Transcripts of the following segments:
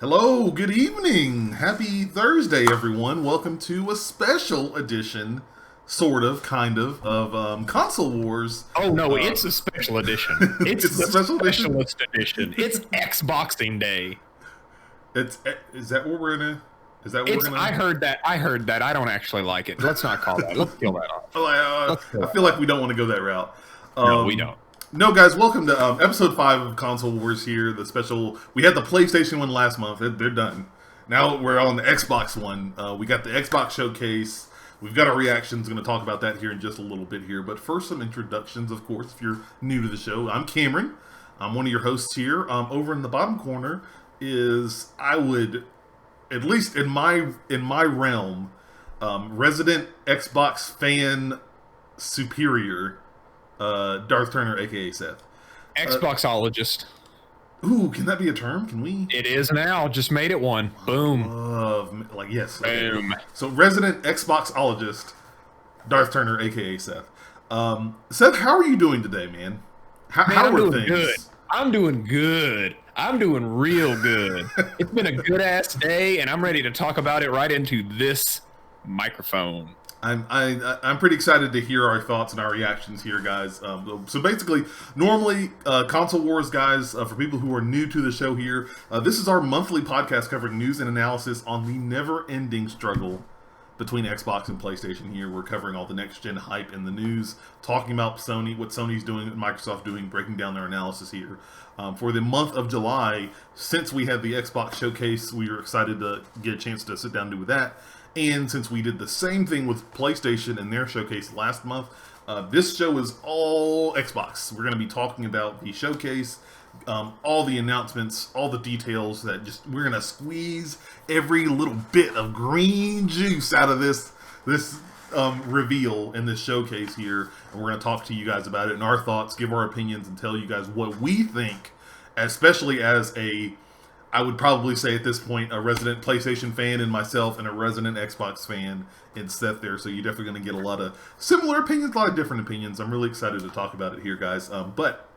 Hello, good evening. Happy Thursday, everyone. Welcome to a special edition, kind of Console Wars. Oh no, it's a special edition. It's It's a the special edition? specialist edition. It's Xboxing Day. Is that what we're gonna? Is that what we're gonna? I heard that. I don't actually like it. Let's not call that. Let's kill that off. I feel like we don't want to go that route. No, we don't. No, guys, welcome to episode 5 of Console Wars here. The special. We had the PlayStation one last month. They're done. Now we're on the Xbox one. We got the Xbox showcase. We've got our reactions. Going to talk about that here in just a little bit here. But first, some introductions, of course, if you're new to the show. I'm Cameron. I'm one of your hosts here. Over in the bottom corner is, I would, at least in my realm, resident Xbox fan superior, Darth Turner, aka Seth. Xboxologist. Ooh, can that be a term? Can we? It is now. Just made it one. Boom. Yes. Boom. Okay. So resident Xboxologist, Darth Turner, aka Seth. Seth, how are you doing today, man? How I'm are doing things? good. I'm doing good. I'm doing real good. It's been a good ass day, and I'm ready to talk about it right into this microphone. I'm pretty excited to hear our thoughts and our reactions here, guys. So basically, normally, Console Wars, guys, for people who are new to the show here, this is our monthly podcast covering news and analysis on the never-ending struggle between Xbox and PlayStation here. We're covering all the next-gen hype in the news, talking about Sony, what Sony's doing, what Microsoft doing, breaking down their analysis here. For the month of July, since we had the Xbox showcase, we were excited to get a chance to sit down and do that. And since we did the same thing with PlayStation and their showcase last month, this show is all Xbox. We're going to be talking about the showcase, all the announcements, all the details we're going to squeeze every little bit of green juice out of this reveal in this showcase here. And we're going to talk to you guys about it and our thoughts, give our opinions, and tell you guys what we think, especially as I would probably say at this point, a resident PlayStation fan in myself and a resident Xbox fan in Seth there. So you're definitely going to get a lot of similar opinions, a lot of different opinions. I'm really excited to talk about it here, guys. But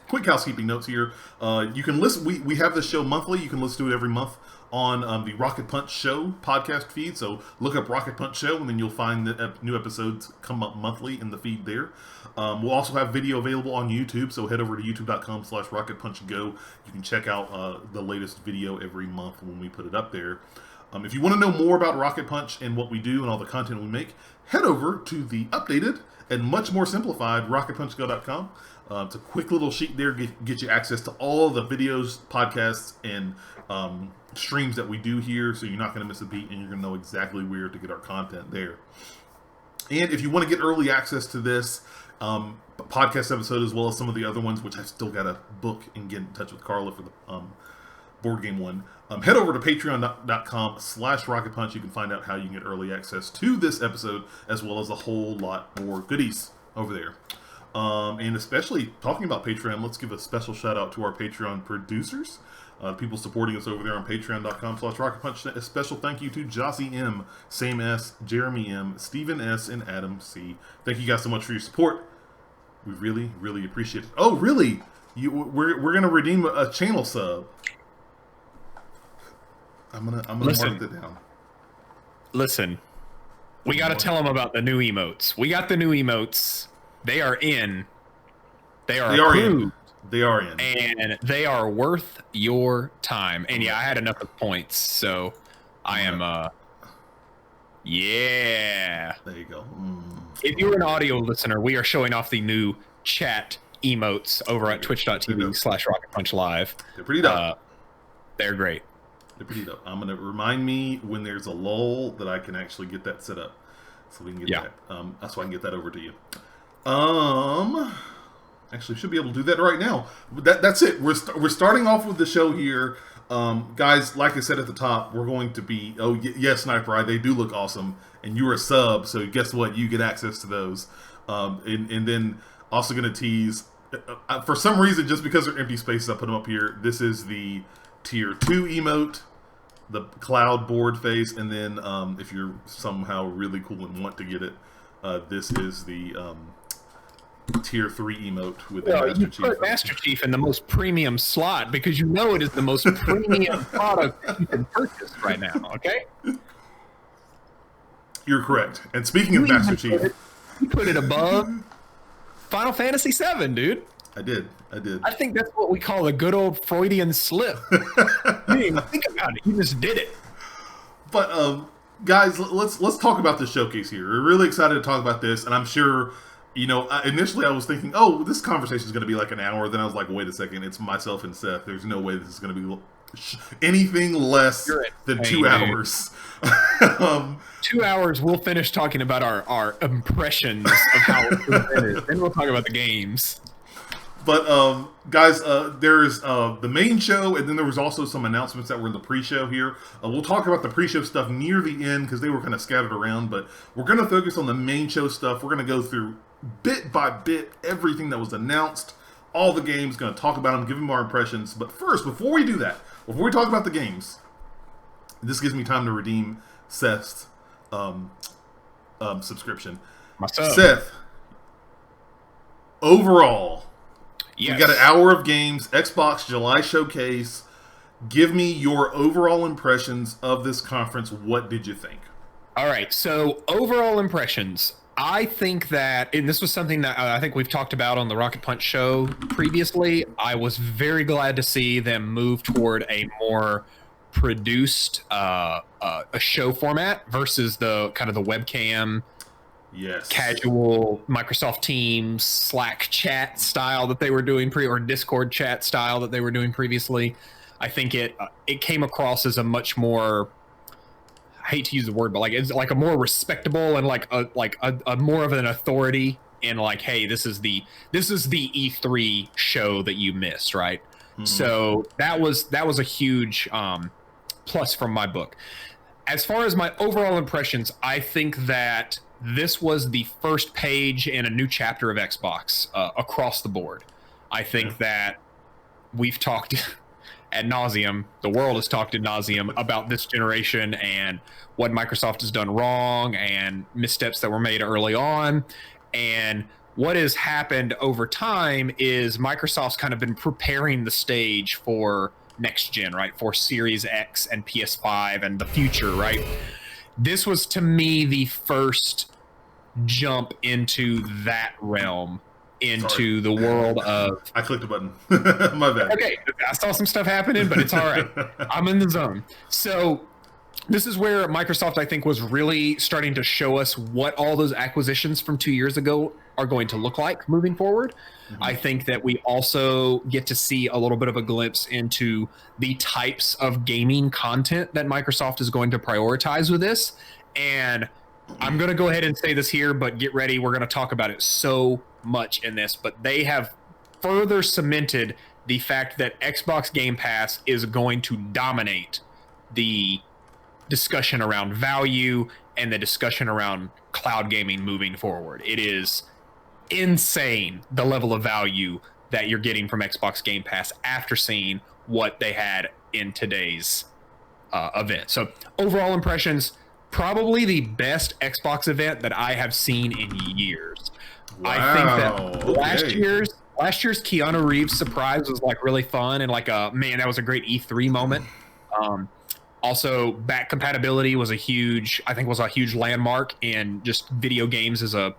quick housekeeping notes here. You can listen. We have this show monthly. You can listen to it every month on the Rocket Punch Show podcast feed. So look up Rocket Punch Show, and then you'll find the new episodes come up monthly in the feed there. We'll also have video available on YouTube, so head over to youtube.com/rocketpunchgo. You can check out the latest video every month when we put it up there. If you want to know more about Rocket Punch and what we do and all the content we make, head over to the updated and much more simplified rocketpunchgo.com. It's a quick little sheet there, get you access to all the videos, podcasts, and streams that we do here, so you're not going to miss a beat and you're going to know exactly where to get our content there. And if you want to get early access to this podcast episode as well as some of the other ones, which I've still got to book and get in touch with Carla for the board game one, head over to patreon.com/rocketpunch. You can find out how you can get early access to this episode as well as a whole lot more goodies over there. And especially talking about Patreon, let's give a special shout out to our Patreon producers, people supporting us over there on patreon.com/rocketpunch. A special thank you to Jossie M, Same S, Jeremy M, Stephen S, and Adam C. Thank you guys so much for your support. We really, really appreciate it. Oh, really? We're gonna redeem a channel sub. I'm gonna mark that down. Listen, we got to tell them about the new emotes. We got the new emotes. They are in. They are approved. They are in. And they are worth your time. And yeah, I had enough of points, so I am, yeah. There you go. If you're an audio listener, we are showing off the new chat emotes over at twitch.tv/rocketpunchlive. They're pretty dope. They're great. They're pretty dope. I'm going to remind me when there's a lull that I can actually get that set up. So we can get that. So I can get that over to you. Actually, should be able to do that right now. That's it. We're starting off with the show here, guys. Like I said at the top, we're going to be. Oh yes, Sniper Eye. They do look awesome, and you're a sub, so guess what? You get access to those. And then also going to tease. For some reason, just because they're empty spaces, I put them up here. This is the tier 2 emote, the cloud board face, and then if you're somehow really cool and want to get it, this is the tier 3 emote with Well, Master you Chief. put Master Chief in the most premium slot because you know it is the most premium product that you can purchase right now, okay? You're correct. And speaking of Master Chief... You put it above Final Fantasy VII, dude. I did. I think that's what we call a good old Freudian slip. You didn't even think about it. You just did it. But, guys, let's talk about the showcase here. We're really excited to talk about this, and I'm sure... initially I was thinking, oh, this conversation is going to be like an hour. Then I was like, wait a second, it's myself and Seth. There's no way this is going to be anything less than 2 hours. 2 hours, we'll finish talking about our impressions of how it is. Then we'll talk about the games. But, guys, there's the main show, and then there was also some announcements that were in the pre-show here. We'll talk about the pre-show stuff near the end because they were kind of scattered around, but we're going to focus on the main show stuff. We're going to go through bit by bit everything that was announced, all the games, going to talk about them, give them our impressions. But first, before we do that, before we talk about the games, this gives me time to redeem Seth's subscription. Myself. Seth, overall, yes. We got an hour of games, Xbox July showcase. Give me your overall impressions of this conference. What did you think? All right, so overall impressions. I think that, and this was something that I think we've talked about on the Rocket Punch show previously, I was very glad to see them move toward a more produced a show format versus the kind of the webcam, casual Microsoft Teams, Slack chat style that they were doing or Discord chat style that they were doing previously. I think it came across as a much more, I hate to use the word, but like it's like a more respectable and like a more of an authority in like, hey, this is the E3 show that you missed, right? Mm-hmm. So that was a huge plus from my book. As far as my overall impressions, I think that this was the first page in a new chapter of Xbox across the board. I think that we've talked ad nauseum, the world has talked ad nauseum about this generation and what Microsoft has done wrong and missteps that were made early on. And what has happened over time is Microsoft's kind of been preparing the stage for next gen, right? For Series X and PS5 and the future, right? This was, to me, the first jump into that realm, into the world of... I clicked a button. My bad. Okay, I saw some stuff happening, but it's all right. I'm in the zone. So this is where Microsoft, I think, was really starting to show us what all those acquisitions from 2 years ago are going to look like moving forward. Mm-hmm. I think that we also get to see a little bit of a glimpse into the types of gaming content that Microsoft is going to prioritize with this. And I'm going to go ahead and say this here, but get ready. We're going to talk about it so much in this, but they have further cemented the fact that Xbox Game Pass is going to dominate the discussion around value and the discussion around cloud gaming moving forward. It is insane the level of value that you're getting from Xbox Game Pass after seeing what they had in today's event. So overall impressions, probably the best Xbox event that I have seen in years. Wow. I think that last year's Keanu Reeves surprise was like really fun and like that was a great E3 moment. Also, back compatibility was a huge landmark in just video games as a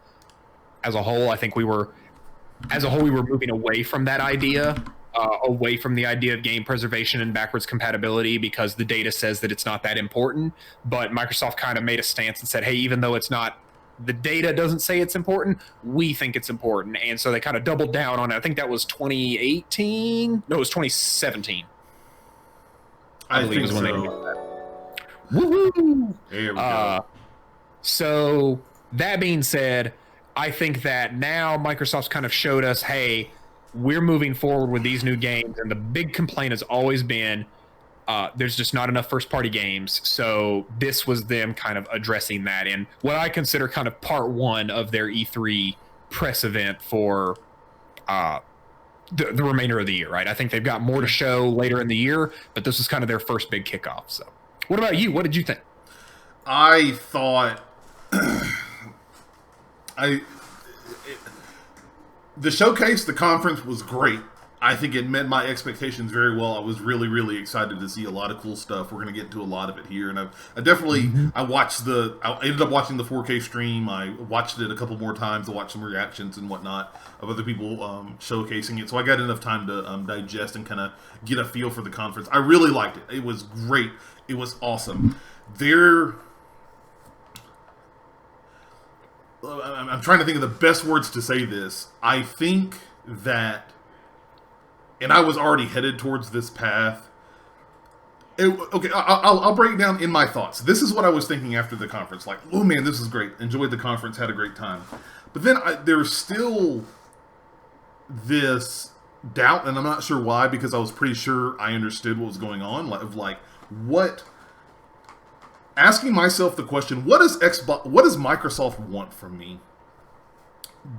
whole. I think we were moving away from that idea, away from the idea of game preservation and backwards compatibility because the data says that it's not that important. But Microsoft kind of made a stance and said, hey, even though it's not, the data doesn't say it's important, we think it's important. And so they kind of doubled down on it. I think that was 2018. No, it was 2017. I believe think was when so. they did that. Woohoo! There we go. So that being said, I think that now Microsoft's kind of showed us, hey, we're moving forward with these new games. And the big complaint has always been there's just not enough first-party games. So this was them kind of addressing that in what I consider kind of part one of their E3 press event for the remainder of the year, right? I think they've got more to show later in the year, but this was kind of their first big kickoff. So what about you? What did you think? I thought... the showcase, the conference was great. I think it met my expectations very well. I was really, really excited to see a lot of cool stuff. We're going to get into a lot of it here, and I definitely I ended up watching the 4K stream. I watched it a couple more times to watch some reactions and whatnot of other people showcasing it. So I got enough time to digest and kind of get a feel for the conference. I really liked it. It was great. It was awesome. I'm trying to think of the best words to say this. I think that, and I was already headed towards this path. I'll break it down in my thoughts. This is what I was thinking after the conference. Like, oh man, this is great. Enjoyed the conference, had a great time. But then there's still this doubt, and I'm not sure why, because I was pretty sure I understood what was going on. Asking myself the question, what does Microsoft want from me?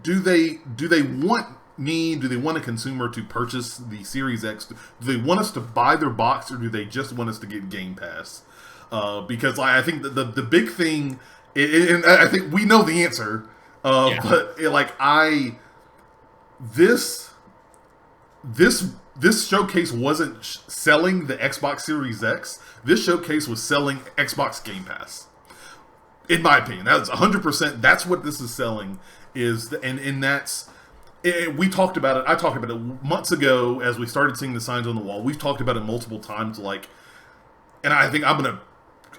Do they want me? Do they want a consumer to purchase the Series X? Do they want us to buy their box, or do they just want us to get Game Pass? Because I think the big thing, and I think we know the answer. But this showcase wasn't selling the Xbox Series X. This showcase was selling Xbox Game Pass. In my opinion, that's 100%. That's what this is selling. And that's. We talked about it. I talked about it months ago as we started seeing the signs on the wall. We've talked about it multiple times. And I think I'm going to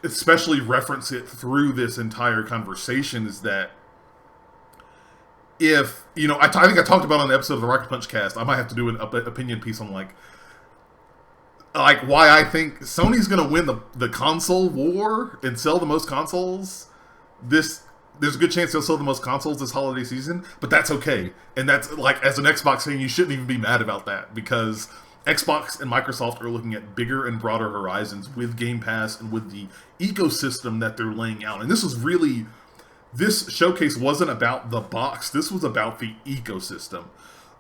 especially reference it through this entire conversation. Is that if I think I talked about on the episode of the Rocket Punch cast. I might have to do an opinion piece on why I think Sony's going to win the console war and sell the most consoles. There's a good chance they'll sell the most consoles this holiday season, but that's okay. And that's as an Xbox fan, you shouldn't even be mad about that, because Xbox and Microsoft are looking at bigger and broader horizons with Game Pass and with the ecosystem that they're laying out. And this showcase wasn't about the box. This was about the ecosystem.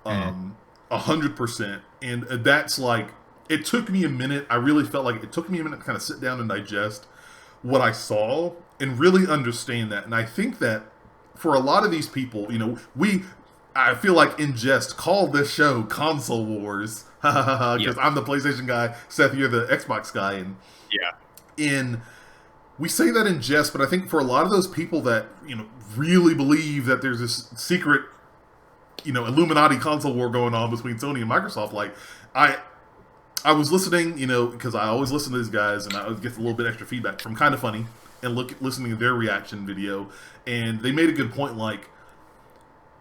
100%. And that's it took me a minute. I really felt like it took me a minute to kind of sit down and digest what I saw and really understand that. And I think that for a lot of these people, I feel like in jest, call this show Console Wars. Because I'm the PlayStation guy, Seth, you're the Xbox guy. And we say that in jest, but I think for a lot of those people that, really believe that there's this secret, Illuminati console war going on between Sony and Microsoft, I was listening, because I always listen to these guys, and I always get a little bit extra feedback from Kinda Funny and listening to their reaction video, and they made a good point,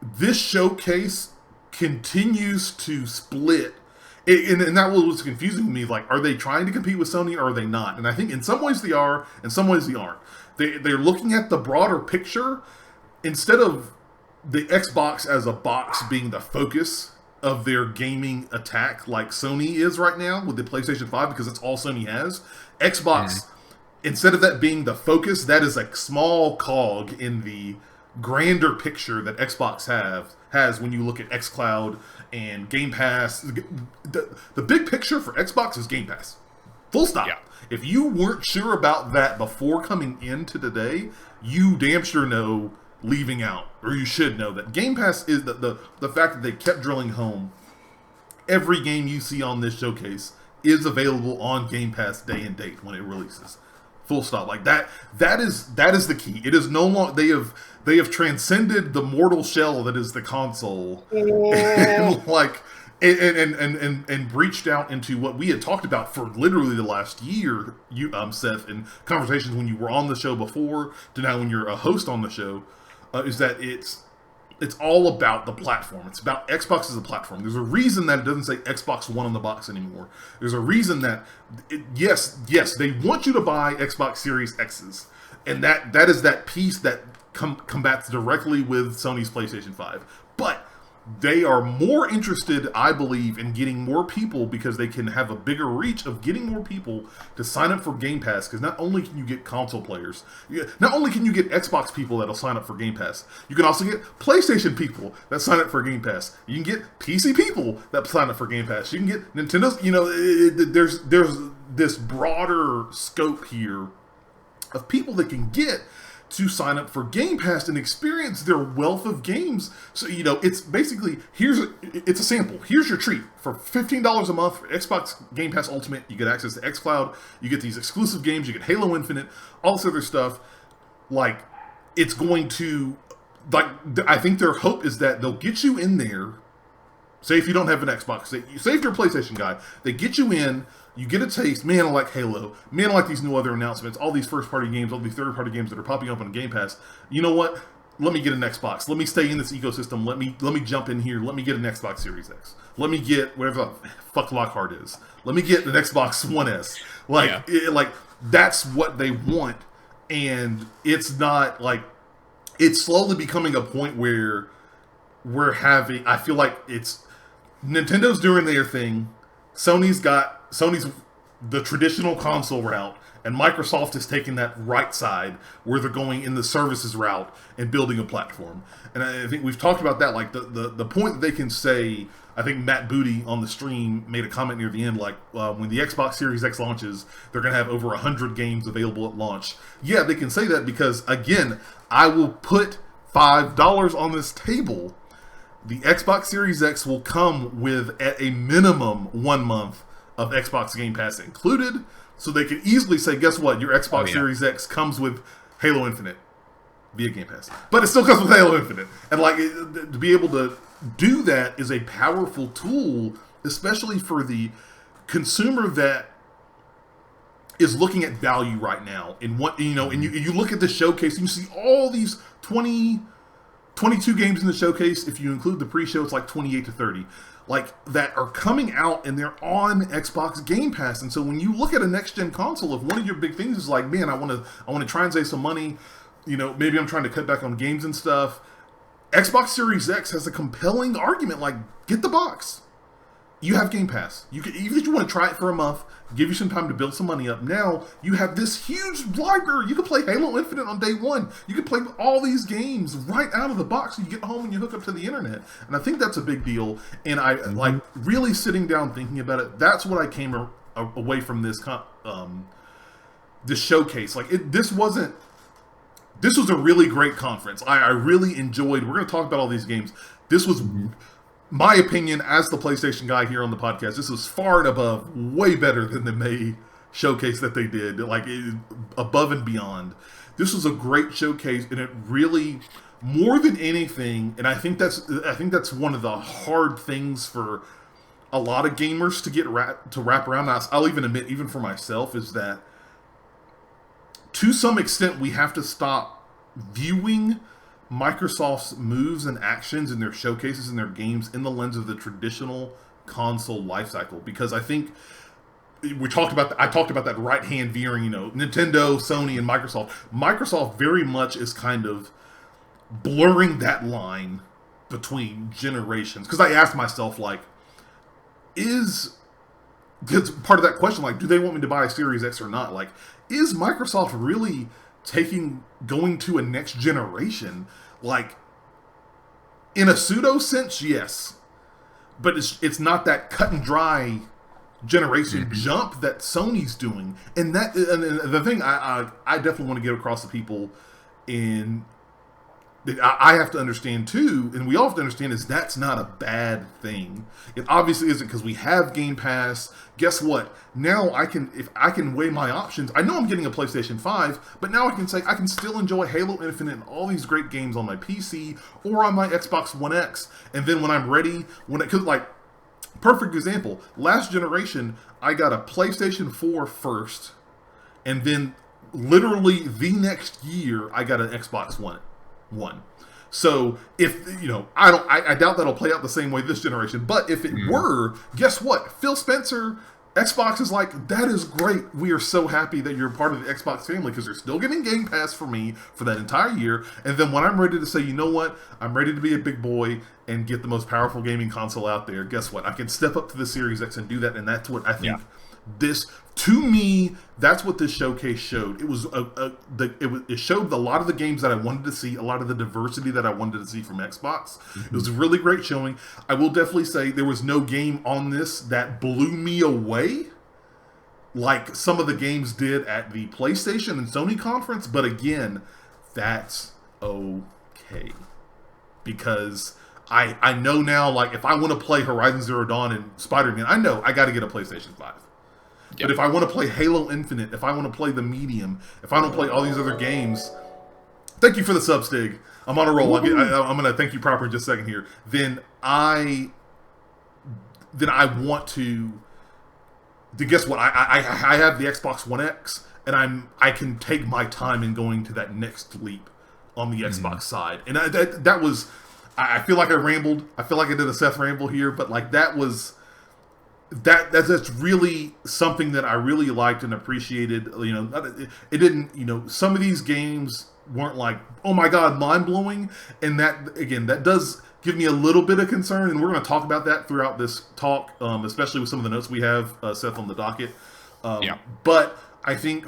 this showcase continues to split, and that was confusing me, are they trying to compete with Sony, or are they not? And I think in some ways they are, in some ways they aren't. They're looking at the broader picture, instead of the Xbox as a box being the focus of their gaming attack like Sony is right now with the PlayStation 5, because that's all Sony has. Xbox, instead of that being the focus, that is a small cog in the grander picture that Xbox has when you look at xCloud and Game Pass. The big picture for Xbox is Game Pass. Full stop. Yeah. If you weren't sure about that before coming into today, you damn sure know leaving out, or you should know that Game Pass is the fact that they kept drilling home. Every game you see on this showcase is available on Game Pass day and date when it releases. Full stop. That is the key. It is no longer, they have transcended the mortal shell that is the console, and breached out into what we had talked about for literally the last year, Seth, in conversations when you were on the show before to now when you're a host on the show. Is that it's all about the platform. It's about Xbox as a platform. There's a reason that it doesn't say Xbox One on the box anymore. There's a reason that, yes, they want you to buy Xbox Series X's. And that is that piece that combats directly with Sony's PlayStation 5. But they are more interested, I believe, in getting more people, because they can have a bigger reach of getting more people to sign up for Game Pass. Because not only can you get console players, not only can you get Xbox people that'll sign up for Game Pass, you can also get PlayStation people that sign up for Game Pass. You can get PC people that sign up for Game Pass. You can get Nintendo's. There's this broader scope here of people that can get to sign up for Game Pass and experience their wealth of games. So, it's basically, it's a sample. Here's your treat. For $15 a month for Xbox Game Pass Ultimate, you get access to xCloud, you get these exclusive games, you get Halo Infinite, all this other stuff. Like, it's going to, I think their hope is that they'll get you in there. Say if you don't have an Xbox, say if you're a PlayStation guy, they get you in, you get a taste. Man, I like Halo. Man, I like these new other announcements. All these first-party games, all these third-party games that are popping up on Game Pass. You know what? Let me get an Xbox. Let me stay in this ecosystem. Let me jump in here. Let me get an Xbox Series X. Let me get whatever the fuck Lockhart is. Let me get an Xbox One S. That's what they want. And it's not like, it's slowly becoming a point where I feel like it's Nintendo's doing their thing. Sony's the traditional console route, and Microsoft is taking that right side where they're going in the services route and building a platform. And I think we've talked about that, like the point that they can say, I think Matt Booty on the stream made a comment near the end, like when the Xbox Series X launches, they're going to have over 100 games available at launch. Yeah, they can say that because, again, I will put $5 on this table. The Xbox Series X will come with, at a minimum, 1 month of Xbox Game Pass included, so they can easily say, guess what, your Xbox Series X comes with Halo Infinite via Game Pass. But it still comes with Halo Infinite. And to be able to do that is a powerful tool, especially for the consumer that is looking at value right now. And and you look at the showcase and you see all these 22 games in the showcase. If you include the pre-show, it's like 28 to 30. That are coming out and they're on Xbox Game Pass. And so when you look at a next-gen console, if one of your big things is like, man, I want to try and save some money, maybe I'm trying to cut back on games and stuff, Xbox Series X has a compelling argument, like, get the box. You have Game Pass. You can, even if you want to try it for a month, give you some time to build some money up. Now you have this huge library. You can play Halo Infinite on day one. You can play all these games right out of the box. You get home and you hook up to the internet. And I think that's a big deal. And I like really sitting down thinking about it. That's what I came away from this this showcase. This was a really great conference. I really enjoyed. We're going to talk about all these games. This was. My opinion, as the PlayStation guy here on the podcast, this was far and above, way better than the May showcase that they did, above and beyond. This was a great showcase, and it really, more than anything, and I think that's one of the hard things for a lot of gamers to wrap around. I'll even admit, even for myself, is that to some extent we have to stop viewing Microsoft's moves and actions in their showcases and their games in the lens of the traditional console lifecycle, because I think I talked about that right hand veering, Nintendo, Sony, and Microsoft. Microsoft very much is kind of blurring that line between generations, because I asked myself, because part of that question, do they want me to buy a Series X or not? Is Microsoft really going to a next generation? In a pseudo sense, yes, but it's not that cut and dry generation jump that Sony's doing. And the thing I definitely want to get across to people I have to understand too, and we all have to understand, is that's not a bad thing. It obviously isn't, because we have Game Pass. Guess what? Now if I can weigh my options, I know I'm getting a PlayStation 5, but now I can say I can still enjoy Halo Infinite and all these great games on my PC or on my Xbox One X. And then when I'm ready, perfect example, last generation, I got a PlayStation 4 first, and then literally the next year, I got an Xbox One. So if I doubt that'll play out the same way this generation, but if it were, guess what? Phil Spencer, Xbox is like, that is great. We are so happy that you're part of the Xbox family, because they're still getting Game Pass for me for that entire year. And then when I'm ready to say, you know what, I'm ready to be a big boy and get the most powerful gaming console out there, guess what? I can step up to the Series X and do that. And that's what I think to me, that's what this showcase showed. It was it showed a lot of the games that I wanted to see, a lot of the diversity that I wanted to see from Xbox. It was a really great showing. I will definitely say there was no game on this that blew me away like some of the games did at the PlayStation and Sony conference. But again, that's okay. Because I know now, like, if I want to play Horizon Zero Dawn and Spider-Man, I know I got to get a PlayStation 5. Yep. But if I want to play Halo Infinite, if I want to play The Medium, if I want to play all these other games, thank you for the sub, Stig. I'm on a roll. I'm going to thank you proper in just a second here. Then I want to guess what? I have the Xbox One X, and I can take my time in going to that next leap on the Xbox side. And that was, I feel like I rambled. I feel like I did a Seth ramble here, but like that's really something that I really liked and appreciated. You know, it didn't, you know, some of these games weren't like, oh my god, mind blowing, and that again, that does give me a little bit of concern, and we're going to talk about that throughout this talk, especially with some of the notes we have, Seth, on the docket. But I think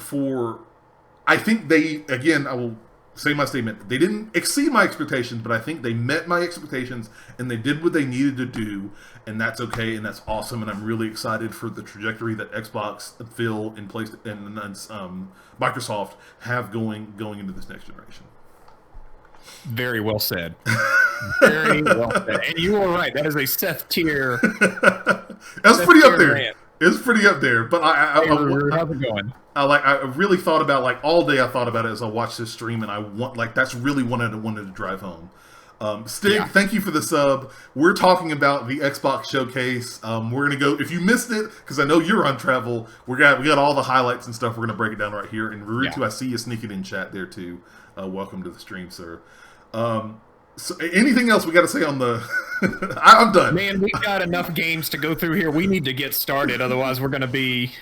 they, again, I will say my statement, they didn't exceed my expectations, but I think they met my expectations, and they did what they needed to do, and that's okay, and that's awesome, and I'm really excited for the trajectory that Xbox, Phil, and Microsoft have going into this next generation. Very well said. Very well said. And you were right. That is a Seth tier. That's pretty up there. Rant. It's pretty up there. But how's it going? I really thought about, like, all day I thought about it as I watched this stream, and I want, like, that's really what I wanted to drive home. Stig, thank you for the sub. We're talking about the Xbox Showcase. We're gonna go, if you missed it, because I know you're on travel, we got all the highlights and stuff. We're gonna break it down right here. And Rurutu, I see you sneaking in chat there too. Welcome to the stream, sir. So anything else we got to say on the? I'm done. Man, we've got enough games to go through here. We need to get started, otherwise we're gonna be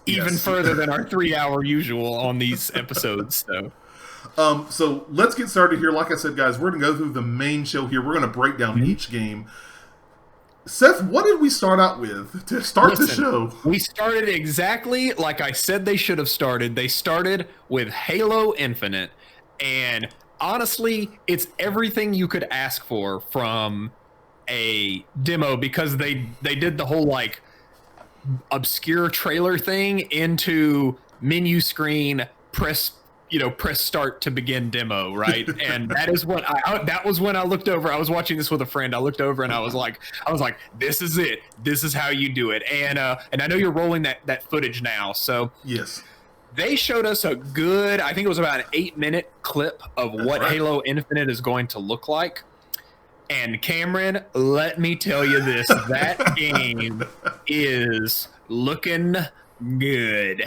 even further than our 3-hour usual on these episodes. So let's get started here. Like I said, guys, we're going to go through the main show here. We're going to break down each game. Seth, what did we start out with to start the show? We started exactly like I said they should have started. They started with Halo Infinite. And honestly, it's everything you could ask for from a demo, because they did the whole, like, obscure trailer thing into menu screen, press start to begin demo, right? And that is what that was when I looked over. I was watching this with a friend. I looked over and I was like, this is it. This is how you do it. And I know you're rolling that footage now. So yes, they showed us a good, I think it was about an 8-minute clip of what Halo Infinite is going to look like. And Cameron, let me tell you this, that game is looking good.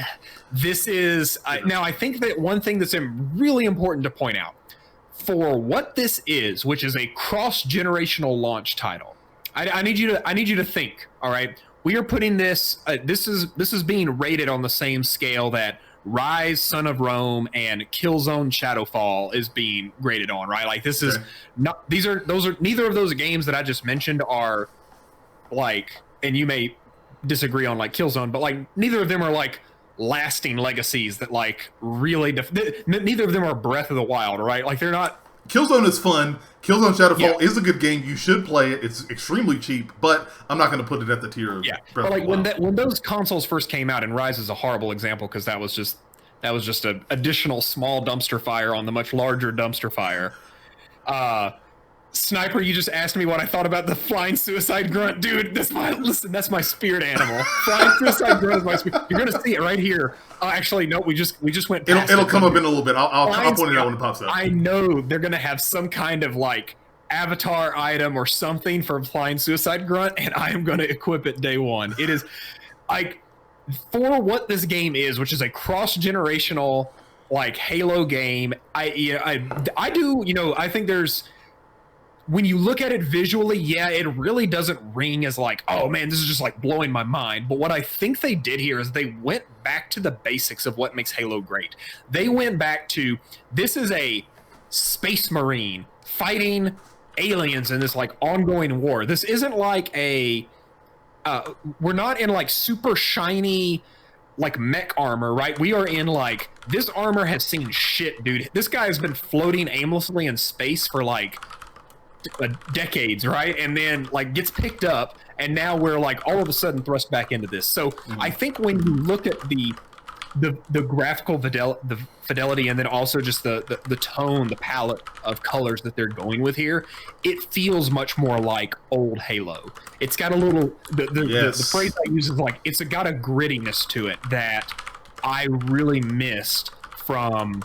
This is now, I think that one thing that's really important to point out for what this is, which is a cross-generational launch title. I need you to think. All right, we are putting this. This is being rated on the same scale that Rise, Son of Rome, and Killzone Shadowfall is being graded on, right? Like, this is not. Neither of those games that I just mentioned are like, and you may disagree on, like, Killzone, but like neither of them are like lasting legacies that like really neither of them are Breath of the Wild, right? Like, they're not. Killzone is fun. Killzone Shadowfall is a good game. You should play it. It's extremely cheap, but I'm not going to put it at the tier of Breath but like of the Wild. when those consoles first came out, and Rise is a horrible example because that was just an additional small dumpster fire on the much larger dumpster fire. Sniper, you just asked me what I thought about the flying suicide grunt. Dude, that's my spirit animal. Flying suicide grunt is my spirit. You're going to see it right here. Actually, no, we just went past It'll come up in a little bit. I'll point it out when it pops up. I know they're going to have some kind of, like, avatar item or something for flying suicide grunt, and I am going to equip it day one. It is, like, for what this game is, which is a cross-generational, like, Halo game, I think there's, when you look at it visually, it really doesn't ring as like, oh man, this is just like blowing my mind. But what I think they did here is they went back to the basics of what makes Halo great. They went back to, this is a space marine fighting aliens in this, like, ongoing war. This isn't like we're not in, like, super shiny, like, mech armor, right? We are in, like, this armor has seen shit, dude. This guy has been floating aimlessly in space for, like, decades, right? And then, like, gets picked up, and now we're, like, all of a sudden thrust back into this. So I think when you look at the the graphical the fidelity, and then also just the tone, the palette of colors that they're going with here, it feels much more like old Halo. It's got a little the phrase I use is like it's got a grittiness to it that I really missed from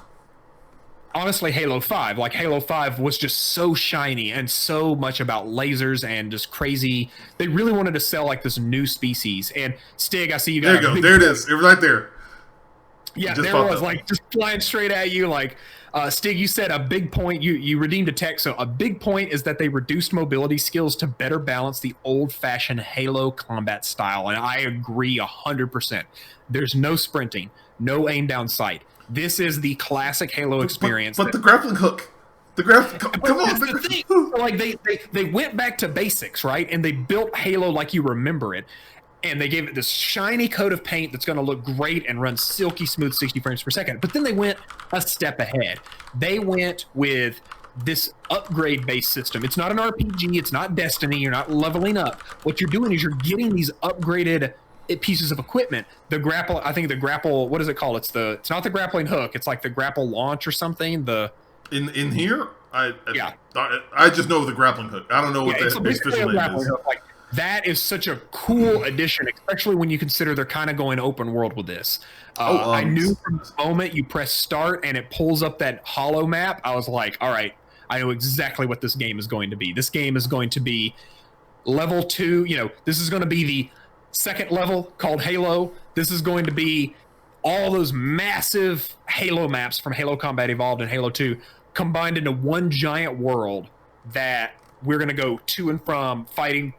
honestly Halo 5. Like Halo 5 was just so shiny and so much about lasers and just crazy. They really wanted to sell like this new species. And Stig, I see you got there you go. There it is. It was right there. Yeah, there it was, like just flying straight at you. Like Stig, you said a big point. You redeemed a text. So a big point is that they reduced mobility skills to better balance the old-fashioned Halo combat style, and I agree 100%. There's no sprinting, no aim down sight. This is the classic Halo experience. But the grappling hook. Come on. Like they went back to basics, right? And they built Halo like you remember it. And they gave it this shiny coat of paint that's going to look great and run silky smooth 60 frames per second. But then they went a step ahead. They went with this upgrade-based system. It's not an RPG. It's not Destiny. You're not leveling up. What you're doing is you're getting these upgraded pieces of equipment. The grapple, I think the grapple, what is it called? It's not the grappling hook. It's like the grapple launch or something. In here, I just know the grappling hook. I don't know what the official name is. Like, that is such a cool addition, especially when you consider they're kind of going open world with this. I knew from the moment you press start and it pulls up that holo map, I was like, all right, I know exactly what this game is going to be. This game is going to be level 2. This is going to be the second level called Halo. This is going to be all those massive Halo maps from Halo Combat Evolved and Halo 2 combined into one giant world that we're going to go to and from fighting,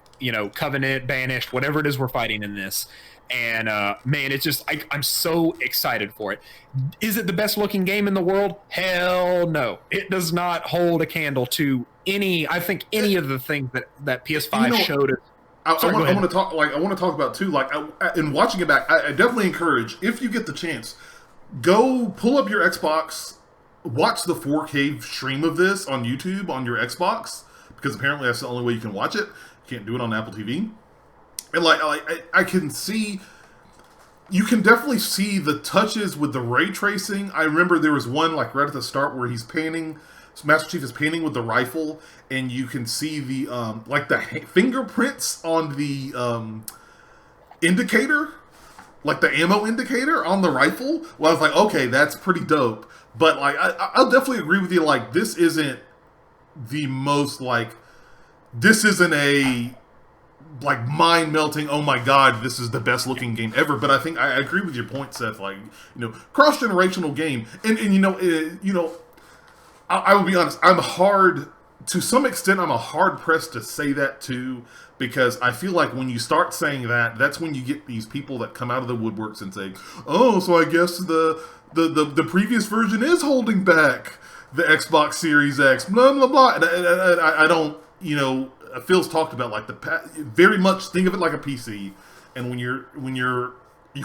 Covenant, Banished, whatever it is we're fighting in this. And man, it's just I'm so excited for it. Is it the best looking game in the world? Hell no. It does not hold a candle to any of the things that PS5 showed us. I want to talk about too. Like, in watching it back, I definitely encourage, if you get the chance, go pull up your Xbox, watch the 4K stream of this on YouTube on your Xbox, because apparently that's the only way you can watch it. You can't do it on Apple TV. And I can see, you can definitely see the touches with the ray tracing. I remember there was one like right at the start where he's painting. Master Chief is painting with the rifle, and you can see the fingerprints on the indicator, like the ammo indicator on the rifle. Well, I was like, okay, that's pretty dope. But like, I'll definitely agree with you. Like, this isn't the most this isn't a mind melting. Oh my god, this is the best looking game ever. But I think I agree with your point, Seth. Like, cross generational game, and I will be honest, to some extent, I'm hard pressed to say that too, because I feel like when you start saying that, that's when you get these people that come out of the woodworks and say, oh, so I guess the previous version is holding back the Xbox Series X, blah, blah, blah. And I don't, Phil's talked about like very much think of it like a PC. And when you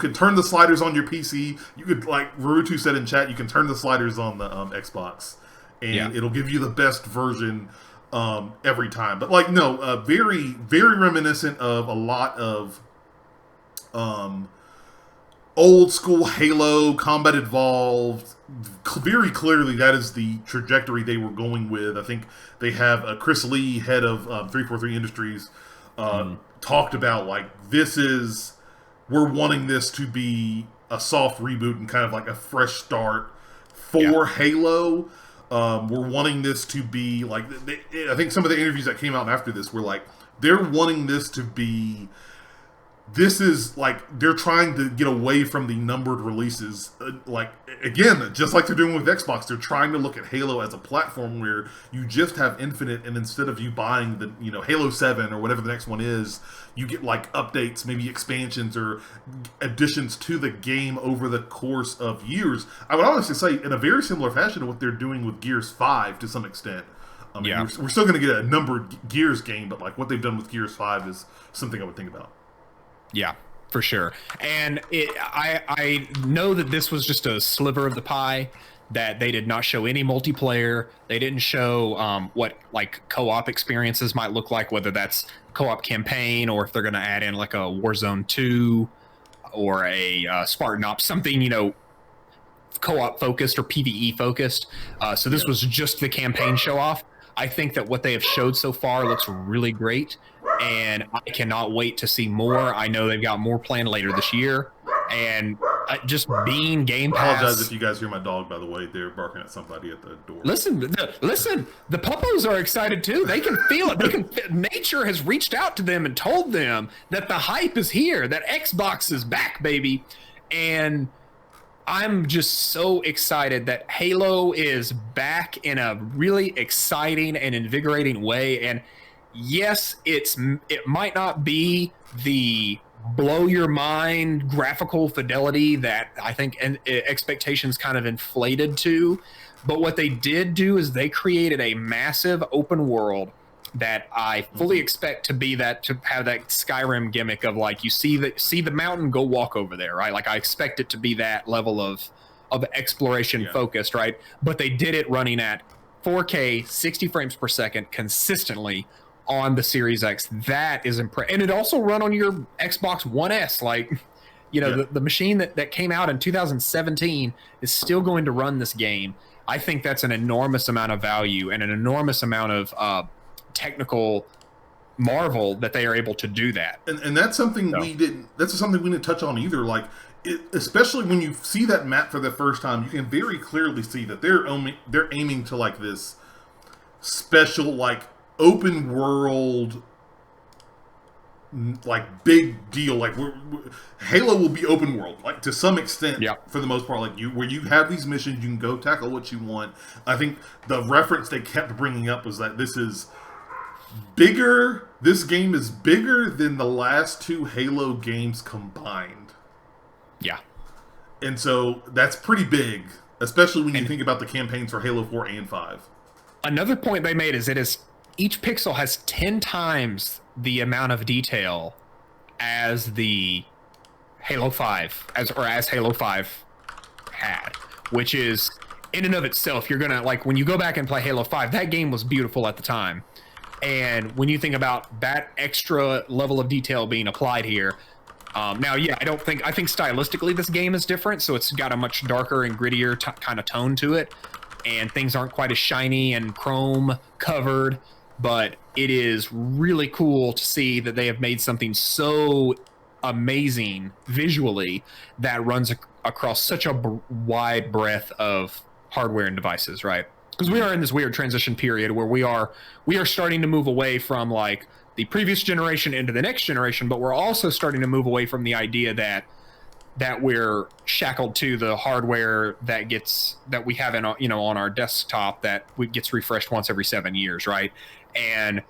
can turn the sliders on your PC, you could, like Rurutu said in chat, you can turn the sliders on the Xbox. And it'll give you the best version every time. But very, very reminiscent of a lot of old school Halo, Combat Evolved. Very clearly, that is the trajectory they were going with. I think they have Chris Lee, head of 343 Industries, talked about we're wanting this to be a soft reboot and kind of like a fresh start for Halo. We're wanting this to be I think some of the interviews that came out after this were like, they're wanting this to be, this is like, they're trying to get away from the numbered releases. Again, just like they're doing with Xbox, they're trying to look at Halo as a platform where you just have infinite, and instead of you buying the, Halo 7 or whatever the next one is, you get like updates, maybe expansions or additions to the game over the course of years. I would honestly say in a very similar fashion to what they're doing with Gears 5 to some extent. We're still going to get a numbered Gears game, but like what they've done with Gears 5 is something I would think about. Yeah, for sure. And I know that this was just a sliver of the pie, that they did not show any multiplayer. They didn't show what like co-op experiences might look like, whether that's co-op campaign or if they're going to add in like a Warzone 2 or a Spartan Ops, something, co-op focused or PvE focused. So this was just the campaign show off. I think that what they have showed so far looks really great, and I cannot wait to see more. I know they've got more planned later this year, and just being Game Pass. I apologize if you guys hear my dog, by the way. They're barking at somebody at the door. Listen, the puppos are excited too. They can feel it. Nature has reached out to them and told them that the hype is here, that Xbox is back, baby. And I'm just so excited that Halo is back in a really exciting and invigorating way. And yes, it might not be the blow your mind graphical fidelity that I think expectations kind of inflated to, but what they did do is they created a massive open world that I fully expect to have that Skyrim gimmick of like, you see the mountain, go walk over there, right? Like I expect it to be that level of exploration focused, right? But they did it running at 4K 60 frames per second consistently on the Series X. That is impressive. And it also run on your Xbox One S. Like, the machine that came out in 2017 is still going to run this game. I think that's an enormous amount of value and an enormous amount of technical marvel that they are able to do that. And that's something we didn't touch on either. Like, especially when you see that map for the first time, you can very clearly see that they're aiming to like this special, like, open world, like, big deal. Like, Halo will be open world, like, to some extent, for the most part. Like, where you have these missions, you can go tackle what you want. I think the reference they kept bringing up was that this is bigger. This game is bigger than the last two Halo games combined. Yeah. And so that's pretty big, especially when you think about the campaigns for Halo 4 and 5. Another point they made is each pixel has 10 times the amount of detail as the Halo 5, as Halo 5 had, which is, in and of itself, you're gonna, like, when you go back and play Halo 5, that game was beautiful at the time. And when you think about that extra level of detail being applied here, I think stylistically this game is different, so it's got a much darker and grittier kind of tone to it, and things aren't quite as shiny and chrome covered, but it is really cool to see that they have made something so amazing visually that runs across such a wide breadth of hardware and devices, right? Because we are in this weird transition period where we are starting to move away from like the previous generation into the next generation, but we're also starting to move away from the idea that we're shackled to the hardware that we have on our desktop that gets refreshed once every 7 years, right? And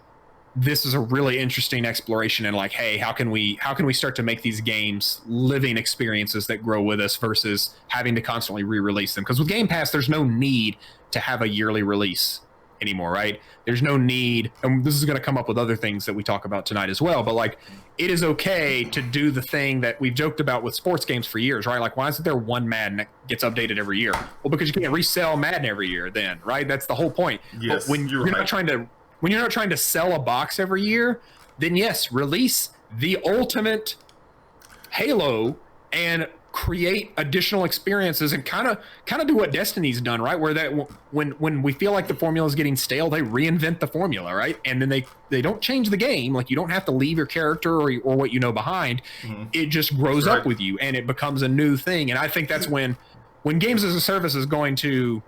this is a really interesting exploration in like, hey, how can we start to make these games living experiences that grow with us versus having to constantly re-release them? Because with Game Pass, there's no need to have a yearly release anymore, right? There's no need, and this is going to come up with other things that we talk about tonight as well, but like, it is okay to do the thing that we've joked about with sports games for years, right? Like, why isn't there one Madden that gets updated every year? Well, because you can't resell Madden every year then, right? That's the whole point. Yes, but when you're not trying to sell a box every year, then yes, release the ultimate Halo and create additional experiences and kind of do what Destiny's done, right? Where that when we feel like the formula is getting stale, they reinvent the formula, right? And then they don't change the game. Like, you don't have to leave your character or what you know behind. Mm-hmm. It just grows up with you and it becomes a new thing. And I think that's when games as a service is going to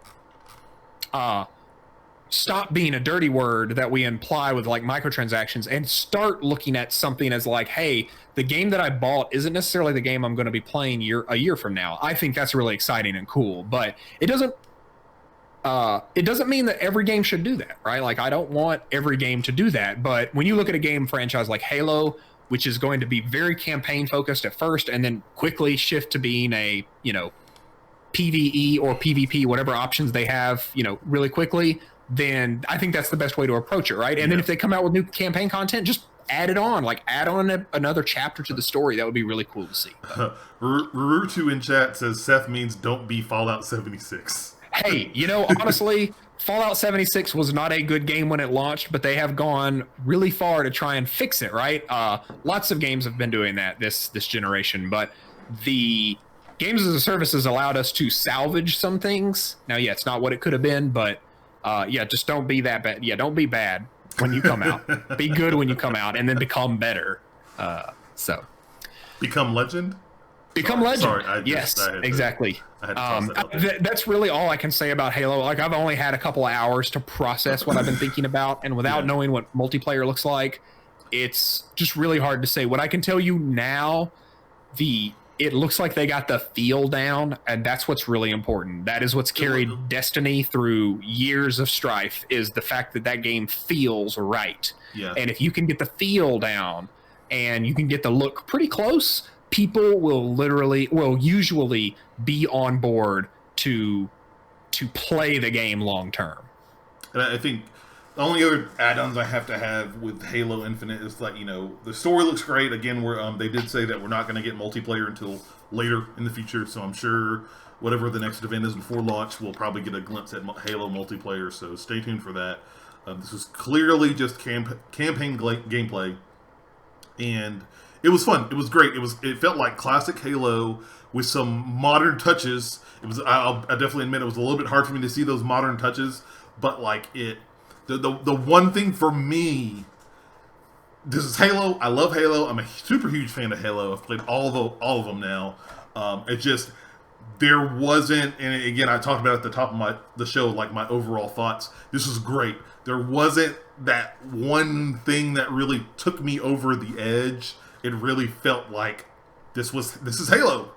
stop being a dirty word that we imply with like microtransactions and start looking at something as like, hey, the game that I bought isn't necessarily the game I'm going to be playing a year from now. I think that's really exciting and cool, but it doesn't mean that every game should do that, right? Like, I don't want every game to do that, but when you look at a game franchise like Halo, which is going to be very campaign focused at first and then quickly shift to being a, PvE or PvP, whatever options they have, really quickly, then I think that's the best way to approach it, right? And then if they come out with new campaign content, just add it on. Like, add on another chapter to the story. That would be really cool to see. Rurutu in chat says Seth means don't be Fallout 76. Hey, honestly, Fallout 76 was not a good game when it launched, but they have gone really far to try and fix it, right? Lots of games have been doing that this generation, but the games as a service has allowed us to salvage some things. Now, yeah, it's not what it could have been, but yeah, just don't be that bad. Yeah, don't be bad when you come out. Be good when you come out, and then become better. So become legend. Become legend. Sorry, yes, exactly. That that's really all I can say about Halo. Like, I've only had a couple of hours to process what I've been thinking about, and without knowing what multiplayer looks like, it's just really hard to say. What I can tell you now, it looks like they got the feel down, and that's what's really important. That is what's carried Destiny through years of strife, is the fact that that game feels right. Yeah. And if you can get the feel down and you can get the look pretty close, people will usually be on board to play the game long term. And I think the only other add-ons I have to have with Halo Infinite is that, the story looks great. Again, they did say that we're not going to get multiplayer until later in the future, so I'm sure whatever the next event is before launch, we'll probably get a glimpse at Halo multiplayer, so stay tuned for that. This was clearly just campaign gameplay, and it was fun. It was great. It felt like classic Halo with some modern touches. I definitely admit it was a little bit hard for me to see those modern touches, but the one thing for me, this is Halo. I love Halo. I'm a super huge fan of Halo. I've played all of them now. It just, there wasn't, and again, I talked about at the top of the show, like my overall thoughts. This was great. There wasn't that one thing that really took me over the edge. It really felt like this is Halo.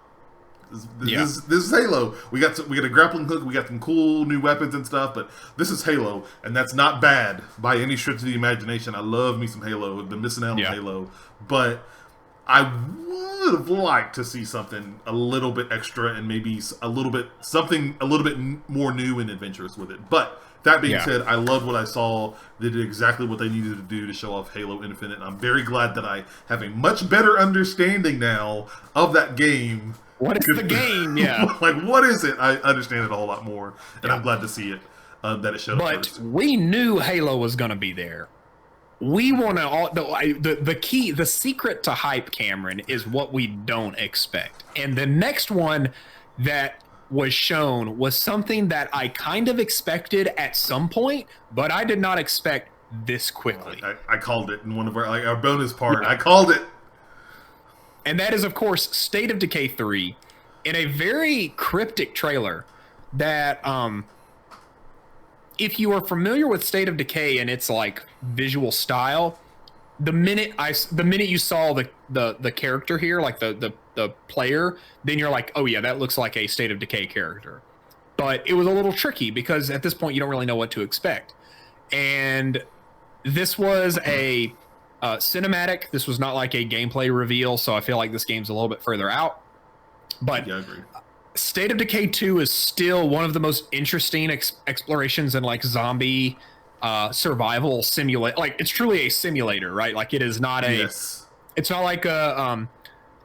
This is Halo. We got a grappling hook. We got some cool new weapons and stuff. But this is Halo, and that's not bad by any stretch of the imagination. I love me some Halo. I've been missing out on Halo, but I would have liked to see something a little bit extra and maybe something a little bit more new and adventurous with it. But that being said, I loved what I saw. They did exactly what they needed to do to show off Halo Infinite. And I'm very glad that I have a much better understanding now of that game. What is the game? Yeah. Like, what is it? I understand it a whole lot more. And I'm glad to see it, that it showed up first. But we knew Halo was going to be there. We want to, the secret to hype, Cameron, is what we don't expect. And the next one that was shown was something that I kind of expected at some point, but I did not expect this quickly. I called it in one of our bonus part. I called it. And that is, of course, State of Decay 3 in a very cryptic trailer that, if you are familiar with State of Decay and its like visual style, the minute you saw the character here, like the player, then you're like, oh yeah, that looks like a State of Decay character. But it was a little tricky because at this point you don't really know what to expect. And this was a cinematic. This was not like a gameplay reveal, so I feel like this game's a little bit further out. But yeah, I agree. State of Decay 2 is still one of the most interesting explorations in like zombie survival simulate. Like, it's truly a simulator, right? Like, it is not a. Yes. It's not like a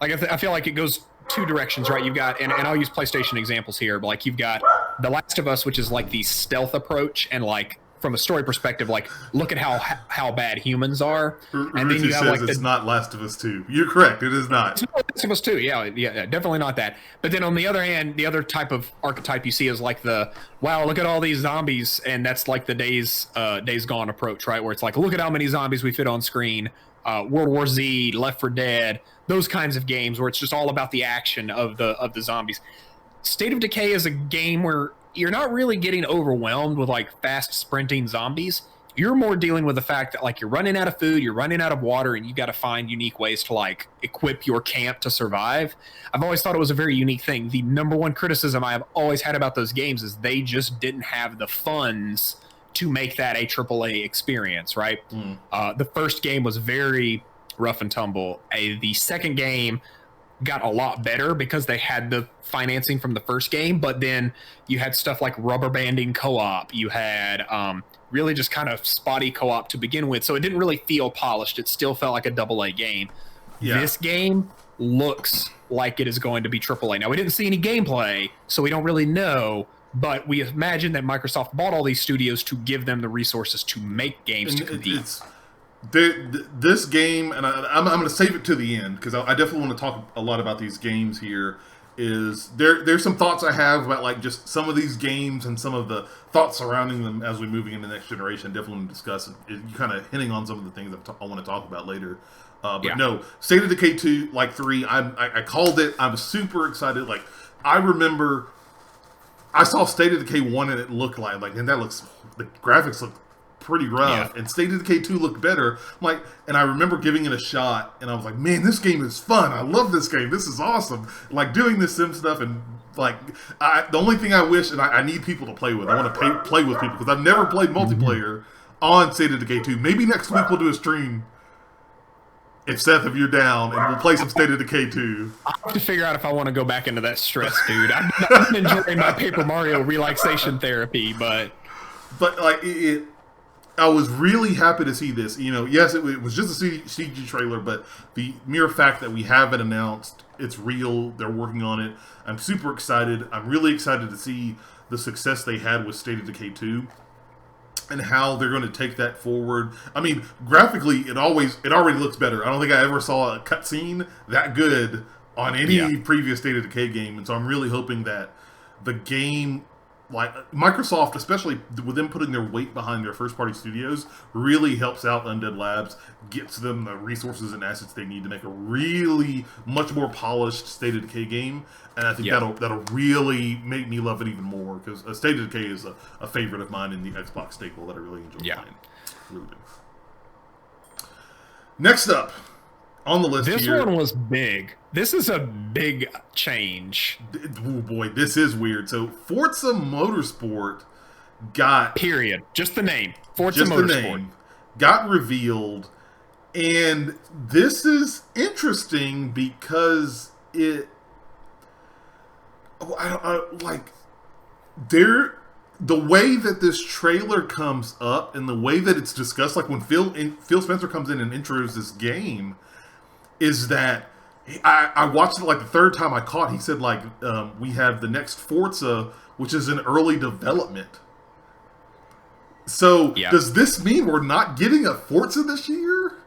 I feel like it goes two directions, right? You've got, and I'll use PlayStation examples here, but like you've got The Last of Us, which is like the stealth approach, and like from a story perspective, like look at how bad humans are. And then you have like it's not Last of Us 2. You're correct. It is not. It's not Last of Us 2. Yeah, definitely not that. But then on the other hand, the other type of archetype you see is like wow, look at all these zombies, and that's like the Days Gone approach, right? Where it's like, look at how many zombies we fit on screen. World War Z, Left 4 Dead, those kinds of games where it's just all about the action of the zombies. State of Decay is a game where you're not really getting overwhelmed with like fast sprinting zombies. You're more dealing with the fact that like you're running out of food, you're running out of water, and you got to find unique ways to like equip your camp to survive. I've always thought it was a very unique thing. The number one criticism I have always had about those games is they just didn't have the funds to make that a AAA experience, right? The first game was very rough and tumble. The second game got a lot better because they had the financing from the first game, but then you had stuff like rubber banding co-op. You had really just kind of spotty co-op to begin with, so it didn't really feel polished. It still felt like a AA game. Yeah. This game looks like it is going to be AAA. Now, we didn't see any gameplay, so we don't really know, but we imagine that Microsoft bought all these studios to give them the resources to make games to compete. This game, and I'm going to save it to the end because I definitely want to talk a lot about these games here. There's some thoughts I have about like just some of these games and some of the thoughts surrounding them as we're moving into the next generation. Definitely want to discuss. You kind of hinting on some of the things I want to talk about later. No, State of Decay 2, like 3, I called it. I'm super excited. Like I remember, I saw State of Decay 1 and it looked and the graphics looked pretty rough, and State of Decay 2 looked better. And I remember giving it a shot, and I was like, man, this game is fun. I love this game. This is awesome. Like, doing this sim stuff, and, the only thing I wish, and I need people to play with, I want to play with people, because I've never played multiplayer on State of Decay 2. Maybe next week we'll do a stream, if Seth, if you're down, and we'll play some State of Decay 2. I'll have to figure out if I want to go back into that stress, dude. I'm enjoying my Paper Mario relaxation therapy, but I was really happy to see this. Yes, it was just a CG trailer, but the mere fact that we have it announced, it's real, they're working on it. I'm super excited. I'm really excited to see the success they had with State of Decay 2 and how they're going to take that forward. I mean, graphically, it already looks better. I don't think I ever saw a cutscene that good on any previous State of Decay game, and so I'm really hoping that the game, like Microsoft, especially with them putting their weight behind their first-party studios, really helps out Undead Labs, gets them the resources and assets they need to make a really much more polished State of Decay game, and I think that'll really make me love it even more, because State of Decay is a favorite of mine in the Xbox staple that I really enjoy playing. Really do. Next up on the list this here, one was big. This is a big change. Oh boy, this is weird. So Forza Motorsport got... Period. Just the name. Forza Motorsport. Got revealed, and this is interesting because the way that this trailer comes up and the way that it's discussed, like when Phil Spencer comes in and intros this game, is that I watched it like the third time I caught. He said we have the next Forza, which is in early development. So does this mean we're not getting a Forza this year?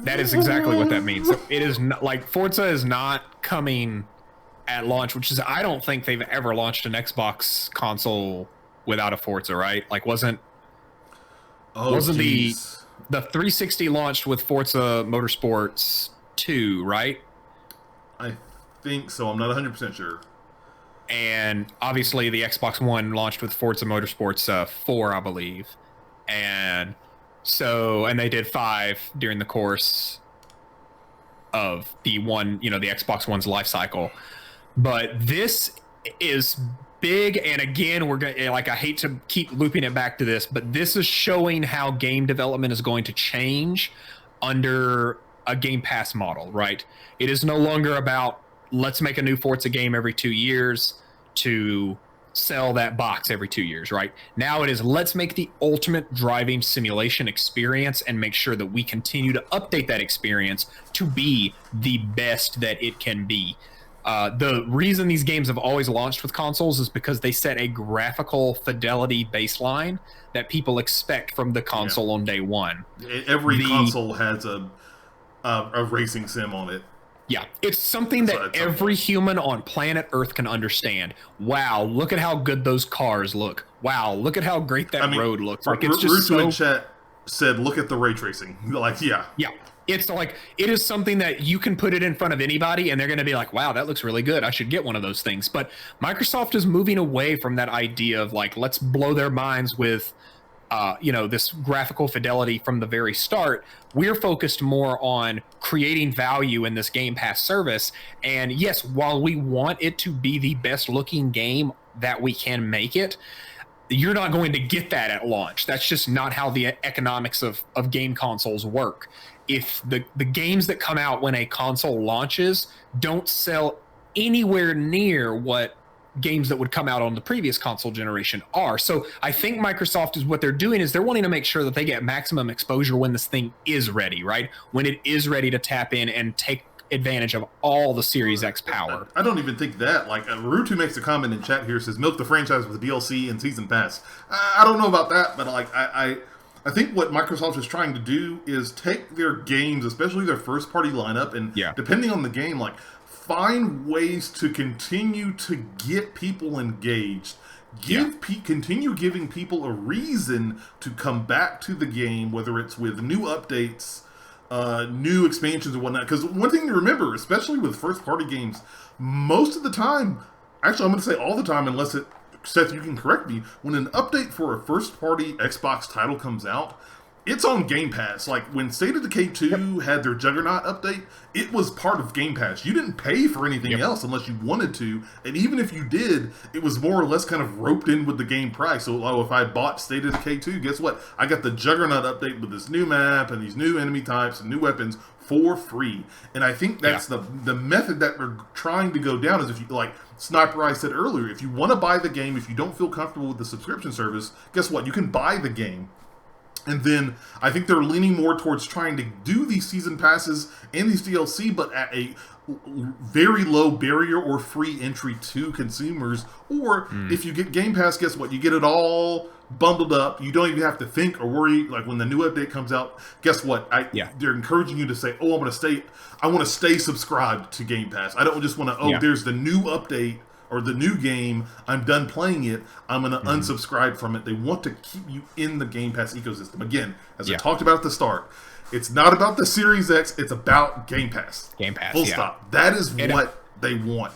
That is exactly what that means. So it is not, Forza is not coming at launch, which is, I don't think they've ever launched an Xbox console without a Forza, right? Wasn't the 360 launched with Forza Motorsports 2, right? I think so. I'm not 100% sure. And obviously the Xbox One launched with Forza Motorsports 4, I believe. And they did 5 during the course of the Xbox One's life cycle. But this is big, and again, we're going to, I hate to keep looping it back to this, but this is showing how game development is going to change under a Game Pass model, right? It is no longer about let's make a new Forza game every 2 years to sell that box every 2 years, right? Now it is let's make the ultimate driving simulation experience and make sure that we continue to update that experience to be the best that it can be. The reason these games have always launched with consoles is because they set a graphical fidelity baseline that people expect from the console on day one. Every console has a racing sim on it. Yeah, it's something that every human on planet Earth can understand. Wow, look at how good those cars look. Wow, look at how great that road looks. It's just Rutu in chat said, "Look at the ray tracing." Yeah. It's it is something that you can put it in front of anybody and they're going to be like, wow, that looks really good. I should get one of those things. But Microsoft is moving away from that idea of let's blow their minds with, this graphical fidelity from the very start. We're focused more on creating value in this Game Pass service. And yes, while we want it to be the best looking game that we can make it, you're not going to get that at launch. That's just not how the economics of game consoles work. If the games that come out when a console launches don't sell anywhere near what games that would come out on the previous console generation are. So I think Microsoft is what they're doing is they're wanting to make sure that they get maximum exposure when this thing is ready, right? When it is ready to tap in and take advantage of all the Series X power. I don't even think that. Rutu makes a comment in chat here, says milk the franchise with DLC and season pass. I don't know about that, but I think what Microsoft is trying to do is take their games, especially their first-party lineup, and depending on the game, like find ways to continue to get people engaged. Continue giving people a reason to come back to the game, whether it's with new updates, new expansions, and whatnot. Because one thing to remember, especially with first-party games, most of the time, actually, I'm going to say all the time, unless it, Seth, you can correct me, when an update for a first-party Xbox title comes out, it's on Game Pass. Like, when State of Decay 2 had their Juggernaut update, it was part of Game Pass. You didn't pay for anything else unless you wanted to, and even if you did, it was more or less kind of roped in with the game price. So, if I bought State of Decay 2, guess what? I got the Juggernaut update with this new map and these new enemy types and new weapons for free. And I think that's the method that we're trying to go down, is if you, like Sniper Eye said earlier, if you want to buy the game, if you don't feel comfortable with the subscription service, guess what? You can buy the game. And then I think they're leaning more towards trying to do these season passes and these DLC, but at a very low barrier or free entry to consumers. Or if you get Game Pass, guess what? You get it all bundled up. You don't even have to think or worry. Like when the new update comes out, guess what? They're encouraging you to say, "Oh, I want to stay subscribed to Game Pass. I don't just want to. There's the new update." Or the new game, I'm done playing it, I'm going to unsubscribe from it. They want to keep you in the Game Pass ecosystem. Again, as I talked about at the start, it's not about the Series X, it's about Game Pass. Game Pass, full stop. That is what they want.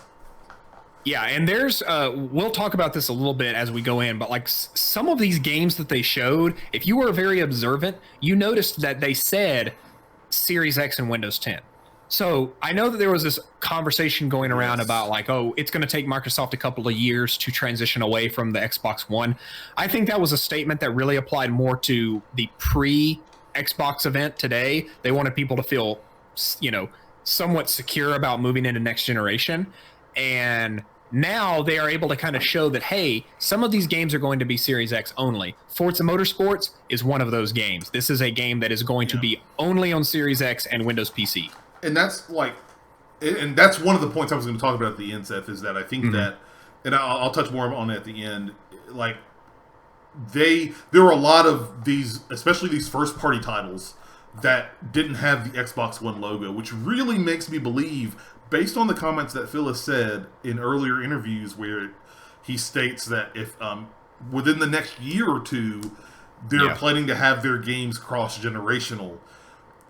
Yeah, and there's, we'll talk about this a little bit as we go in, but like some of these games that they showed, if you were very observant, you noticed that they said Series X and Windows 10. So I know that there was this conversation going around about like, oh, it's going to take Microsoft a couple of years to transition away from the Xbox One. I think that was a statement that really applied more to the pre-Xbox event today. They wanted people to feel, somewhat secure about moving into next generation. And now they are able to kind of show that, hey, some of these games are going to be Series X only. Forza Motorsports is one of those games. This is a game that is going to be only on Series X and Windows PC. And that's one of the points I was going to talk about at the end, Seth, is that I think that, and I'll touch more on it at the end, like, there were a lot of these, especially these first-party titles, that didn't have the Xbox One logo, which really makes me believe, based on the comments that Phil has said in earlier interviews, where he states that if within the next year or two, they're planning to have their games cross-generational,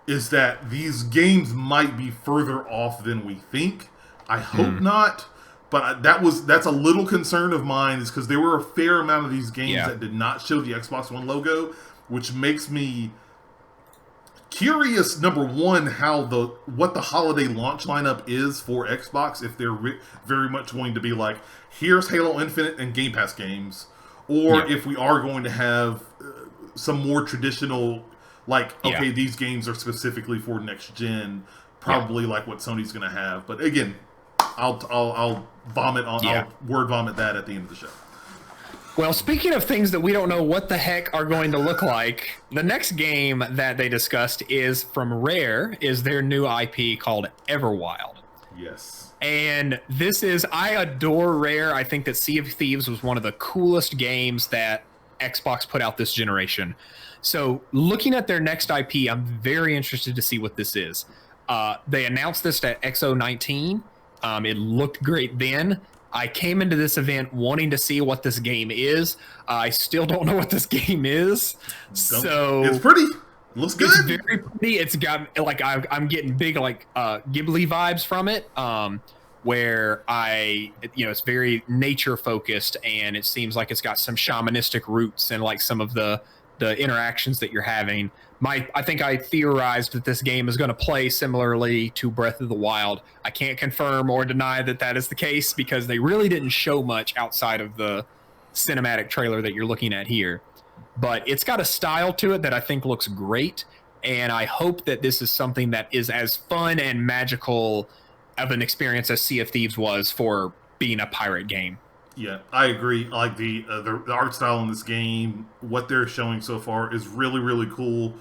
is that these games might be further off than we think. I hope not, but that's a little concern of mine, is because there were a fair amount of these games that did not show the Xbox One logo, which makes me curious, number one, what the holiday launch lineup is for Xbox, if they're very much going to be like, here's Halo Infinite and Game Pass games, or if we are going to have some more traditional, like, okay, these games are specifically for next gen, probably like what Sony's going to have. But again, I'll vomit on, I'll word vomit that at the end of the show. Well, speaking of things that we don't know what the heck are going to look like, the next game that they discussed is from Rare, is their new IP called Everwild. Yes. And I adore Rare. I think that Sea of Thieves was one of the coolest games that Xbox put out this generation. So looking at their next IP, I'm very interested to see what this is. They announced this at XO19. It looked great then. I came into this event wanting to see what this game is. I still don't know what this game is. So it's pretty. It looks good. It's very pretty. It's got, like, I'm getting big, like, Ghibli vibes from it. Where it's very nature focused, and it seems like it's got some shamanistic roots and like some of the interactions that you're having. I think I theorized that this game is going to play similarly to Breath of the Wild. I can't confirm or deny that is the case, because they really didn't show much outside of the cinematic trailer that you're looking at here. But it's got a style to it that I think looks great, and I hope that this is something that is as fun and magical of an experience as Sea of Thieves was for being a pirate game. Yeah, I agree. Like the art style in this game, what they're showing so far is really, really cool.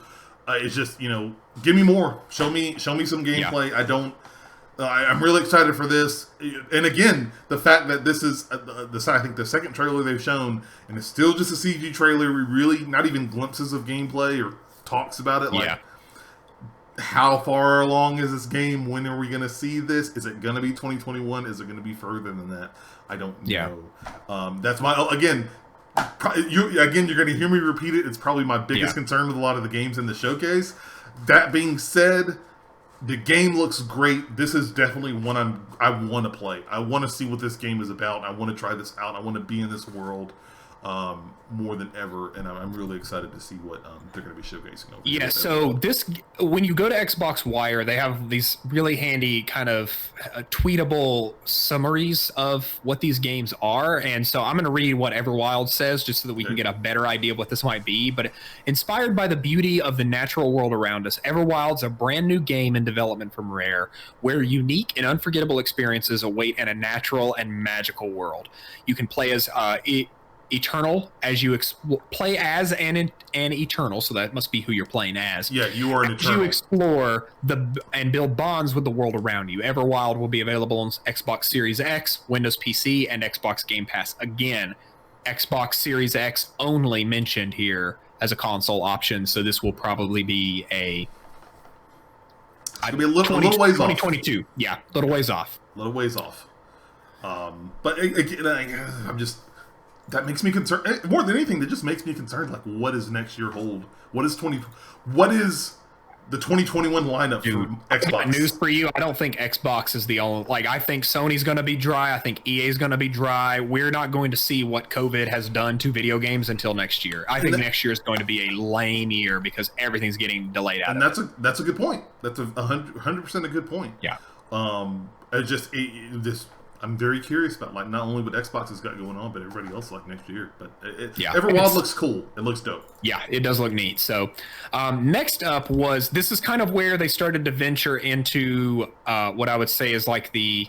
It's just, give me more. Show me some gameplay. I'm really excited for this, and again, the fact that this is I think the second trailer they've shown, and it's still just a CG trailer. We really not even glimpses of gameplay or talks about it. Like, how far along is this game? When are we going to see this? Is it going to be 2021? Is it going to be further than that? I don't know. That's my again. You're going to hear me repeat it. It's probably my biggest concern with a lot of the games in the showcase. That being said, the game looks great. This is definitely one I want to play. I want to see what this game is about. I want to try this out. I want to be in this world more than ever, and I'm really excited to see what they're going to be showcasing over here. So when you go to Xbox Wire, they have these really handy kind of tweetable summaries of what these games are, and so I'm going to read what Everwild says just so that we can get a better idea of what this might be. But inspired by the beauty of the natural world around us, Everwild's a brand new game in development from Rare, where unique and unforgettable experiences await in a natural and magical world. You can play as Eternal, as you play as an Eternal, so that must be who you're playing as. Yeah, you are an Eternal. You explore and build bonds with the world around you. Everwild will be available on Xbox Series X, Windows PC, and Xbox Game Pass. Again, Xbox Series X only mentioned here as a console option, so this will probably be it'll be a little ways 2022. off. Yeah, a little ways off. A little ways off. But again, I'm just... That makes me concerned. More than anything, that just makes me concerned. Like, what does next year hold? What is the 2021 lineup for Xbox? I got news for you. I don't think Xbox is the only. Like, I think Sony's going to be dry. I think EA is going to be dry. We're not going to see what COVID has done to video games until next year. I think next year is going to be a lame year because everything's getting delayed out. And that's a good point. That's 100% a good point. Yeah. I'm very curious about, like, not only what Xbox has got going on, but everybody else, like, next year. But Everwild looks cool. It looks dope. Yeah, it does look neat. So next up this is kind of where they started to venture into what I would say is like the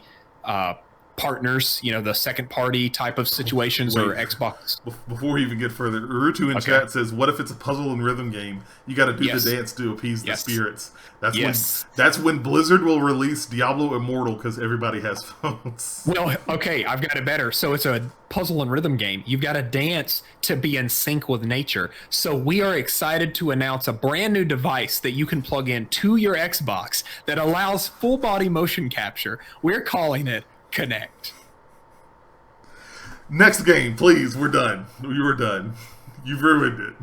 partners, the second party type of situations. Or Xbox. Before we even get further, Urutu in chat says, what if it's a puzzle and rhythm game? You got to do the dance to appease the spirits. That's when Blizzard will release Diablo Immortal, because everybody has phones. Well, okay, I've got it better. So it's a puzzle and rhythm game. You've got to dance to be in sync with nature. So we are excited to announce a brand new device that you can plug in to your Xbox that allows full body motion capture. We're calling it Connect. Next game, please. We're done. We were done. You've ruined it.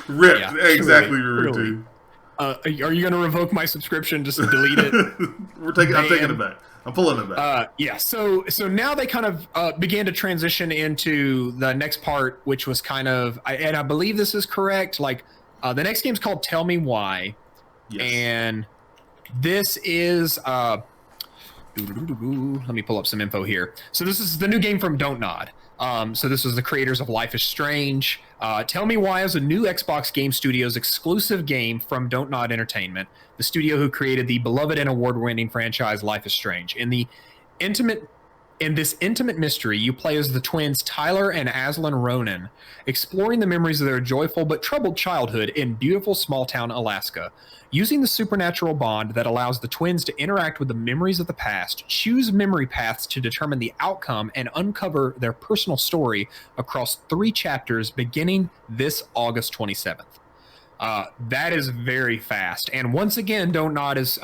Ripped. Yeah, exactly, Rurutu. Are you going to revoke my subscription? Just delete it. I'm taking it back. I'm pulling it back. So now they kind of began to transition into the next part, which was kind of, and I believe this is correct. Like the next game's called Tell Me Why, and this is. Let me pull up some info here. So this is the new game from Don't Nod. So this is the creators of Life is Strange. Tell Me Why is a new Xbox Game Studios exclusive game from Don't Nod Entertainment, the studio who created the beloved and award-winning franchise Life is Strange. In this intimate mystery, you play as the twins Tyler and Aslan Ronan, exploring the memories of their joyful but troubled childhood in beautiful small-town Alaska. Using the supernatural bond that allows the twins to interact with the memories of the past, choose memory paths to determine the outcome and uncover their personal story across 3 chapters beginning this August 27th. That is very fast. And once again, Don't Nod is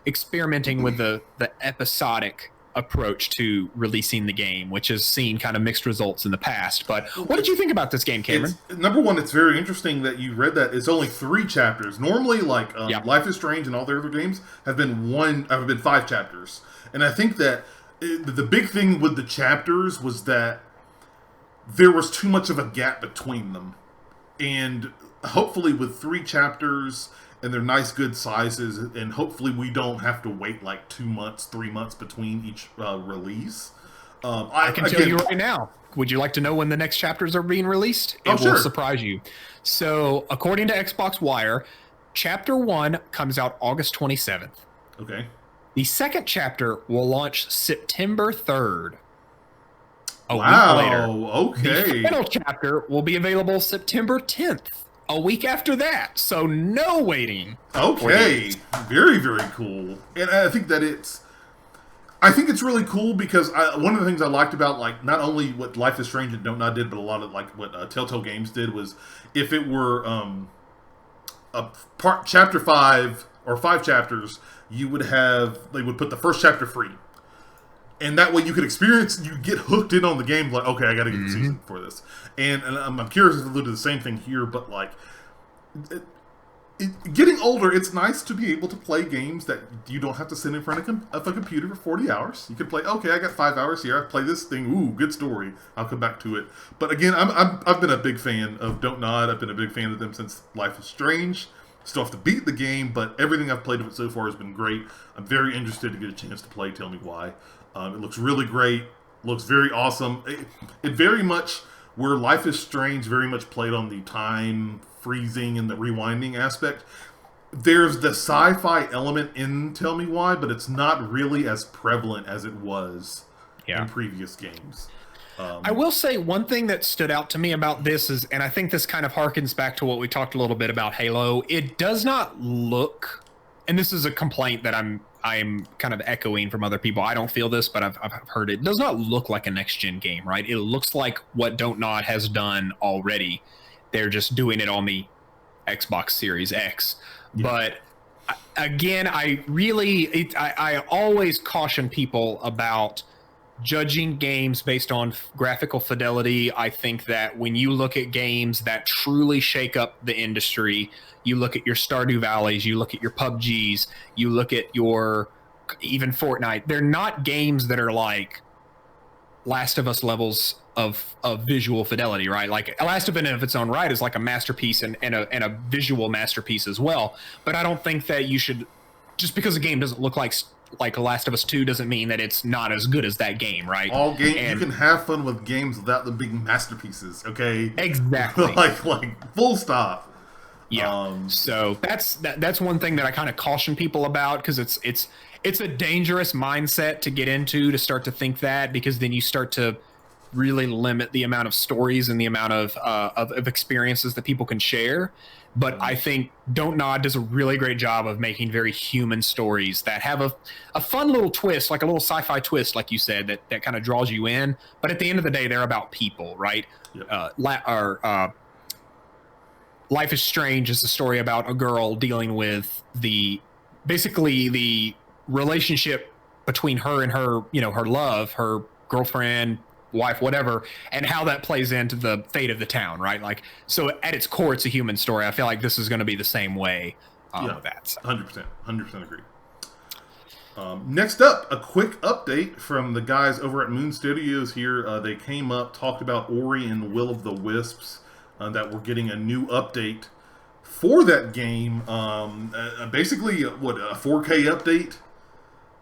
experimenting with the episodic approach to releasing the game, which has seen kind of mixed results in the past. But what did you think about this game, Cameron? Number one, it's very interesting that you read that. It's only 3 chapters. Normally, like Life is Strange and all their other games have been 5 chapters. And I think that the big thing with the chapters was that there was too much of a gap between them. And hopefully with 3 chapters and they're nice, good sizes, and hopefully we don't have to wait like 2 months, 3 months between each release. I can tell you right now. Would you like to know when the next chapters are being released? It will surprise you. So, according to Xbox Wire, Chapter 1 comes out August 27th. Okay. The second chapter will launch September 3rd. A week later. Okay. The final chapter will be available September 10th. a week after that. So no waiting. Okay, very, very cool. And I think that it's really cool because one of the things I liked about, like, not only what Life is Strange and Don't Nod did, but a lot of like what Telltale Games did was, if it were chapter 5 or 5 chapters, they would put the first chapter free, and that way you get hooked in on the game. Like, okay, I got to get the season for this, and I'm curious if they'll do the same thing here, but like. Getting older, it's nice to be able to play games that you don't have to sit in front of a computer for 40 hours. You can play, okay, I got 5 hours here. I play this thing. Ooh, good story. I'll come back to it. But again, I've been a big fan of Don't Nod. I've been a big fan of them since Life is Strange. Still have to beat the game, but everything I've played of it so far has been great. I'm very interested to get a chance to play Tell Me Why. It looks really great. Looks very awesome. It very much, where Life is Strange very much played on the time freezing and the rewinding aspect, there's the sci-fi element in Tell Me Why, but it's not really as prevalent as it was in previous games. I will say one thing that stood out to me about this is, and I think this kind of harkens back to what we talked a little bit about Halo, it does not look, and this is a complaint that I'm kind of echoing from other people. I don't feel this, but I've heard it. It does not look like a next-gen game, right? It looks like what Don't Nod has done already. They're just doing it on the Xbox Series X. Yeah. But again, I always caution people about judging games based on graphical fidelity. I think that when you look at games that truly shake up the industry, you look at your Stardew Valleys, you look at your PUBGs, you look at your even Fortnite. They're not games that are like Last of Us levels of visual fidelity, right? Like Last of Us in its own right is like a masterpiece and a visual masterpiece as well. But I don't think that you should, just because a game doesn't look like Last of Us 2 doesn't mean that it's not as good as that game, right? All games, you can have fun with games without them being masterpieces, okay? Exactly. like full stop. Yeah. So that's one thing that I kind of caution people about, because it's a dangerous mindset to get into, to start to think that, because then you start to really limit the amount of stories and the amount of experiences that people can share. But I think Don't Nod does a really great job of making very human stories that have a fun little twist, like a little sci-fi twist, like you said, that kind of draws you in. But at the end of the day, they're about people, right? Yep. Life is Strange is a story about a girl dealing with basically the relationship between her and her love, her girlfriend, wife, whatever, and how that plays into the fate of the town, right? Like, so at its core, it's a human story. I feel like this is going to be the same way with that. So. 100% agree. Next up, a quick update from the guys over at Moon Studios here. They came up, talked about Ori and the Will of the Wisps, that we're getting a new update for that game. Basically, a 4K update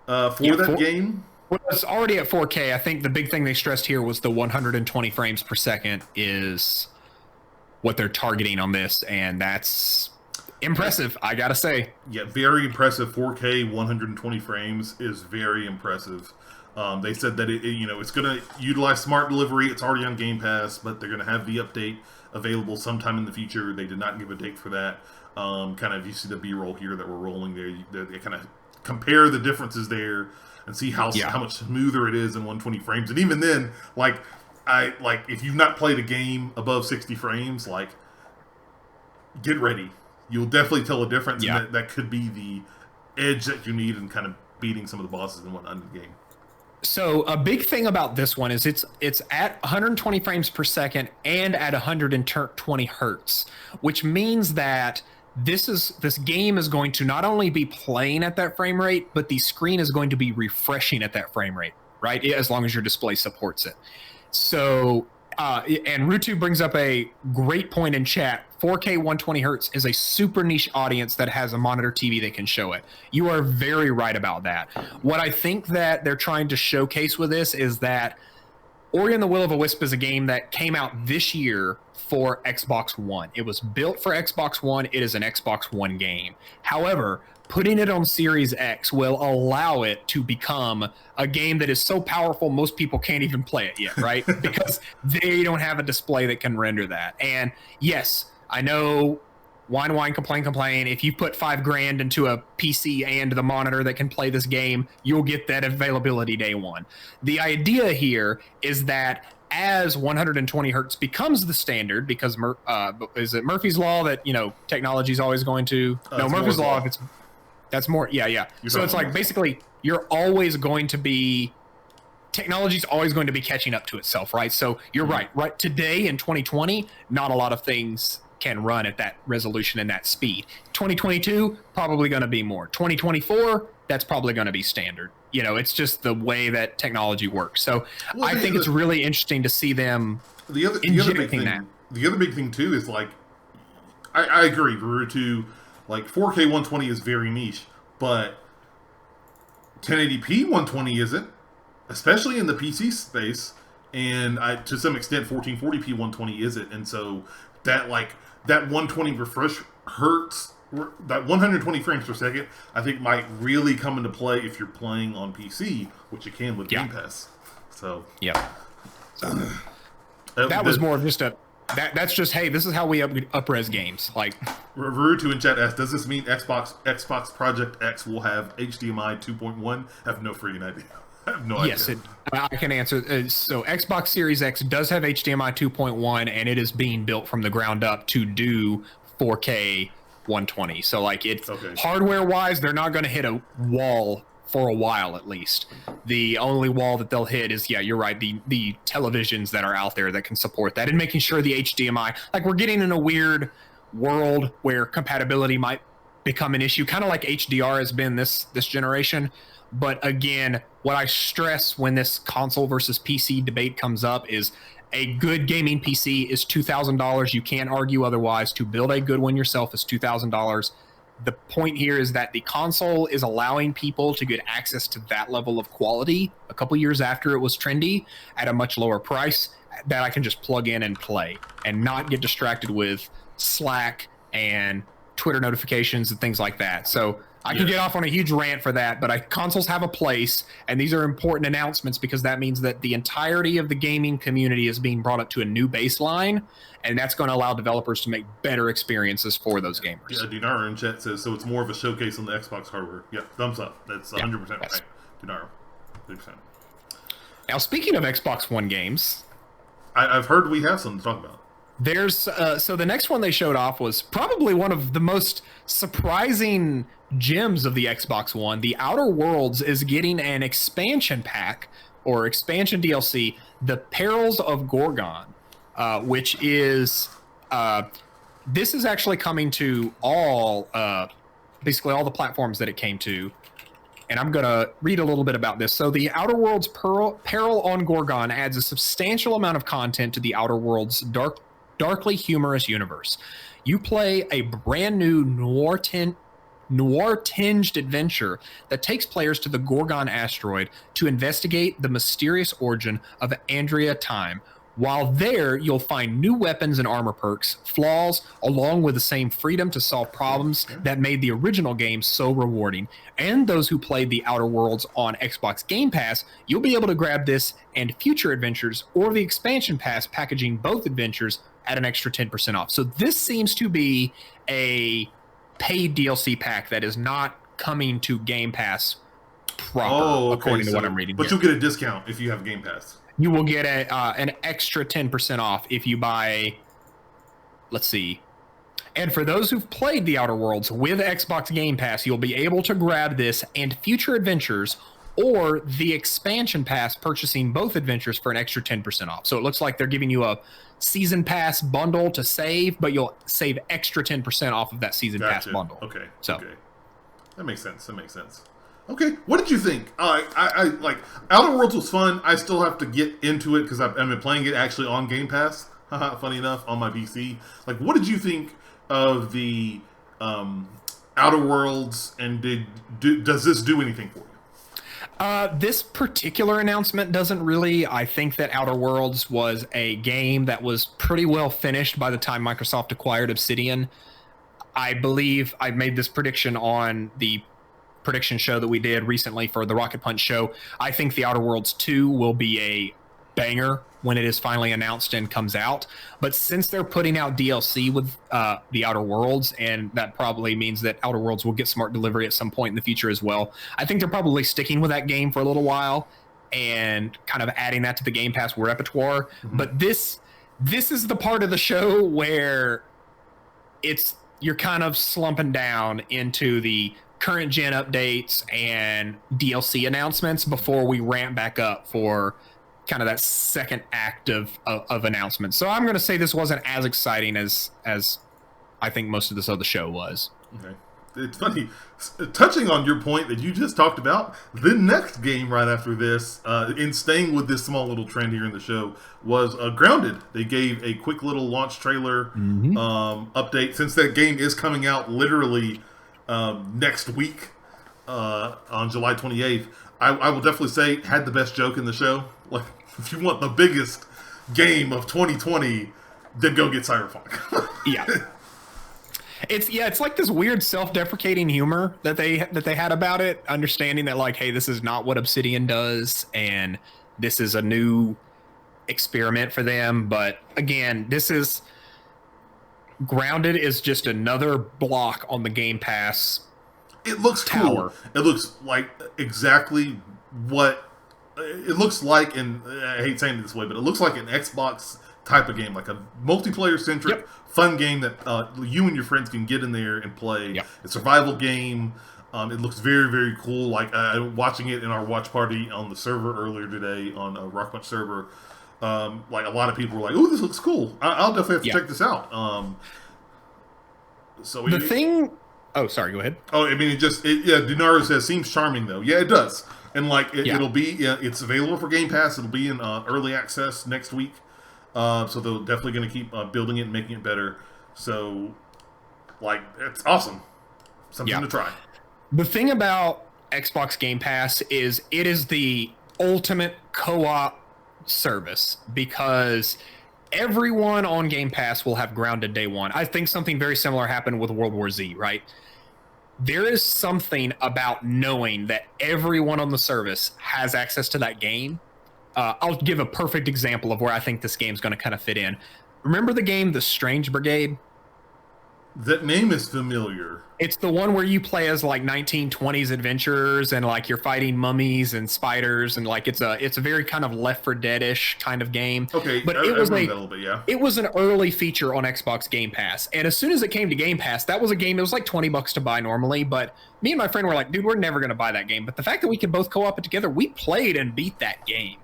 for that game? Well, it's already at 4K. I think the big thing they stressed here was the 120 frames per second is what they're targeting on this, and that's impressive, I gotta say. Yeah, very impressive. 4K, 120 frames is very impressive. They said that it's going to utilize smart delivery. It's already on Game Pass, but they're going to have the update available sometime in the future. They did not give a date for that. Kind of, you see the B-roll here that we're rolling there. They kind of compare the differences there and see how much smoother it is in 120 frames. And even then, if you've not played a game above 60 frames, get ready. You'll definitely tell a difference. Yeah. And that could be the edge that you need in kind of beating some of the bosses and whatnot in the game. So a big thing about this one is it's at 120 frames per second and at 120 hertz, which means that this game is going to not only be playing at that frame rate, but the screen is going to be refreshing at that frame rate, right? As long as your display supports it. So, and Rutu brings up a great point in chat. 4K 120 hertz is a super niche audience that has a monitor TV that can show it. You are very right about that. What I think that they're trying to showcase with this is that Ori and the Will of a Wisp is a game that came out this year for Xbox One. It was built for Xbox One. It is an Xbox One game. However, putting it on Series X will allow it to become a game that is so powerful most people can't even play it yet, right? Because they don't have a display that can render that. And yes, I know whine, complain. If you put $5,000 into a PC and the monitor that can play this game, you'll get that availability day one. The idea here is that as 120 hertz becomes the standard, because is it Murphy's Law that, technology is always going to... no, Murphy's Law, if that's more... Yeah. So it's like, basically, you're always going to be... Technology's always going to be catching up to itself, right? So you're right. Today in 2020, not a lot of things can run at that resolution and that speed. 2022, probably going to be more. 2024, that's probably going to be standard. It's just the way that technology works. So I think it's really interesting to see them injecting that. The other big thing too is like, I agree, Naruto, like 4K 120 is very niche, but 1080p 120 isn't, especially in the PC space, and to some extent 1440p 120 isn't, and so that 120 refresh hertz, that 120 frames per second, I think might really come into play if you're playing on PC, which you can with Game Pass. So yeah, that was more of just that's just, hey, this is how we up-res games. Like Naruto in chat asks, does this mean Xbox Project X will have HDMI 2.1? I have no freaking idea. I have no idea. Yes, I can answer. So Xbox Series X does have HDMI 2.1, and it is being built from the ground up to do 4K 120. So like, it's hardware-wise, they're not going to hit a wall for a while, at least. The only wall that they'll hit is, you're right, the televisions that are out there that can support that, and making sure the HDMI, like, we're getting in a weird world where compatibility might become an issue, kind of like HDR has been this generation. But again, what I stress when this console versus PC debate comes up is a good gaming PC is $2,000. You can't argue otherwise. To build a good one yourself is $2,000. The point here is that the console is allowing people to get access to that level of quality a couple years after it was trendy at a much lower price that I can just plug in and play and not get distracted with Slack and Twitter notifications and things like that. So I can get off on a huge rant for that, but consoles have a place, and these are important announcements because that means that the entirety of the gaming community is being brought up to a new baseline, and that's going to allow developers to make better experiences for those gamers. Yeah, Dinara in chat says, so it's more of a showcase on the Xbox hardware. Yeah, thumbs up. That's 100% right. Dinara, 100%. Now, speaking of Xbox One games... I've heard we have some to talk about. There's so the next one they showed off was probably one of the most surprising gems of the Xbox One. The Outer Worlds is getting an expansion pack or expansion DLC, The Perils of Gorgon, which is this is actually coming to basically all the platforms that it came to. And I'm going to read a little bit about this. So the Outer Worlds Peril on Gorgon adds a substantial amount of content to the Outer Worlds darkly humorous universe. You play a brand new noir-tinged adventure that takes players to the Gorgon asteroid to investigate the mysterious origin of Andrea Time. While there, you'll find new weapons and armor perks, flaws, along with the same freedom to solve problems that made the original game so rewarding. And those who played the Outer Worlds on Xbox Game Pass, you'll be able to grab this and future adventures or the expansion pass packaging both adventures at an extra 10% off. So this seems to be a paid DLC pack that is not coming to Game Pass proper, according to what I'm reading. But you'll get a discount if you have Game Pass. You will get an extra 10% off if you buy, let's see. And for those who've played the Outer Worlds with Xbox Game Pass, you'll be able to grab this and future adventures or the expansion pass, purchasing both adventures for an extra 10% off. So it looks like they're giving you a season pass bundle to save, but you'll save extra 10% off of that season pass bundle. Okay. So that makes sense. Okay, what did you think? I like Outer Worlds was fun. I still have to get into it because I've been playing it actually on Game Pass. Funny enough, on my PC. Like, what did you think of the Outer Worlds, and does this do anything for you? This particular announcement doesn't really. I think that Outer Worlds was a game that was pretty well finished by the time Microsoft acquired Obsidian. I believe I made this prediction on the prediction show that we did recently for the Rocket Punch show. I think the Outer Worlds 2 will be a banger when it is finally announced and comes out. But since they're putting out DLC with the Outer Worlds, and that probably means that Outer Worlds will get smart delivery at some point in the future as well, I think they're probably sticking with that game for a little while and kind of adding that to the Game Pass repertoire. But this is the part of the show where you're kind of slumping down into the current gen updates and DLC announcements before we ramp back up for kind of that second act of announcements. So I'm going to say this wasn't as exciting as I think most of this other show was. Okay. It's funny, touching on your point that you just talked about, the next game right after this, in staying with this small little trend here in the show, was Grounded. They gave a quick little launch trailer update, since that game is coming out literally next week on July 28th. I will definitely say had the best joke in the show. Like, if you want the biggest game of 2020, then go get Cyberpunk. Yeah. It's like this weird self-deprecating humor that they had about it, understanding that, like, hey, this is not what Obsidian does, and this is a new experiment for them. But again, Grounded is just another block on the Game Pass. It looks tower. Cool. It looks like exactly what it looks like, and I hate saying it this way, but it looks like an Xbox type of game, like a multiplayer-centric, fun game that you and your friends can get in there and play. Yep. It's a survival game. It looks very, very cool. Like, watching it in our watch party on the server earlier today on a Rock Punch server, like, a lot of people were like, "Oh, this looks cool. I'll definitely have to check this out." Oh, sorry, go ahead. Oh, I mean, Dinaro says, seems charming, though. Yeah, it does. And, like, it'll be, it's available for Game Pass. It'll be in early access next week. So they're definitely going to keep building it and making it better. So, like, it's awesome. Something to try. The thing about Xbox Game Pass is it is the ultimate co-op service, because everyone on Game Pass will have Grounded day one. I think something very similar happened with World War Z, right? There is something about knowing that everyone on the service has access to that game. I'll give a perfect example of where I think this game's going to kind of fit in. Remember the game The Strange Brigade? That name is familiar. It's the one where you play as, like, 1920s adventurers, and, like, you're fighting mummies and spiders, and, like, it's a very kind of Left 4 Dead-ish kind of game. Okay, but it was an early feature on Xbox Game Pass, and as soon as it came to Game Pass, that was a game. It was like $20 to buy normally, but me and my friend were like, "Dude, we're never going to buy that game." But the fact that we could both co-op it together, we played and beat that game.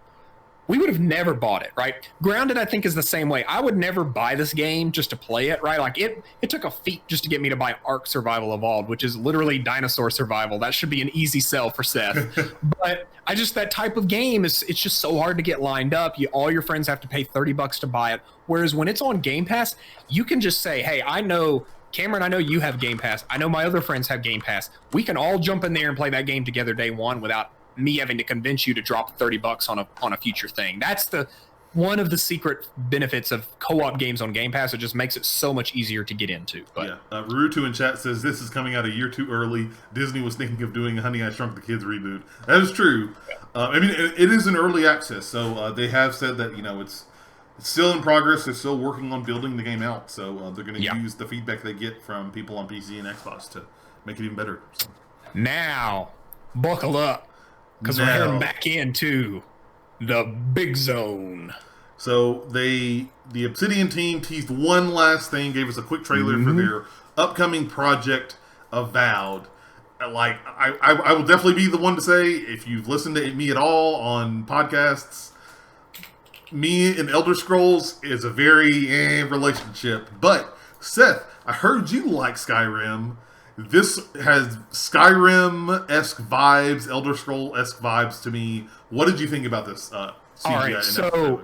We would have never bought it, right? Grounded, I think, is the same way. I would never buy this game just to play it, right? Like, it took a feat just to get me to buy Ark Survival Evolved, which is literally dinosaur survival. That should be an easy sell for Seth. But that type of game, it's just so hard to get lined up. All your friends have to pay $30 to buy it. Whereas when it's on Game Pass, you can just say, hey, I know, Cameron, I know you have Game Pass. I know my other friends have Game Pass. We can all jump in there and play that game together day one without me having to convince you to drop $30 on a future thing. That's one of the secret benefits of co-op games on Game Pass. It just makes it so much easier to get into. But Rurutu in chat says this is coming out a year too early. Disney was thinking of doing a Honey, I Shrunk the Kids reboot. That is true. I mean, it is in early access, so they have said that, it's still in progress. They're still working on building the game out, so they're going to use the feedback they get from people on PC and Xbox to make it even better. So. Now, buckle up. Because we're heading back into the big zone. So the Obsidian team teased one last thing, gave us a quick trailer for their upcoming project, Avowed. Like, I will definitely be the one to say, if you've listened to me at all on podcasts, me and Elder Scrolls is a very relationship. But, Seth, I heard you like Skyrim. This has Skyrim-esque vibes, Elder Scroll-esque vibes to me. What did you think about this CGI? All right, so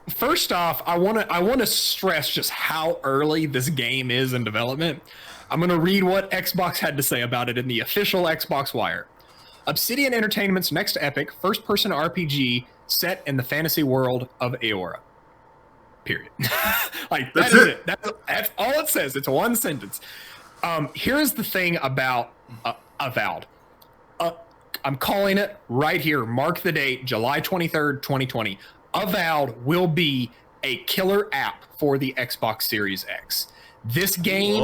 first off, I want to stress just how early this game is in development. I'm going to read what Xbox had to say about it in the official Xbox Wire. Obsidian Entertainment's next epic first-person RPG set in the fantasy world of Eora. Period. Like, that's it. That's all it says. It's one sentence. Here's the thing about Avowed. I'm calling it right here. Mark the date, July 23rd, 2020. Avowed will be a killer app for the Xbox Series X. This game,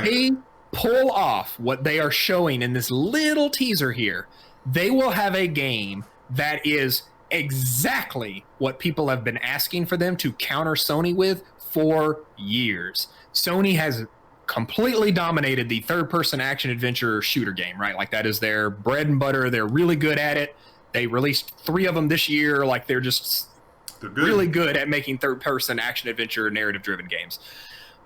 they pull off what they are showing in this little teaser here, they will have a game that is exactly what people have been asking for them to counter Sony with for years. Sony has completely dominated the third-person action-adventure shooter game, right? Like, that is their bread and butter. They're really good at it. They released 3 of them this year. Like, they're really good at making third-person action-adventure narrative-driven games.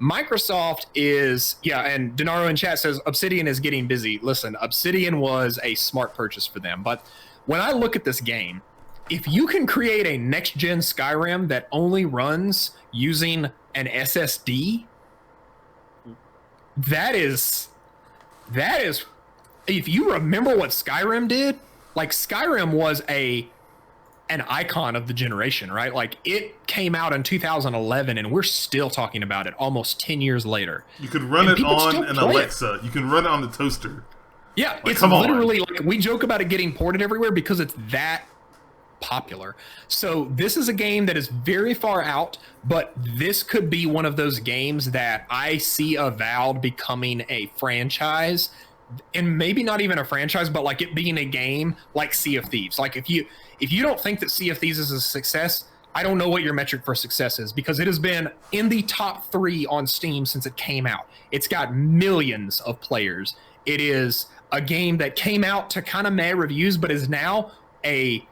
Microsoft is, and Denaro in chat says Obsidian is getting busy. Listen, Obsidian was a smart purchase for them. But when I look at this game, if you can create a next-gen Skyrim that only runs using an SSD, that is, if you remember what Skyrim did, like Skyrim was an icon of the generation, right? Like it came out in 2011 and we're still talking about it almost 10 years later. You could run it on an Alexa. You can run it on the toaster. Yeah, like, it's literally like we joke about it getting ported everywhere because it's that popular. So this is a game that is very far out, but this could be one of those games that I see Avowed becoming a franchise, and maybe not even a franchise, but like it being a game like Sea of Thieves. Like if you don't think that Sea of Thieves is a success, I don't know what your metric for success is, because it has been in the top 3 on Steam since it came out. It's got millions of players. It is a game that came out to kind of meh reviews, but is now a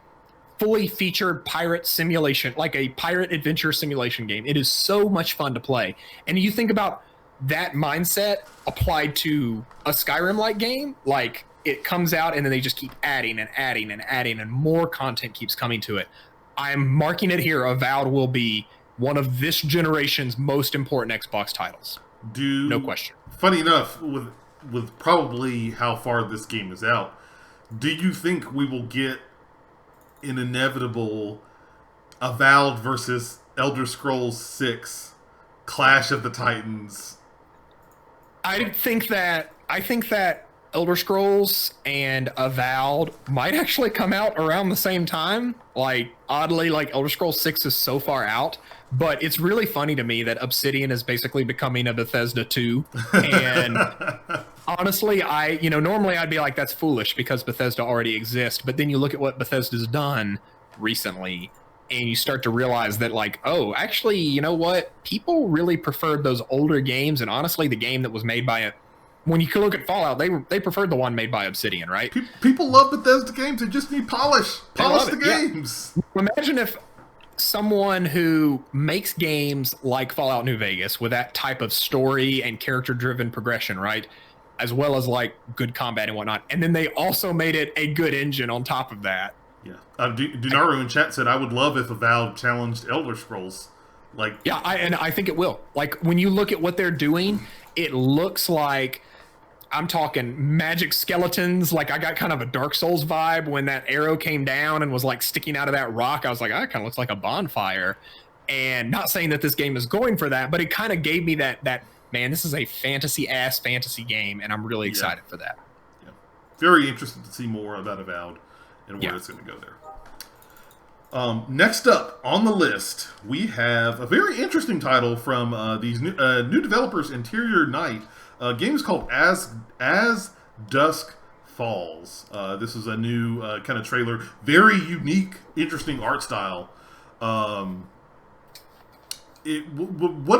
fully featured pirate simulation, like a pirate adventure simulation game. It is so much fun to play. And you think about that mindset applied to a Skyrim-like game, like it comes out and then they just keep adding and adding and adding and more content keeps coming to it. I'm marking it here. Avowed will be one of this generation's most important Xbox titles. No question. Funny enough, with probably how far this game is out, do you think we will get an inevitable Avowed versus Elder Scrolls 6 Clash of the Titans? I think that Elder Scrolls and Avowed might actually come out around the same time. Like, oddly, like Elder Scrolls 6 is so far out, but it's really funny to me that Obsidian is basically becoming a Bethesda 2. And honestly, normally I'd be like, that's foolish because Bethesda already exists. But then you look at what Bethesda's done recently, and you start to realize that, like, oh, actually, you know what? People really preferred those older games, and honestly, the game that was made by it, when you look at Fallout, they preferred the one made by Obsidian, right? People love Bethesda games. They just need polish the games. Yeah. Imagine if someone who makes games like Fallout New Vegas with that type of story and character-driven progression, right, as well as like good combat and whatnot, and then they also made it a good engine on top of that. Yeah, Dunaru in chat said, "I would love if Avowed challenged Elder Scrolls." Like, yeah, I think it will. Like when you look at what they're doing, it looks like, I'm talking magic skeletons. Like I got kind of a Dark Souls vibe when that arrow came down and was like sticking out of that rock. I was like, that kind of looks like a bonfire. And not saying that this game is going for that, but it kind of gave me that man, this is a fantasy game, and I'm really excited for that. Yeah. Very interested to see more about Avowed and where it's going to go there. Next up on the list, we have a very interesting title from these new developers, Interior Night. Game is called As Dusk Falls. This is a new kind of trailer. Very unique, interesting art style. What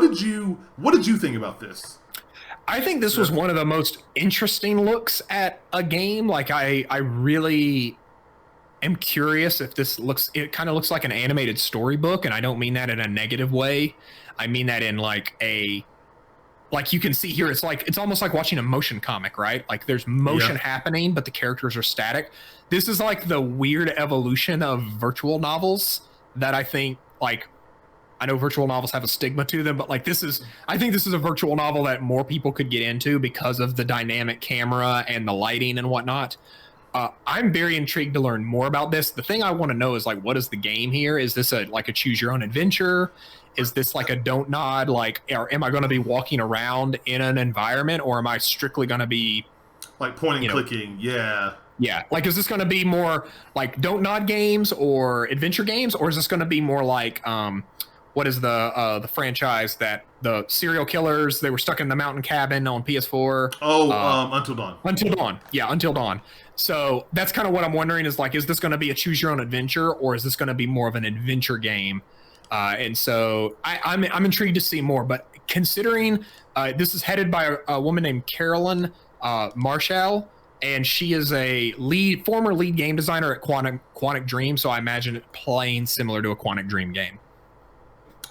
did you think about this? I think this was one of the most interesting looks at a game. Like I really am curious if it kind of looks like an animated storybook, and I don't mean that in a negative way. I mean that in like you can see here, it's almost like watching a motion comic, right? Like there's motion happening, but the characters are static. This is like the weird evolution of virtual novels that I think, like, I know virtual novels have a stigma to them, but like I think this is a virtual novel that more people could get into because of the dynamic camera and the lighting and whatnot. I'm very intrigued to learn more about this. The thing I want to know is, like, what is the game here? Is this a choose your own adventure? Is this like a don't nod? Like, or am I going to be walking around in an environment, or am I strictly going to be like pointing, clicking? Yeah. Yeah, like is this going to be more like Don't Nod games or adventure games, or is this going to be more like what is the franchise that the serial killers, they were stuck in the mountain cabin on PS4? Until Dawn. Until Dawn. Yeah, Until Dawn. So that's kind of what I'm wondering is like, is this going to be a choose your own adventure, or is this going to be more of an adventure game? And so I'm intrigued to see more. But considering this is headed by a woman named Carolyn Marshall, and she is a former lead game designer at Quantic Dream, so I imagine it playing similar to a Quantic Dream game.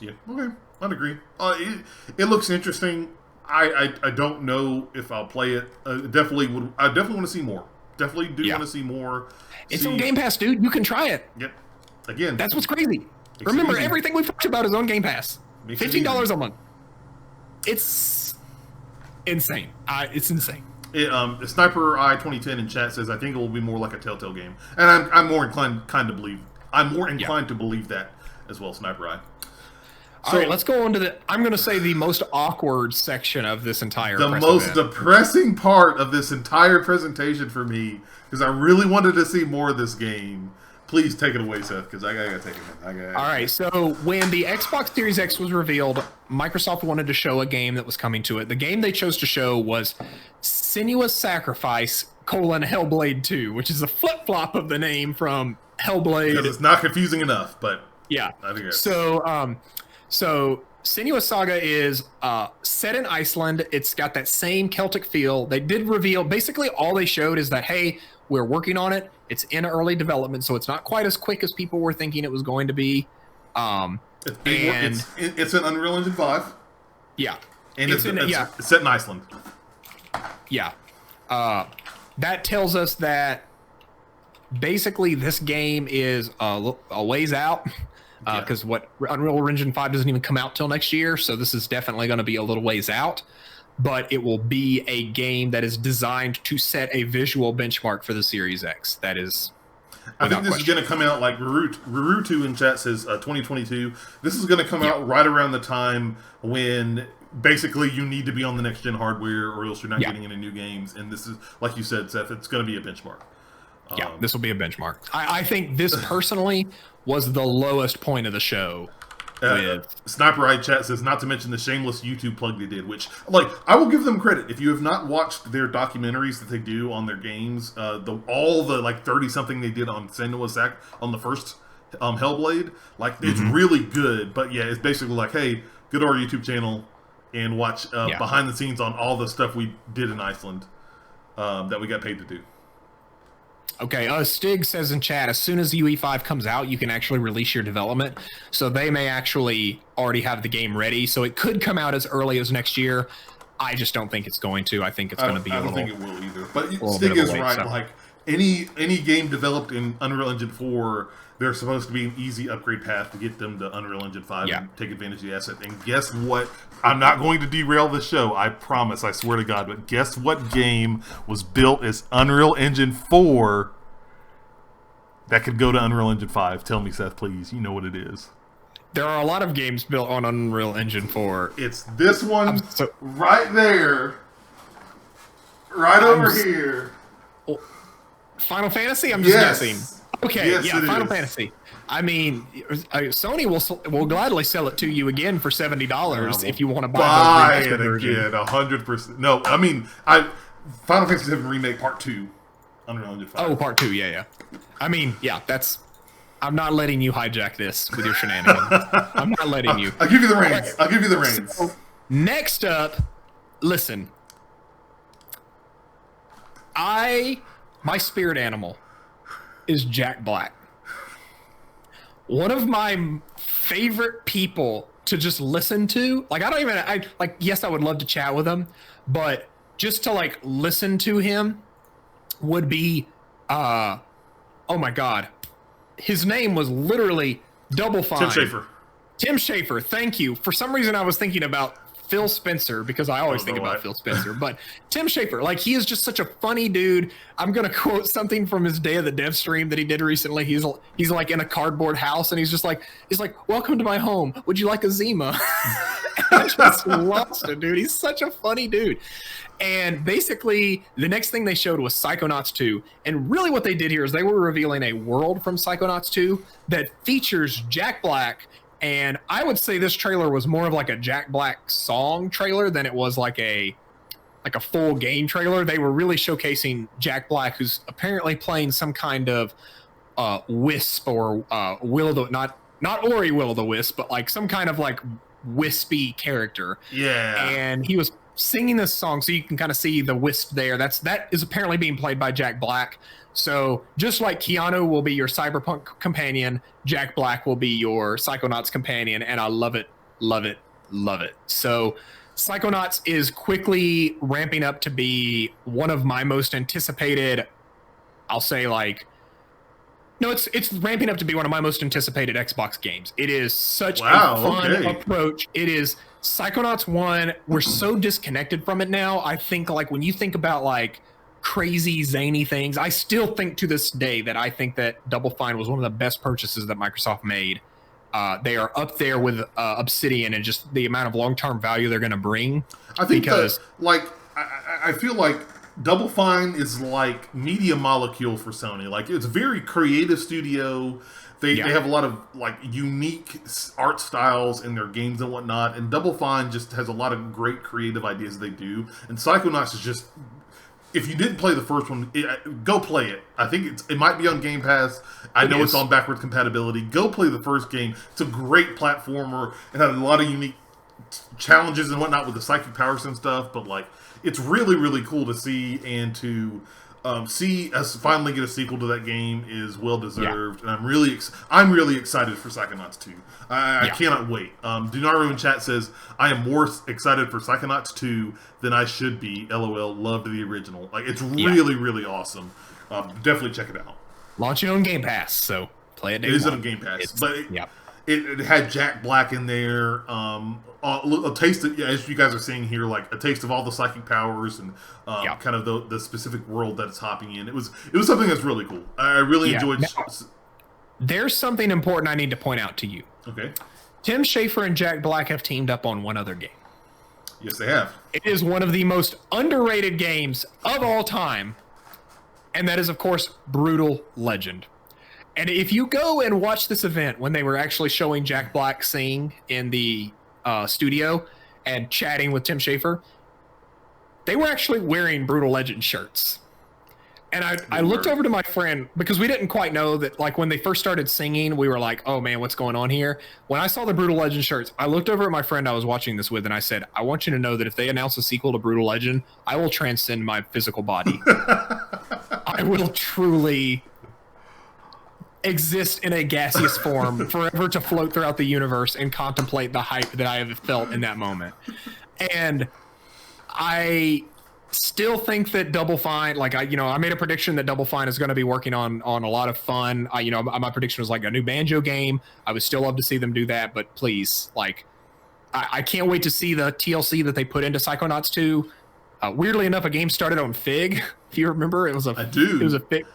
Yeah, okay, I'd agree. It looks interesting. I don't know if I'll play it. I definitely want to see more. Definitely do want to see more. It's on Game Pass, dude. You can try it. Yep. Again, that's what's crazy. Remember, everything we've talked about is on Game Pass. $15 a month. It's insane. It's insane. Sniper Eye 2010 in chat says, I think it will be more like a Telltale game, and I'm more inclined to believe that as well. Sniper Eye. So, all right, let's go on to I'm going to say the most awkward section of this entire most depressing part of this entire presentation for me, because I really wanted to see more of this game. Please take it away, Seth, because I got to take it. All right, so when the Xbox Series X was revealed, Microsoft wanted to show a game that was coming to it. The game they chose to show was Senua's Sacrifice: Hellblade 2, which is a flip-flop of the name from Hellblade. Because it's not confusing enough, but... Yeah. So Senua's Saga is set in Iceland. It's got that same Celtic feel. They did reveal, basically all they showed is that, hey, we're working on it. It's in early development, so it's not quite as quick as people were thinking it was going to be. It's an Unreal Engine 5. Yeah. And it's set in Iceland. Yeah. That tells us that basically this game is a ways out. Because Unreal Engine 5 doesn't even come out till next year, so this is definitely going to be a little ways out. But it will be a game that is designed to set a visual benchmark for the Series X. That is, I think this is going to come out like Rurutu in chat says 2022. This is going to come out right around the time when basically you need to be on the next gen hardware, or else you're not getting into new games. And this is, like you said, Seth, it's going to be a benchmark. Yeah, this will be a benchmark. I think this personally was the lowest point of the show. Sniper Eye chat says, not to mention the shameless YouTube plug they did, which, like, I will give them credit. If you have not watched their documentaries that they do on their games, all the like 30-something they did on Senua's on the first Hellblade, like, it's really good. But yeah, it's basically like, hey, go to our YouTube channel and watch behind the scenes on all the stuff we did in Iceland that we got paid to do. Okay, Stig says in chat, as soon as UE5 comes out, you can actually release your development. So they may actually already have the game ready. So it could come out as early as next year. I just don't think it's going to. I think it's going to be I don't think it will either. But Stig is right. So. Like, any game developed in Unreal Engine 4, there's supposed to be an easy upgrade path to get them to Unreal Engine 5 and take advantage of the asset. And guess what? I'm not going to derail the show, I promise, I swear to God. But guess what game was built as Unreal Engine 4 that could go to Unreal Engine 5? Tell me, Seth, please. You know what it is. There are a lot of games built on Unreal Engine 4. It's this one right there. Right over here. Final Fantasy? I'm just guessing. Okay, yes, Final Fantasy. I mean, Sony will gladly sell it to you again for $70 if you want to buy it again. 100%. No, I mean, Final Fantasy VII Remake Part 2, Unreal Engine 5. Oh, Part 2, yeah. I mean, yeah, I'm not letting you hijack this with your shenanigans. I'm not letting you. I'll give you the reins. So, next up, listen. My spirit animal is Jack Black. One of my favorite people to just listen to. Like, yes, I would love to chat with him, but just to like listen to him would be, oh my God. His name was literally Double Fine. Tim Schafer, thank you. For some reason, I was thinking about Phil Spencer, because I always think about Phil Spencer, but Tim Schafer, like, he is just such a funny dude. I'm going to quote something from his Day of the Dev stream that he did recently. He's like in a cardboard house, and he's like, welcome to my home. Would you like a Zima? I just lost it, dude. He's such a funny dude. And basically, the next thing they showed was Psychonauts 2. And really what they did here is they were revealing a world from Psychonauts 2 that features Jack Black. And I would say this trailer was more of like a Jack Black song trailer than it was like a full game trailer. They were really showcasing Jack Black, who's apparently playing some kind of wisp or not Ori Will-o'-the-Wisp, but like some kind of like wispy character. Yeah. And he was singing this song, so you can kind of see the wisp there. That is apparently being played by Jack Black. So just like Keanu will be your cyberpunk companion, Jack Black will be your Psychonauts companion, and I love it, love it, love it. So Psychonauts is quickly ramping up to be one of my most anticipated, I'll say like, no, it's ramping up to be one of my most anticipated Xbox games. It is such a fun approach. It is Psychonauts 1. We're so disconnected from it now. I think like when you think about like crazy zany things, I still think to this day that I think that Double Fine was one of the best purchases that Microsoft made. They are up there with Obsidian and just the amount of long-term value they're going to bring. I think because I feel like Double Fine is like Media Molecule for Sony. Like it's a very creative studio. They have a lot of like unique art styles in their games and whatnot. And Double Fine just has a lot of great creative ideas they do. And Psychonauts is just, if you didn't play the first one, go play it. I think it might be on Game Pass. I know it's on backwards compatibility. Go play the first game. It's a great platformer. It had a lot of unique challenges and whatnot with the psychic powers and stuff. But like, it's really, really cool to see, and to see us finally get a sequel to that game is well deserved. And I'm really excited for Psychonauts 2. I cannot wait. Dunaro in chat says, I am more excited for Psychonauts 2 than I should be. LOL, loved the original. Like, it's really, really awesome. Definitely check it out. Launching on Game Pass, so play it. It is on Game Pass, but it had Jack Black in there. A taste of, as you guys are seeing here, like a taste of all the psychic powers and kind of the specific world that it's hopping in. It was something that's really cool. I really enjoyed. Now, there's something important I need to point out to you. Okay. Tim Schafer and Jack Black have teamed up on one other game. Yes, they have. It is one of the most underrated games of all time, and that is, of course, Brutal Legend. And if you go and watch this event when they were actually showing Jack Black sing in the studio and chatting with Tim Schafer, they were actually wearing Brutal Legend shirts. And I looked over to my friend, because we didn't quite know that, like, when they first started singing, we were like, oh man, what's going on here? When I saw the Brutal Legend shirts, I looked over at my friend I was watching this with, and I said, I want you to know that if they announce a sequel to Brutal Legend, I will transcend my physical body. I will truly exist in a gaseous form forever to float throughout the universe and contemplate the hype that I have felt in that moment. And I still think that Double Fine, like I made a prediction that Double Fine is going to be working on a lot of fun. My prediction was like a new Banjo game. I would still love to see them do that, but please, like, I can't wait to see the TLC that they put into Psychonauts 2. Weirdly enough, a game started on Fig. If you remember, it was a Fig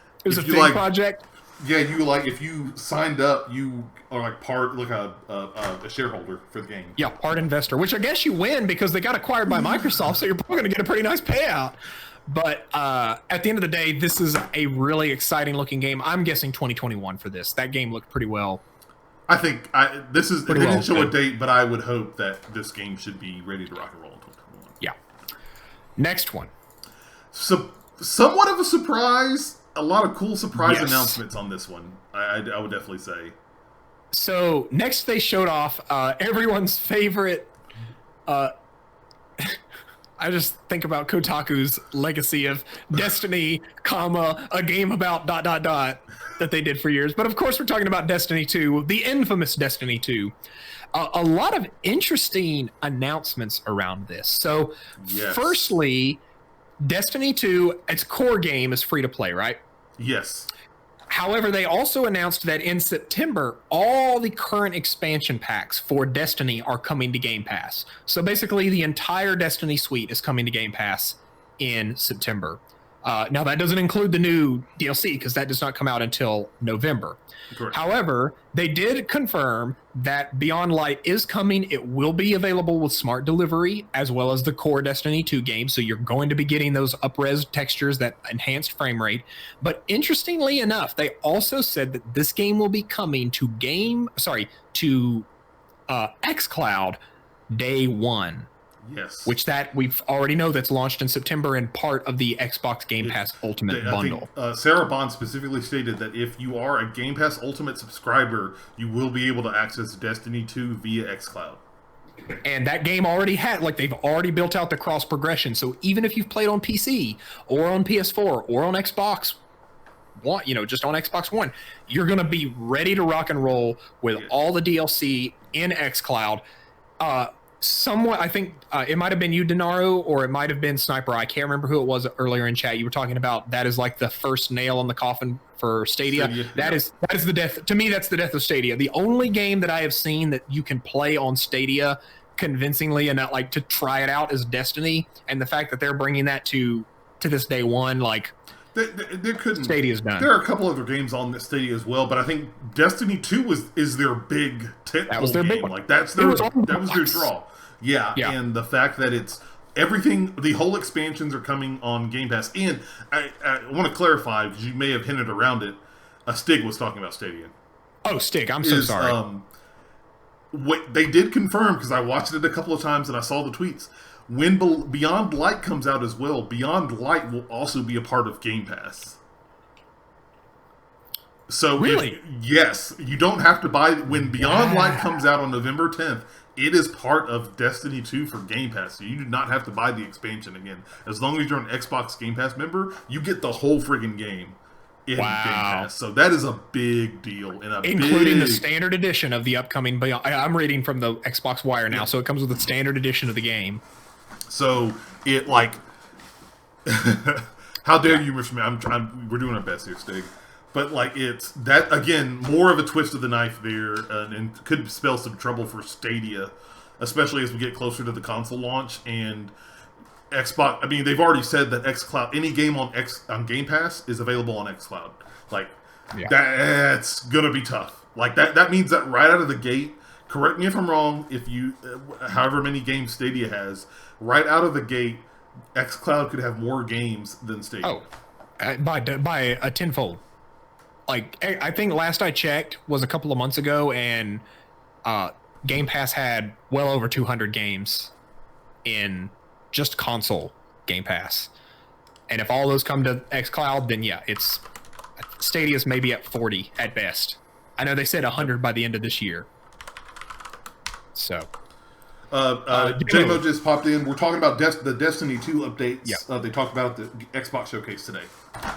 project. Yeah, if you signed up, you are like part, like a shareholder for the game. Yeah, part investor, which I guess you win because they got acquired by Microsoft, so you're probably going to get a pretty nice payout. But at the end of the day, this is a really exciting looking game. I'm guessing 2021 for this. That game looked pretty well. I think they didn't show a date, but I would hope that this game should be ready to rock and roll in 2021. Yeah. Next one. So, somewhat of a surprise. A lot of cool surprise announcements on this one, I would definitely say. So next they showed off everyone's favorite. I just think about Kotaku's legacy of Destiny, a game about ... that they did for years. But of course we're talking about Destiny 2, the infamous Destiny 2. A lot of interesting announcements around this. So firstly, Destiny 2, its core game is free to play, right? Yes. However, they also announced that in September, all the current expansion packs for Destiny are coming to Game Pass. So basically, the entire Destiny suite is coming to Game Pass in September. Now, that doesn't include the new DLC because that does not come out until November. Correct. However, they did confirm that Beyond Light is coming. It will be available with smart delivery as well as the core Destiny 2 game. So you're going to be getting those up-res textures, that enhanced frame rate. But interestingly enough, they also said that this game will be coming to xCloud day one. Yes. Which that we've already know that's launched in September and part of the Xbox Game Pass Ultimate bundle. I think, Sarah Bond specifically stated that if you are a Game Pass Ultimate subscriber, you will be able to access Destiny 2 via xCloud. And that game already had, like, they've already built out the cross progression. So even if you've played on PC or on PS4 or on Xbox One, just on Xbox One, you're going to be ready to rock and roll with all the DLC in xCloud. Somewhat, I think it might have been you, Denaro, or it might have been Sniper. I can't remember who it was earlier in chat. You were talking about that is like the first nail in the coffin for Stadia. That is the death. To me, that's the death of Stadia. The only game that I have seen that you can play on Stadia convincingly and not like to try it out is Destiny. And the fact that they're bringing that to this day one, like Stadia's done. There are a couple other games on this Stadia as well, but I think Destiny 2 is their big tentpole. That was their big one. Like that was their draw. Yeah, and the fact that it's everything, the whole expansions are coming on Game Pass. And I want to clarify, because you may have hinted around it, Stig was talking about Stadia. Oh, Stig, I'm so sorry. What they did confirm, because I watched it a couple of times and I saw the tweets, when Beyond Light comes out as well, Beyond Light will also be a part of Game Pass. So really? Yes, you don't have to buy, when Beyond Light comes out on November 10th, it is part of Destiny 2 for Game Pass, so you do not have to buy the expansion again. As long as you're an Xbox Game Pass member, you get the whole friggin' game in Game Pass. So that is a big deal. Including the standard edition of the upcoming Beyond. I'm reading from the Xbox Wire now, so it comes with the standard edition of the game. So it how dare you wish me? We're doing our best here, Stig. But it's that again, more of a twist of the knife there, and could spell some trouble for Stadia, especially as we get closer to the console launch and Xbox. I mean, they've already said that xCloud, any game on Game Pass is available on xCloud. That's gonna be tough. That means that right out of the gate. Correct me if I'm wrong. If you, however many games Stadia has, right out of the gate, xCloud could have more games than Stadia. Oh, by a tenfold. I think last I checked was a couple of months ago, and Game Pass had well over 200 games in just console Game Pass. And if all those come to xCloud, then yeah, Stadia's maybe at 40 at best. I know they said 100 by the end of this year. So, JMO just popped in. We're talking about the Destiny 2 updates. Yeah. They talked about the Xbox showcase today.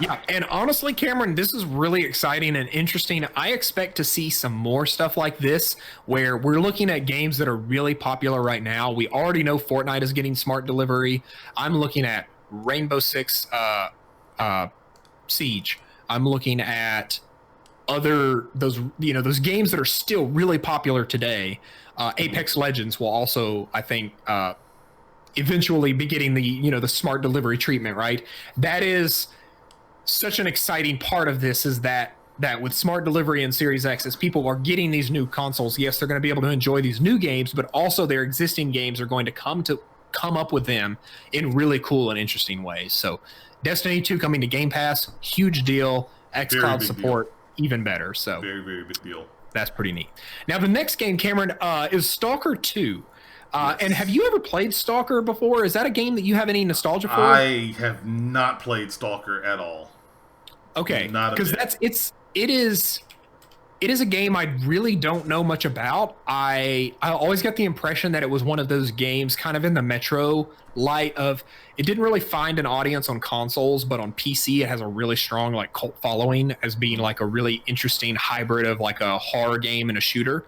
Yeah, and honestly, Cameron, this is really exciting and interesting. I expect to see some more stuff like this, where we're looking at games that are really popular right now. We already know Fortnite is getting smart delivery. I'm looking at Rainbow Six Siege. I'm looking at those games that are still really popular today. Apex Legends will also, I think, eventually be getting the smart delivery treatment, right? That is such an exciting part of this, is that with smart delivery and Series X, as people are getting these new consoles, yes, they're going to be able to enjoy these new games, but also their existing games are going to come up with them in really cool and interesting ways. So Destiny 2 coming to Game Pass, huge deal. xCloud support, even better. So very, very big deal. That's pretty neat. Now, the next game, Cameron, is Stalker 2. Yes. And have you ever played Stalker before? Is that a game that you have any nostalgia for? I have not played Stalker at all. Okay, because it is a game I really don't know much about. I always got the impression that it was one of those games kind of in the Metro light of, it didn't really find an audience on consoles, but on PC it has a really strong cult following as being a really interesting hybrid of a horror game and a shooter.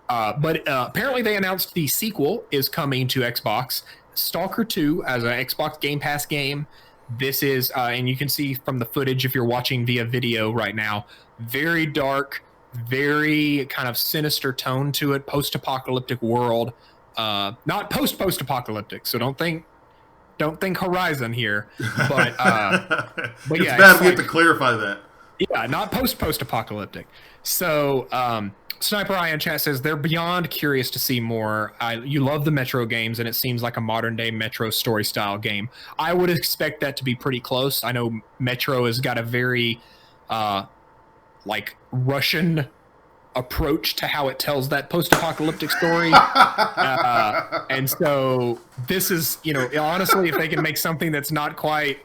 But apparently they announced the sequel is coming to Xbox, Stalker 2, as an Xbox Game Pass game. This is, and you can see from the footage if you're watching via video right now, very dark, very kind of sinister tone to it, post-apocalyptic world. Not post-apocalyptic, so don't think Don't think Horizon here, but it's yeah, bad. We have to clarify that. Yeah, not post-apocalyptic. So, Sniper Eye in chat says they're beyond curious to see more. You love the Metro games, and it seems like a modern-day Metro story-style game. I would expect that to be pretty close. I know Metro has got a very, Russian approach to how it tells that post-apocalyptic story. And so this is, honestly, if they can make something that's not quite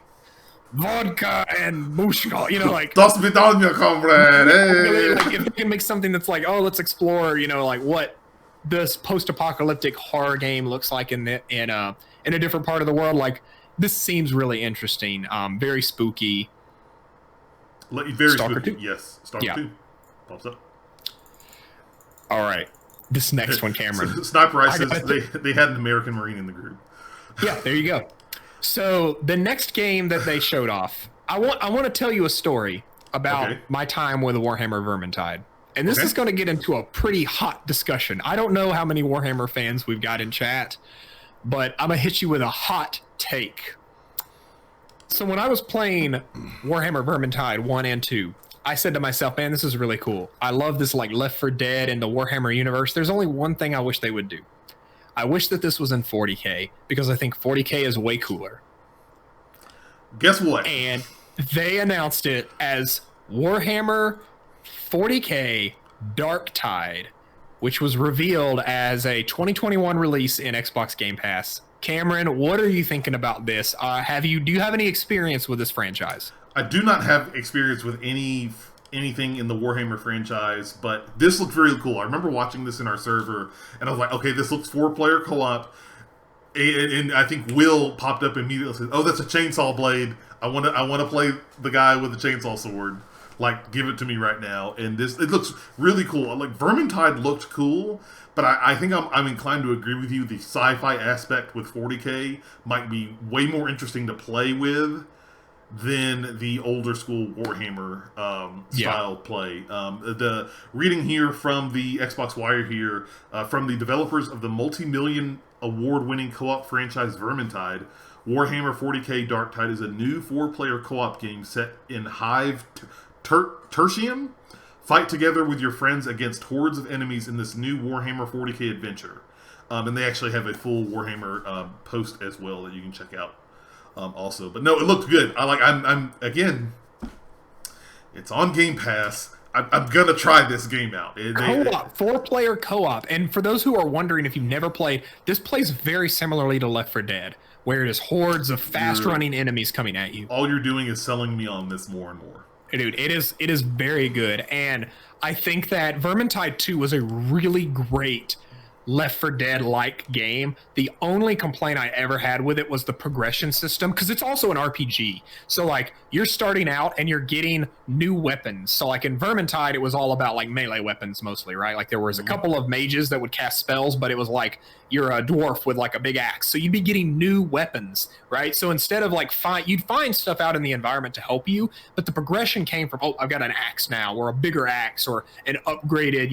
vodka and mushka, Das vidanya, comrade. Hey. Like if you can make something that's like, oh, let's explore, what this post-apocalyptic horror game looks like in a different part of the world. Like, this seems really interesting. Very spooky. Very Stalker spooky. 2? Yes, Stalker 2 pops up. All right, this next one, Cameron. Sniper Eye says they had an American Marine in the group. Yeah, there you go. So the next game that they showed off, I want to tell you a story about my time with Warhammer Vermintide. And this is going to get into a pretty hot discussion. I don't know how many Warhammer fans we've got in chat, but I'm going to hit you with a hot take. So when I was playing Warhammer Vermintide 1 and 2, I said to myself, man, this is really cool. I love this like Left 4 Dead and the Warhammer universe. There's only one thing I wish they would do. I wish that this was in 40K, because I think 40K is way cooler. Guess what? And they announced it as Warhammer 40K Dark Tide, which was revealed as a 2021 release in Xbox Game Pass. Cameron, what are you thinking about this? Do you have any experience with this franchise? I do not have experience with anything in the Warhammer franchise, but this looked really cool. I remember watching this in our server, and I was like, okay, this looks 4-player co-op. And I think Will popped up immediately and said, oh, that's a chainsaw blade. I want to play the guy with the chainsaw sword. Like, give it to me right now. And it looks really cool. Like, Vermintide looked cool, but I think I'm inclined to agree with you. The sci-fi aspect with 40K might be way more interesting to play with than the older school Warhammer style play. The reading here from the Xbox Wire here, from the developers of the multi-million award-winning co-op franchise Vermintide, Warhammer 40K Dark Tide is a new 4-player co-op game set in Hive Tertium. Fight together with your friends against hordes of enemies in this new Warhammer 40K adventure. And they actually have a full Warhammer post as well that you can check out. Also, but no, it looked good. I'm again, it's on Game Pass. I'm gonna try this game out. Co-op, 4-player co-op, and for those who are wondering if you've never played, this plays very similarly to Left 4 Dead, where it is hordes of fast-running enemies coming at you. All you're doing is selling me on this more and more. Dude, it is very good, and I think that Vermintide 2 was a really great Left 4 Dead-like game. The only complaint I ever had with it was the progression system, because it's also an RPG. So, like, you're starting out and you're getting new weapons. So, like, in Vermintide, it was all about, like, melee weapons mostly, right? Like, there was a couple of mages that would cast spells, but it was like you're a dwarf with, like, a big axe. So you'd be getting new weapons, right? So instead of, like, you'd find stuff out in the environment to help you, but the progression came from, oh, I've got an axe now, or a bigger axe, or an upgraded,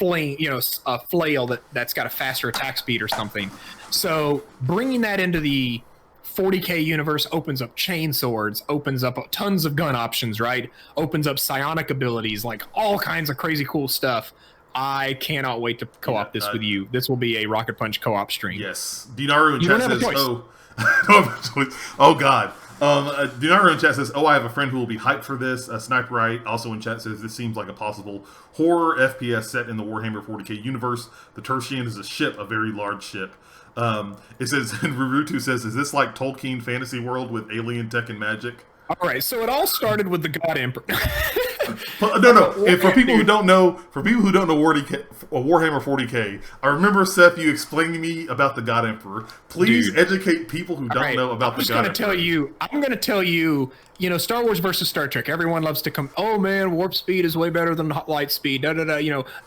a flail that's got a faster attack speed or something. So bringing that into the 40K universe opens up chain swords, opens up tons of gun options, right? Opens up psionic abilities, like all kinds of crazy cool stuff. I cannot wait to co-op this with you. This will be a Rocket Punch co-op stream. Yes. Dinaru in chat says, oh God. Dinaru in chat says, I have a friend who will be hyped for this. Sniper Right also in chat says, this seems like a possible horror FPS set in the Warhammer 40K universe. The Tertian is a ship, a very large ship. It says, and Rurutu says, is this like Tolkien fantasy world with alien tech and magic? All right, so it all started with the God Emperor. No. And for people who don't know, Warhammer 40K, I remember, Seth, you explaining to me about the God Emperor. Please educate people who don't know about the God Emperor. I'm going to tell you Star Wars versus Star Trek. Everyone loves to come, oh man, warp speed is way better than light speed.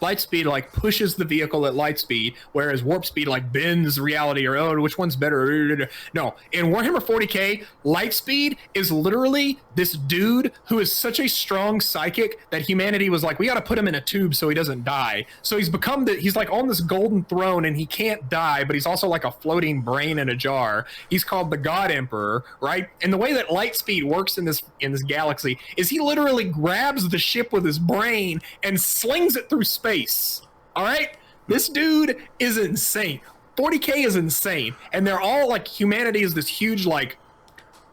Light speed like pushes the vehicle at light speed, whereas warp speed like bends reality, or oh, which one's better? No, in Warhammer 40K, light speed is literally this dude who is such a strong psychic that humanity was like, we got to put him in a tube so he doesn't die. So he's like on this golden throne and he can't die, but he's also like a floating brain in a jar. He's called the God Emperor, right? And the way that light speed works in this galaxy is he literally grabs the ship with his brain and slings it through space. All right, this dude is insane. 40K is insane, and they're all like, humanity is this huge like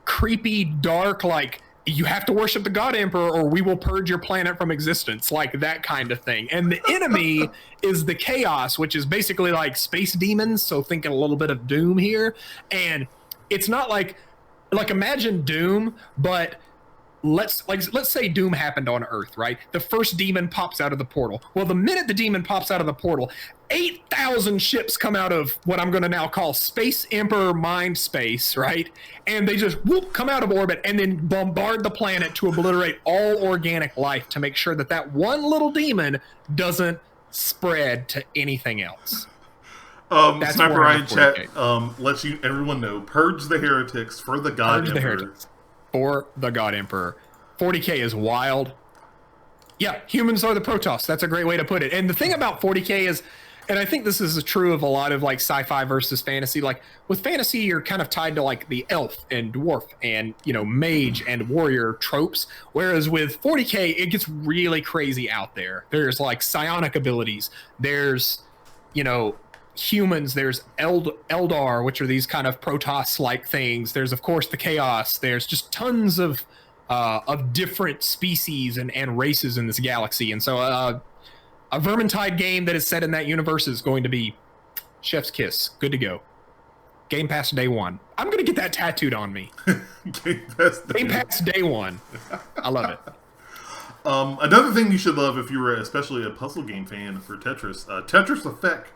creepy dark like, you have to worship the God Emperor or we will purge your planet from existence, like that kind of thing. And the enemy is the Chaos, which is basically like space demons, so thinking a little bit of Doom here. And it's not like imagine Doom, but let's say Doom happened on Earth, right? The first demon pops out of the portal. Well, the minute the demon pops out of the portal, 8,000 ships come out of what I'm going to now call Space Emperor mind space, right? And they just come out of orbit and then bombard the planet to obliterate all organic life to make sure that one little demon doesn't spread to anything else. Sniper Ryan chat lets everyone know, purge the heretics for the God Emperor. The heretics for the God Emperor. 40K is wild. Yeah, humans are the Protoss. That's a great way to put it. And the thing about 40K is, and I think this is true of a lot of like sci-fi versus fantasy, like with fantasy, you're kind of tied to like the elf and dwarf and, mage and warrior tropes. Whereas with 40K, it gets really crazy out there. There's like psionic abilities. There's, humans, there's Eldar, which are these kind of Protoss-like things. There's of course the Chaos. There's just tons of different species and races in this galaxy. And so a Vermintide game that is set in that universe is going to be chef's kiss. Good to go. Game Pass day one. I'm gonna get that tattooed on me. Game Pass day one. I love it. Another thing you should love if you were especially a puzzle game fan for Tetris, Tetris Effect.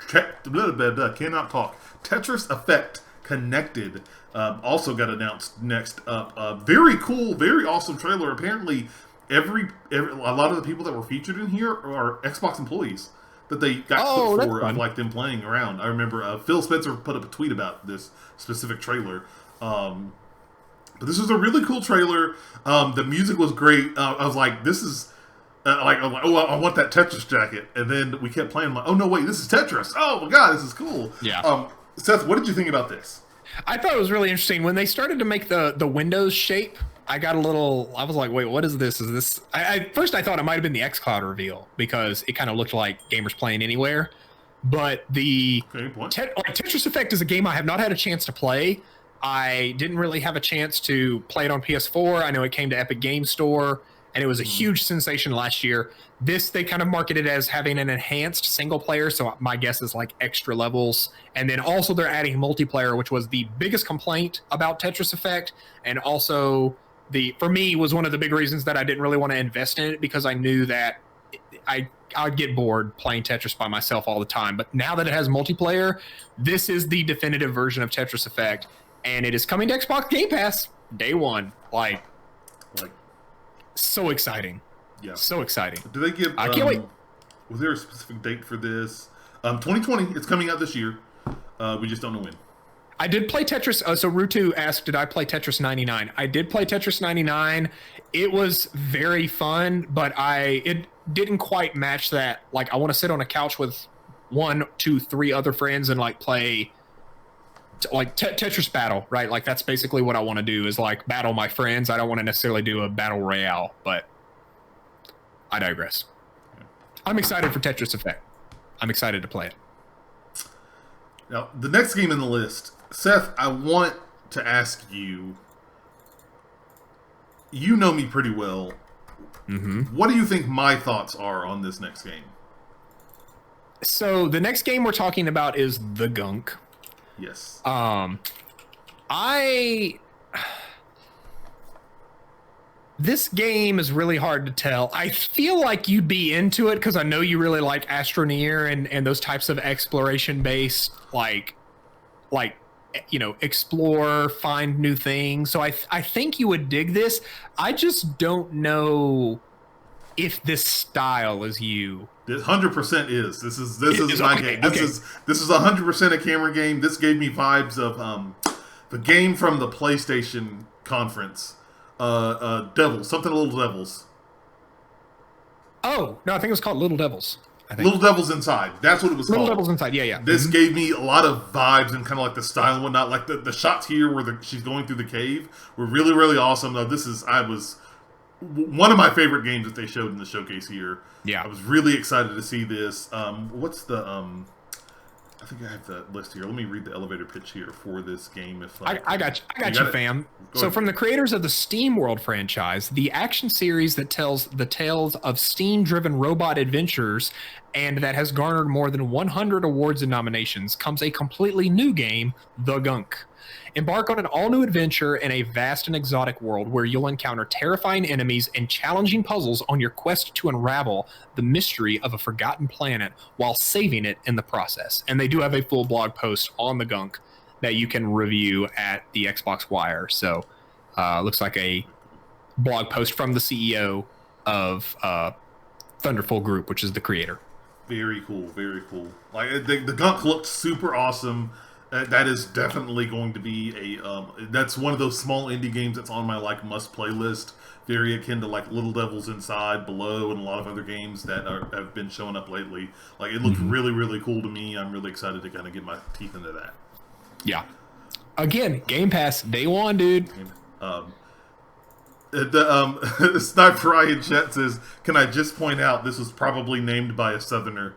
Cannot talk. Tetris Effect Connected also got announced next up. Very cool, very awesome trailer. Apparently, a lot of the people that were featured in here are Xbox employees that they got put for like them playing around. I remember Phil Spencer put up a tweet about this specific trailer. But this is a really cool trailer. The music was great. I was like, this is. I want that Tetris jacket, and then we kept playing. I'm like, oh no, wait, this is Tetris. Oh my god, this is cool. Yeah. Seth, what did you think about this? I thought it was really interesting when they started to make the Windows shape. I was like, wait, what is this? Is this? First I thought it might have been the xCloud reveal because it kind of looked like gamers playing anywhere. But the Tetris Effect is a game I have not had a chance to play. I didn't really have a chance to play it on PS4. I know it came to Epic Game Store. And it was a huge sensation last year. This, they kind of marketed as having an enhanced single player, so my guess is like extra levels. And then also they're adding multiplayer, which was the biggest complaint about Tetris Effect. And also, for me, was one of the big reasons that I didn't really want to invest in it, because I knew that I'd get bored playing Tetris by myself all the time. But now that it has multiplayer, this is the definitive version of Tetris Effect. And it is coming to Xbox Game Pass day one. Like so exciting. Yeah. So exciting. Do they give I can't wait. Was there a specific date for this? 2020, it's coming out this year. We just don't know when. I did play Tetris. So Rutu asked, did I play Tetris 99? I did play Tetris 99. It was very fun, but it didn't quite match that. Like, I want to sit on a couch with 1, 2, 3 other friends and like play like Tetris battle, right? Like that's basically what I want to do is like battle my friends. I don't want to necessarily do a battle royale, but I digress. I'm excited for Tetris Effect. I'm excited to play it. Now, the next game in the list, Seth, I want to ask you. You know me pretty well. Mm-hmm. What do you think my thoughts are on this next game? So the next game we're talking about is The Gunk. Yes. This game is really hard to tell. I feel like you'd be into it because I know you really like Astroneer and those types of exploration based like explore, find new things. So I think you would dig this. I just don't know if this style is you. 100% is. This is my okay, game. This is 100% a Cameron game. This gave me vibes of the game from the PlayStation conference. Devils, something Little Devils. Oh no, I think it was called Little Devils. I think. Little Devils Inside. That's what it was Little called. Devils Inside. Yeah. This gave me a lot of vibes and kind of like the style and whatnot. Like the shots here where she's going through the cave were really, really awesome. Though I was one of my favorite games that they showed in the showcase here. Yeah. I was really excited to see this. What's the I think I have the list here. Let me read the elevator pitch here for this game. If I got you, fam. So from the creators of the SteamWorld franchise, the action series that tells the tales of steam-driven robot adventures and that has garnered more than 100 awards and nominations, comes a completely new game, The Gunk. Embark on an all-new adventure in a vast and exotic world where you'll encounter terrifying enemies and challenging puzzles on your quest to unravel the mystery of a forgotten planet while saving it in the process. And they do have a full blog post on The Gunk that you can review at the Xbox Wire. So looks like a blog post from the CEO of Thunderful Group, which is the creator. Very cool, very cool. Like the Gunk looked super awesome. That is definitely going to be that's one of those small indie games that's on my must play list. Very akin to Little Devils Inside, Below, and a lot of other games that have been showing up lately. Like it looks really, really cool to me. I'm really excited to kind of get my teeth into that. Yeah. Again, Game Pass day one, dude. Sniper Ryan Chet says, "Can I just point out this was probably named by a Southerner?"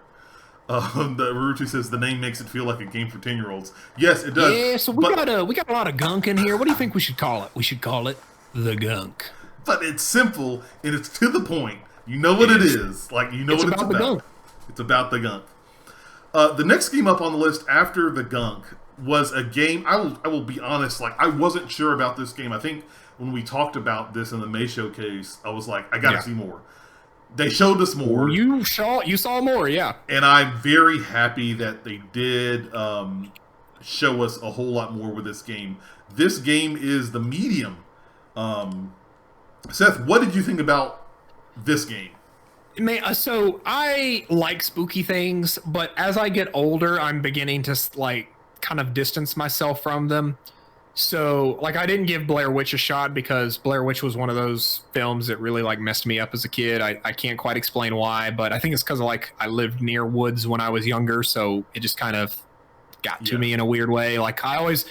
The Ruchi says the name makes it feel like a game for 10-year-olds. Yes, it does. Yeah, so we got a lot of gunk in here. What do you think we should call it? We should call it The Gunk. But it's simple and it's to the point. You know what it is. Like you know what it's about. The gunk. It's about the gunk. The next game up on the list after the gunk was a game. I will be honest. I wasn't sure about this game. I think when we talked about this in the May showcase, I was like, I got to see more. They showed us more. You saw more, yeah. And I'm very happy that they did show us a whole lot more with this game. This game is The Medium. Seth, what did you think about this game? So I like spooky things, but as I get older, I'm beginning to kind of distance myself from them. So, I didn't give Blair Witch a shot because Blair Witch was one of those films that really, messed me up as a kid. I can't quite explain why, but I think it's because, I lived near woods when I was younger, so it just kind of got to me in a weird way. It always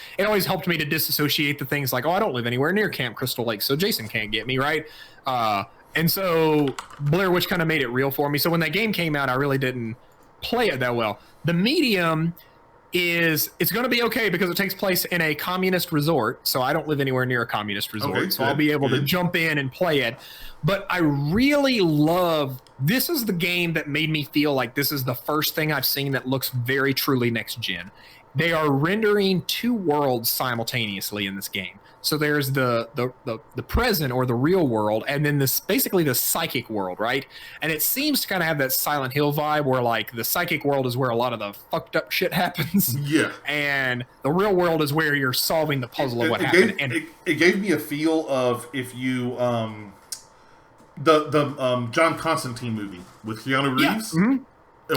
helped me to disassociate the things I don't live anywhere near Camp Crystal Lake, so Jason can't get me, right? And so Blair Witch kind of made it real for me. So when that game came out, I really didn't play it that well. The Medium it's going to be okay because it takes place in a communist resort. So I don't live anywhere near a communist resort. Okay, so I'll be able to jump in and play it. But I really this is the game that made me feel like this is the first thing I've seen that looks very truly next gen. They are rendering two worlds simultaneously in this game. So there's the present or the real world, and then basically the psychic world, right? And it seems to kind of have that Silent Hill vibe where the psychic world is where a lot of the fucked up shit happens. Yeah. And the real world is where you're solving the puzzle of what happened. It gave me a feel of if you the John Constantine movie with Keanu Reeves,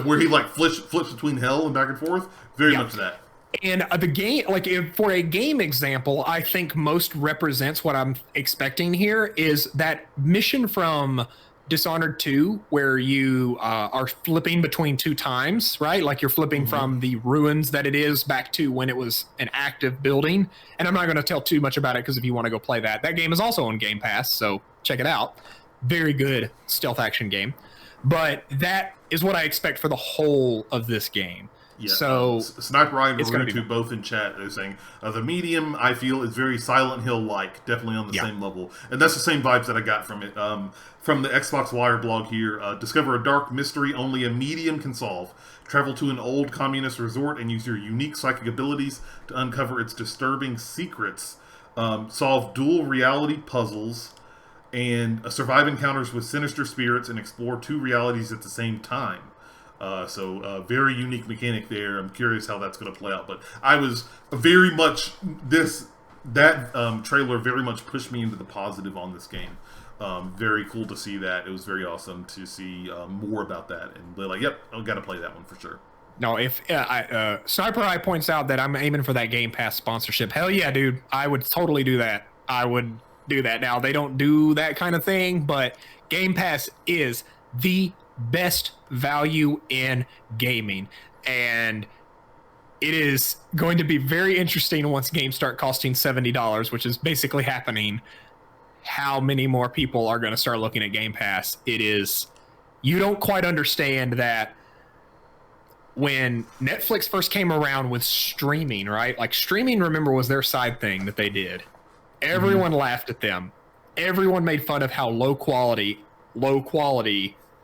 where he flips between hell and back and forth. Very much that. And the game, for a game example, I think most represents what I'm expecting here is that mission from Dishonored 2, where you are flipping between two times, right? You're flipping from the ruins that it is back to when it was an active building. And I'm not going to tell too much about it because if you want to go play that game is also on Game Pass, so check it out. Very good stealth action game. But that is what I expect for the whole of this game. Yeah, so Sniper Ryan and Rutu both in chat are saying the Medium I feel is very Silent Hill-like, definitely on the same level, and that's the same vibes that I got from it. From the Xbox Wire blog here, discover a dark mystery only a medium can solve. Travel to an old communist resort and use your unique psychic abilities to uncover its disturbing secrets. Solve dual reality puzzles and survive encounters with sinister spirits and explore two realities at the same time. Very unique mechanic there. I'm curious how that's going to play out. But I was very much that trailer very much pushed me into the positive on this game. Very cool to see that. It was very awesome to see more about that. And they're like, yep, I've got to play that one for sure. No, if Sniper Eye points out that I'm aiming for that Game Pass sponsorship, hell yeah, dude. I would totally do that. I would do that. Now, they don't do that kind of thing, but Game Pass is the best value in gaming. And it is going to be very interesting once games start costing $70, which is basically happening, how many more people are going to start looking at Game Pass. You don't quite understand that when Netflix first came around with streaming, right? Like streaming, remember, was their side thing that they did. Everyone laughed at them. Everyone made fun of how low quality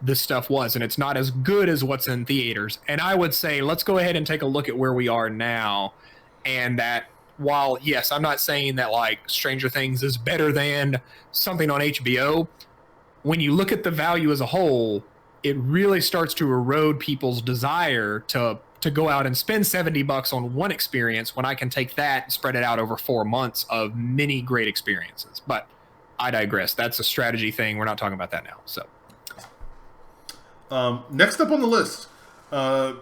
this stuff was, and it's not as good as what's in theaters. And I would say, let's go ahead and take a look at where we are now. And that while, yes, I'm not saying that like Stranger Things is better than something on HBO, when you look at the value as a whole, it really starts to erode people's desire to go out and spend $70 on one experience when I can take that and spread it out over 4 months of many great experiences. But I digress. That's a strategy thing. We're not talking about that now. So, next up on the list, one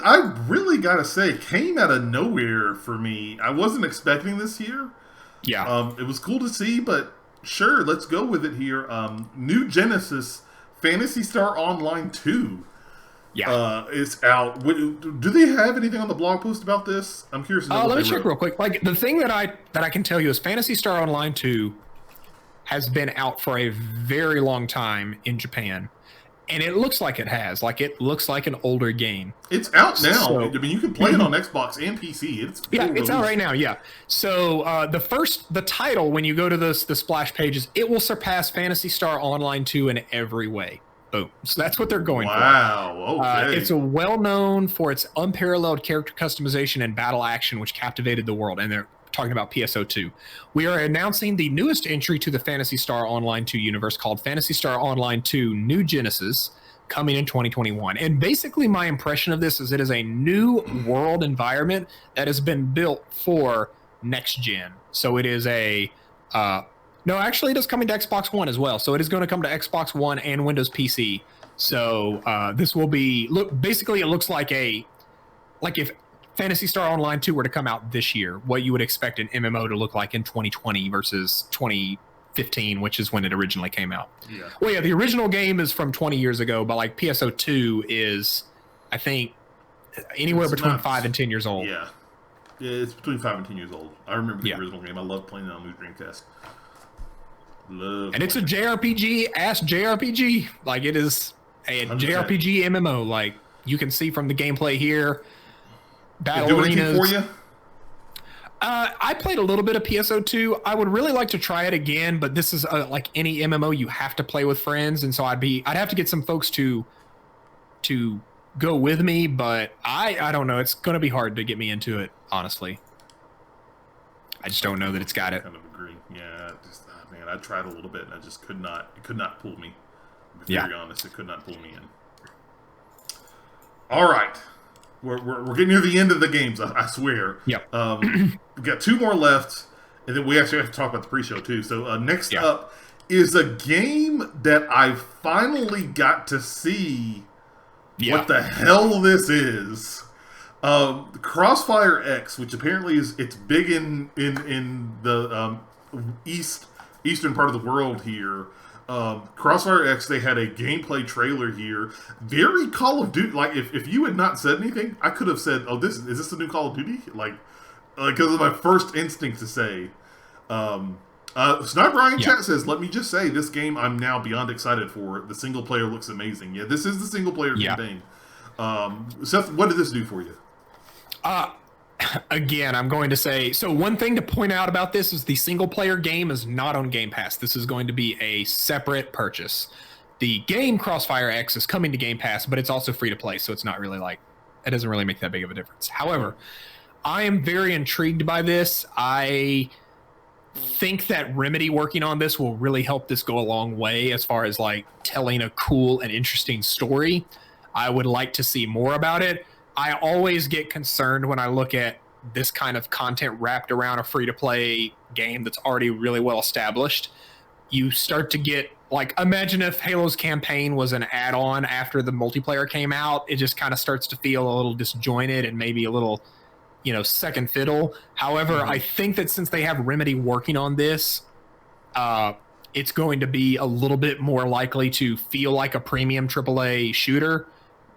I really gotta say came out of nowhere for me. I wasn't expecting this here. Yeah. It was cool to see, but sure, let's go with it here. New Genesis Phantasy Star Online 2 is out. Do they have anything on the blog post about this? I'm curious to know. Let me check real quick. Like the thing that I can tell you is Phantasy Star Online 2 has been out for a very long time in Japan. And it looks like it has. Like, it looks like an older game. It's out now. So, I mean, you can play it on Xbox and PC. It's out right now, yeah. So, the title, when you go to the splash pages, it will surpass Phantasy Star Online 2 in every way. Boom. So that's what they're going for. Wow, okay. It's well-known for its unparalleled character customization and battle action, which captivated the world. And they're talking about PSO2. We are announcing the newest entry to the Phantasy Star Online 2 universe called Phantasy Star Online 2 New Genesis, coming in 2021. And basically my impression of this is it is a new world environment that has been built for next gen. So it is it is coming to Xbox One as well. So it is going to come to Xbox One and Windows PC. So this will be basically it looks like if Phantasy Star Online 2 were to come out this year, what you would expect an MMO to look like in 2020 versus 2015, which is when it originally came out. Yeah. Well, yeah, the original game is from 20 years ago, but like PSO2 is, I think, anywhere between 5 and 10 years old. Yeah. It's between 5 and 10 years old. I remember the original game. I love playing it on the Dreamcast. And it's a JRPG. Like, it is a 100%. JRPG MMO. Like, you can see from the gameplay here. Battle arenas. For you? I played a little bit of PSO2. I would really like to try it again, but this is like any MMO, you have to play with friends, and so I'd have to get some folks to go with me. But I don't know. It's going to be hard to get me into it, honestly. I just don't know that it's got it. I kind of agree. Yeah, man, I tried a little bit, and I just could not. It could not pull me. To be very honest, it could not pull me in. All right. We're getting near the end of the games, I swear. Yep. We've got 2 more left, and then we actually have to talk about the pre-show, too. So next up is a game that I finally got to see what the hell this is. Crossfire X, which apparently it's big in the eastern part of the world here. Crossfire X, they had a gameplay trailer here. Very Call of Duty. Like, if you had not said anything, I could have said, "Oh, is this the new Call of Duty?" Like, because of my first instinct to say. Sniper Ryan Chat says, "Let me just say, this game I'm now beyond excited for. The single player looks amazing." Yeah, this is the single player campaign. Seth, what did this do for you? Again, I'm going to say, so one thing to point out about this is the single player game is not on Game Pass. This is going to be a separate purchase. The game Crossfire X is coming to Game Pass, but it's also free to play, so it's not really like, it doesn't really make that big of a difference. However, I am very intrigued by this. think that Remedy working on this will really help this go a long way as far as like telling a cool and interesting story. I would like to see more about it. I always get concerned when I look at this kind of content wrapped around a free-to-play game that's already really well established. You start to get, like, imagine if Halo's campaign was an add-on after the multiplayer came out. It just kind of starts to feel a little disjointed and maybe a little, second fiddle. However, I think that since they have Remedy working on this, it's going to be a little bit more likely to feel like a premium AAA shooter.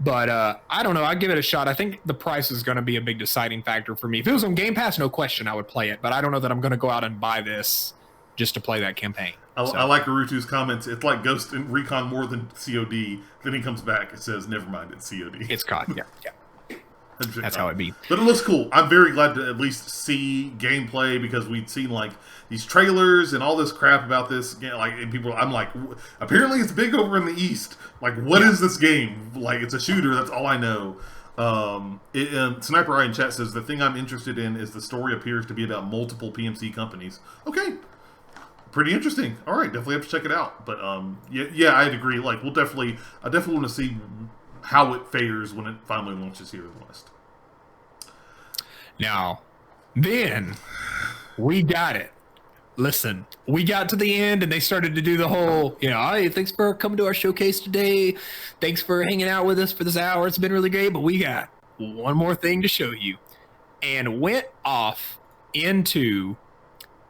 But I don't know. I'd give it a shot. I think the price is going to be a big deciding factor for me. If it was on Game Pass, no question, I would play it. But I don't know that I'm going to go out and buy this just to play that campaign. I like Arutu's comments. It's like Ghost and Recon more than COD. Then he comes back and says, never mind, it's COD. It's COD, yeah. That's how it be. But it looks cool. I'm very glad to at least see gameplay because we'd seen like these trailers and all this crap about this. And people, I'm like, apparently it's big over in the East. Like, what is this game? Like, it's a shooter. That's all I know. Sniper Eye in chat says the thing I'm interested in is the story appears to be about multiple PMC companies. Okay, pretty interesting. All right, definitely have to check it out. But yeah, I'd agree. Like, I definitely want to see how it fares when it finally launches here in the West. Now, then we got it. Listen, we got to the end and they started to do the whole, hey, thanks for coming to our showcase today. Thanks for hanging out with us for this hour. It's been really great, but we got one more thing to show you. And went off into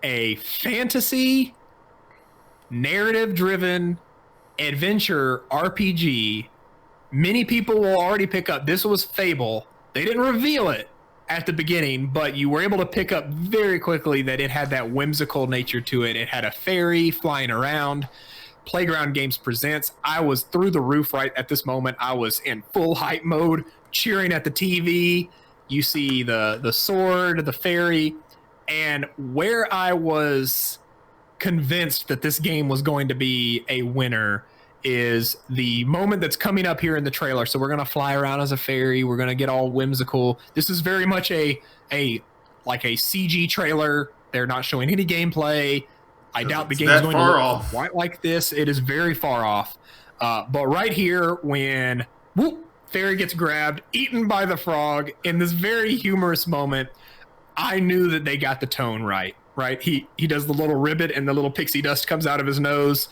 a fantasy, narrative-driven adventure RPG. Many people will already pick up. This was Fable. They didn't reveal it at the beginning, but you were able to pick up very quickly that it had that whimsical nature to it. It had a fairy flying around. Playground Games presents. I was through the roof right at this moment. I was in full hype mode, cheering at the TV. You see the sword, the fairy, and where I was convinced that this game was going to be a winner is the moment that's coming up here in the trailer. So we're going to fly around as a fairy. We're going to get all whimsical. This is very much a CG trailer. They're not showing any gameplay. I doubt the game is going to look quite like this. It is very far off. But right here, when fairy gets grabbed, eaten by the frog, in this very humorous moment, I knew that they got the tone right. He does the little ribbit and the little pixie dust comes out of his nose.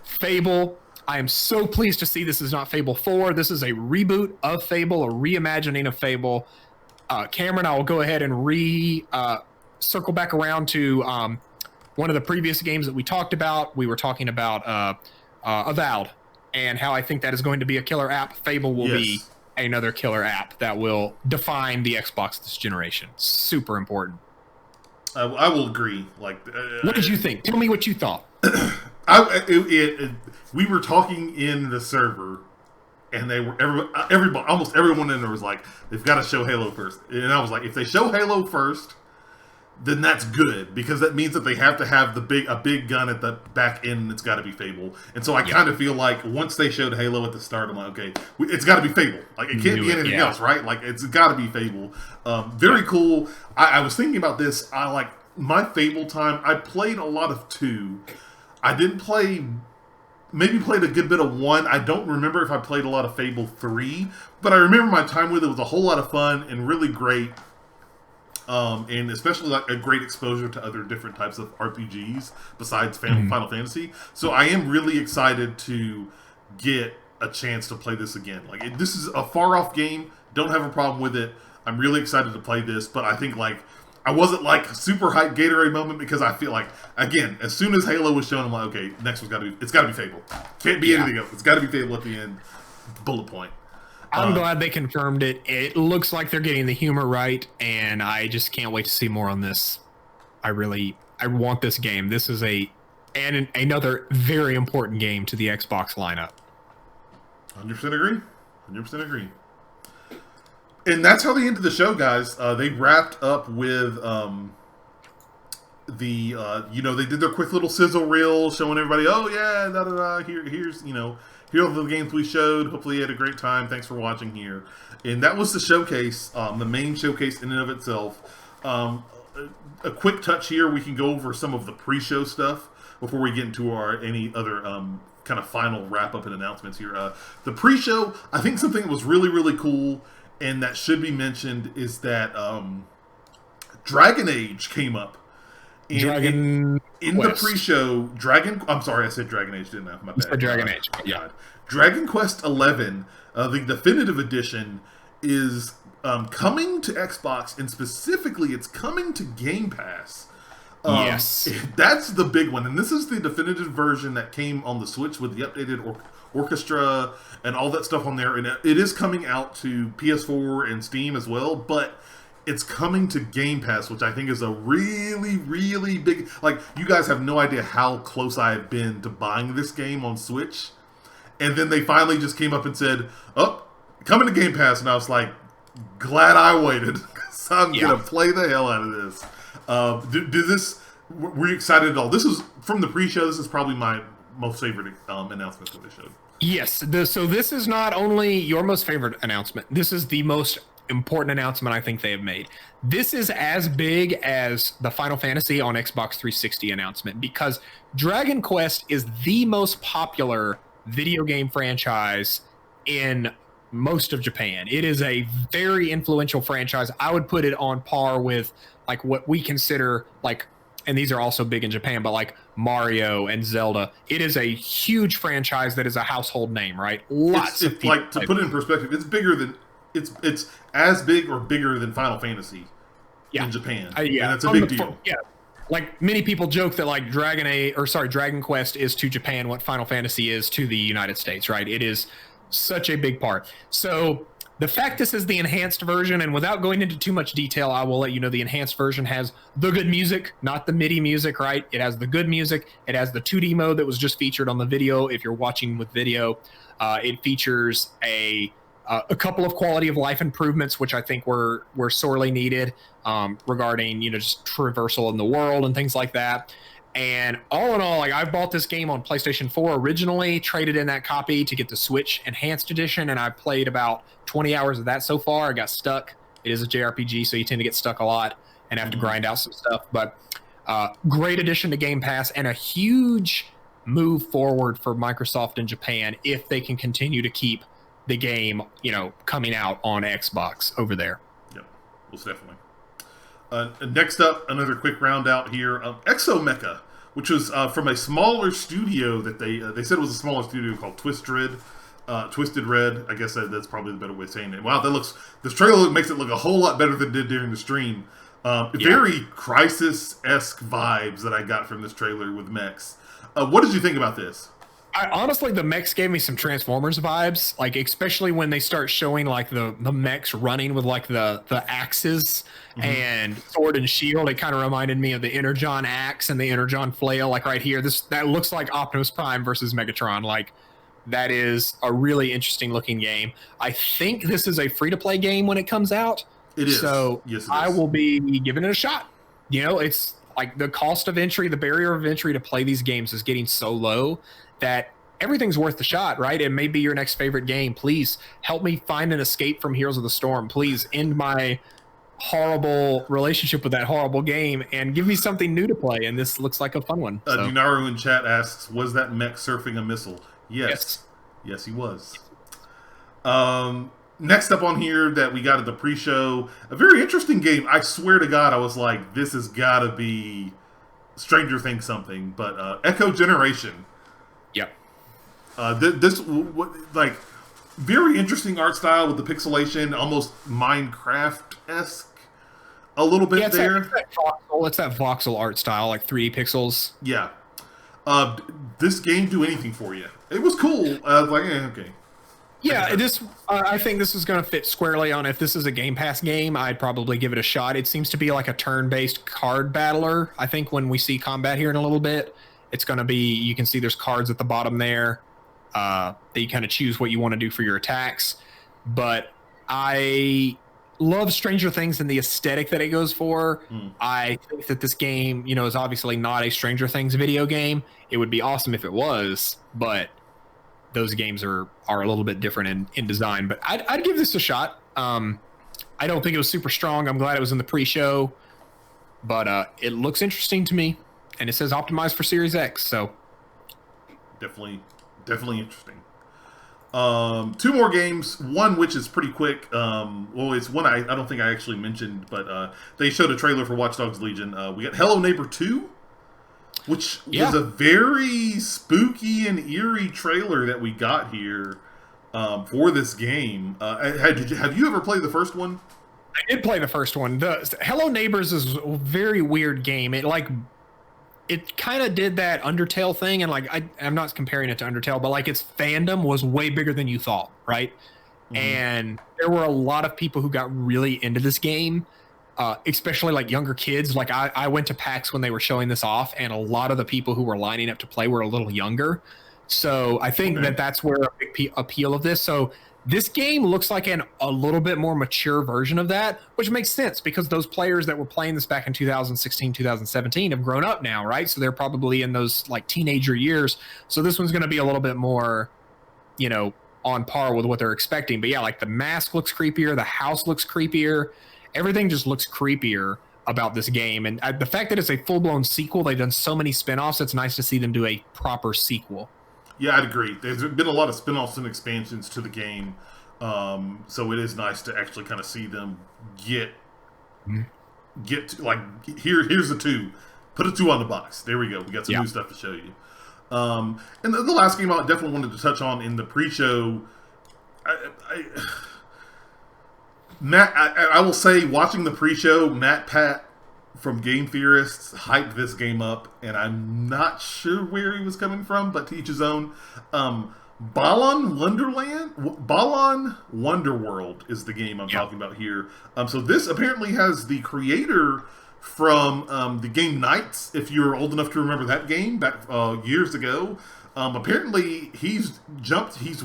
Fable. I am so pleased to see this is not Fable 4. This is a reboot of Fable, a reimagining of Fable. Cameron, I will go ahead and circle back around to one of the previous games that we talked about. We were talking about Avowed and how I think that is going to be a killer app. Fable will be another killer app that will define the Xbox this generation. Super important. I will agree. What did you think? Tell me what you thought. We were talking in the server, and they were everybody, almost everyone in there was like, they've got to show Halo first. And I was like, if they show Halo first, then that's good because that means that they have to have a big gun at the back end. And it's got to be Fable. And so I kind of feel like once they showed Halo at the start, I'm like, okay, it's got to be Fable. Like it can't be anything else, right? Like it's got to be Fable. Very cool. I was thinking about this. I like my Fable time. I played a lot of 2. I didn't maybe played a good bit of 1. I don't remember if I played a lot of Fable 3, but I remember my time with it was a whole lot of fun and really great. And especially like a great exposure to other different types of RPGs besides Final Fantasy. So I am really excited to get a chance to play this again. Like this is a far off game. Don't have a problem with it. I'm really excited to play this, but I think like I wasn't like super hype Gatorade moment because I feel like again, as soon as Halo was shown, I'm like, okay, next one's it's got to be Fable. Can't be anything else. It's got to be Fable at the end. Bullet point. I'm glad they confirmed it. It looks like they're getting the humor right, and I just can't wait to see more on this. I want this game. This is another very important game to the Xbox lineup. 100% agree. 100% agree. And that's how they ended the show, guys. They wrapped up with they did their quick little sizzle reel showing everybody, oh yeah, da da da. Here's here are the games we showed. Hopefully you had a great time. Thanks for watching here. And that was the showcase, the main showcase in and of itself. a quick touch here. We can go over some of the pre-show stuff before we get into any other kind of final wrap-up and announcements here. The pre-show, I think something that was really, really cool and that should be mentioned is that Dragon Age came up. In the pre-show, I'm sorry, I said Dragon Age, didn't I? My bad. Dragon Age, yeah. God. Dragon Quest XI, the definitive edition, is coming to Xbox, and specifically, it's coming to Game Pass. Yes. That's the big one, and this is the definitive version that came on the Switch with the updated orchestra and all that stuff on there, and it is coming out to PS4 and Steam as well, but it's coming to Game Pass, which I think is a really, really big... Like, you guys have no idea how close I have been to buying this game on Switch, and then they finally just came up and said, oh, coming to Game Pass, and I was like, glad I waited, because I'm going to play the hell out of this. Were you excited at all? This is, from the pre-show, this is probably my most favorite announcement that they showed. Yes, so this is not only your most favorite announcement, this is the most important announcement I think they have made. This is as big as the Final Fantasy on Xbox 360 announcement, because Dragon Quest is the most popular video game franchise in most of Japan. It is a very influential franchise. I would put it on par with like what we consider like, and these are also big in Japan, but like Mario and Zelda. It is a huge franchise that is a household name, right? Lots of people. Like, to put it in perspective, it's bigger than it's as big or bigger than Final Fantasy in Japan. And it's a big deal. Yeah. Like many people joke that like Dragon Quest is to Japan what Final Fantasy is to the United States, right? It is such a big part. So the fact this is the enhanced version, and without going into too much detail, I will let you know the enhanced version has the good music, not the MIDI music, right? It has the good music. It has the 2D mode that was just featured on the video. If you're watching with video, it features a couple of quality of life improvements, which I think were sorely needed, regarding, just traversal in the world and things like that. And all in all, like, I bought this game on PlayStation 4 originally, traded in that copy to get the Switch Enhanced Edition, and I played about 20 hours of that so far. I got stuck. It is a JRPG, so you tend to get stuck a lot and have to grind out some stuff. But great addition to Game Pass, and a huge move forward for Microsoft in Japan if they can continue to keep the game, coming out on Xbox over there. Yep, most definitely. Next up, another quick round out here. Exomecha, which was from a smaller studio that they said it was a smaller studio called Twisted Red. I guess that's probably the better way of saying it. Wow, this trailer makes it look a whole lot better than it did during the stream. Very Crysis-esque vibes that I got from this trailer with mechs. What did you think about this? Honestly, the mechs gave me some Transformers vibes, like especially when they start showing like the mechs running with like the axes and sword and shield. It kind of reminded me of the Energon axe and the Energon flail, like right here. That looks like Optimus Prime versus Megatron. Like, that is a really interesting looking game. I think this is a free-to-play game when it comes out. It is. So yes, I will be giving it a shot. It's like the cost of entry, the barrier of entry to play these games is getting so low that everything's worth the shot, right? It may be your next favorite game. Please help me find an escape from Heroes of the Storm. Please end my horrible relationship with that horrible game and give me something new to play. And this looks like a fun one. Dinaru in chat asks, was that mech surfing a missile? Yes, he was. Next up on here that we got at the pre-show, a very interesting game. I swear to God, I was like, this has got to be Stranger Things something. But Echo Generation. Yep. Like, very interesting art style with the pixelation, almost Minecraft-esque a little bit there. It's that voxel art style, like 3D pixels. Yeah. This game do anything for you. It was cool. Okay. Yeah, I think this is going to fit squarely on, if this is a Game Pass game, I'd probably give it a shot. It seems to be like a turn-based card battler. I think when we see combat here in a little bit, it's going to be, you can see there's cards at the bottom there that you kind of choose what you want to do for your attacks. But I love Stranger Things and the aesthetic that it goes for. I think that this game, is obviously not a Stranger Things video game. It would be awesome if it was, but those games are a little bit different in design. But I'd give this a shot. I don't think it was super strong. I'm glad it was in the pre-show. But it looks interesting to me, and it says optimized for Series X, so definitely interesting. Two more games. One which is pretty quick. Well, it's one I don't think I actually mentioned, but they showed a trailer for Watch Dogs Legion. We got Hello Neighbor 2, which was a very spooky and eerie trailer that we got here for this game. Have you ever played the first one? I did play the first one. The Hello Neighbors is a very weird game. It kind of did that Undertale thing, and I'm not comparing it to Undertale, but like its fandom was way bigger than you thought, right? Mm-hmm. And there were a lot of people who got really into this game, especially like younger kids. Like I went to PAX when they were showing this off, and a lot of the people who were lining up to play were a little younger. So I think that's where a big appeal of this. So this game looks like a little bit more mature version of that, which makes sense because those players that were playing this back in 2016, 2017 have grown up now, right? So they're probably in those like teenager years. So this one's going to be a little bit more, on par with what they're expecting. But yeah, like the mask looks creepier, the house looks creepier, everything just looks creepier about this game. And the fact that it's a full-blown sequel, they've done so many spinoffs, it's nice to see them do a proper sequel. Yeah, I'd agree. There's been a lot of spin-offs and expansions to the game, so it is nice to actually kind of see them get to, like, here's the 2. Put a 2 on the box. There we go. We got some new stuff to show you. And the last game I definitely wanted to touch on in the pre-show, Matt, I will say, watching the pre-show, Matt Pat from Game Theorists hyped this game up, and I'm not sure where he was coming from, but to each his own. Balan Wonderworld is the game I'm talking about here. So this apparently has the creator from the game Knights, if you're old enough to remember that game back years ago. Apparently he's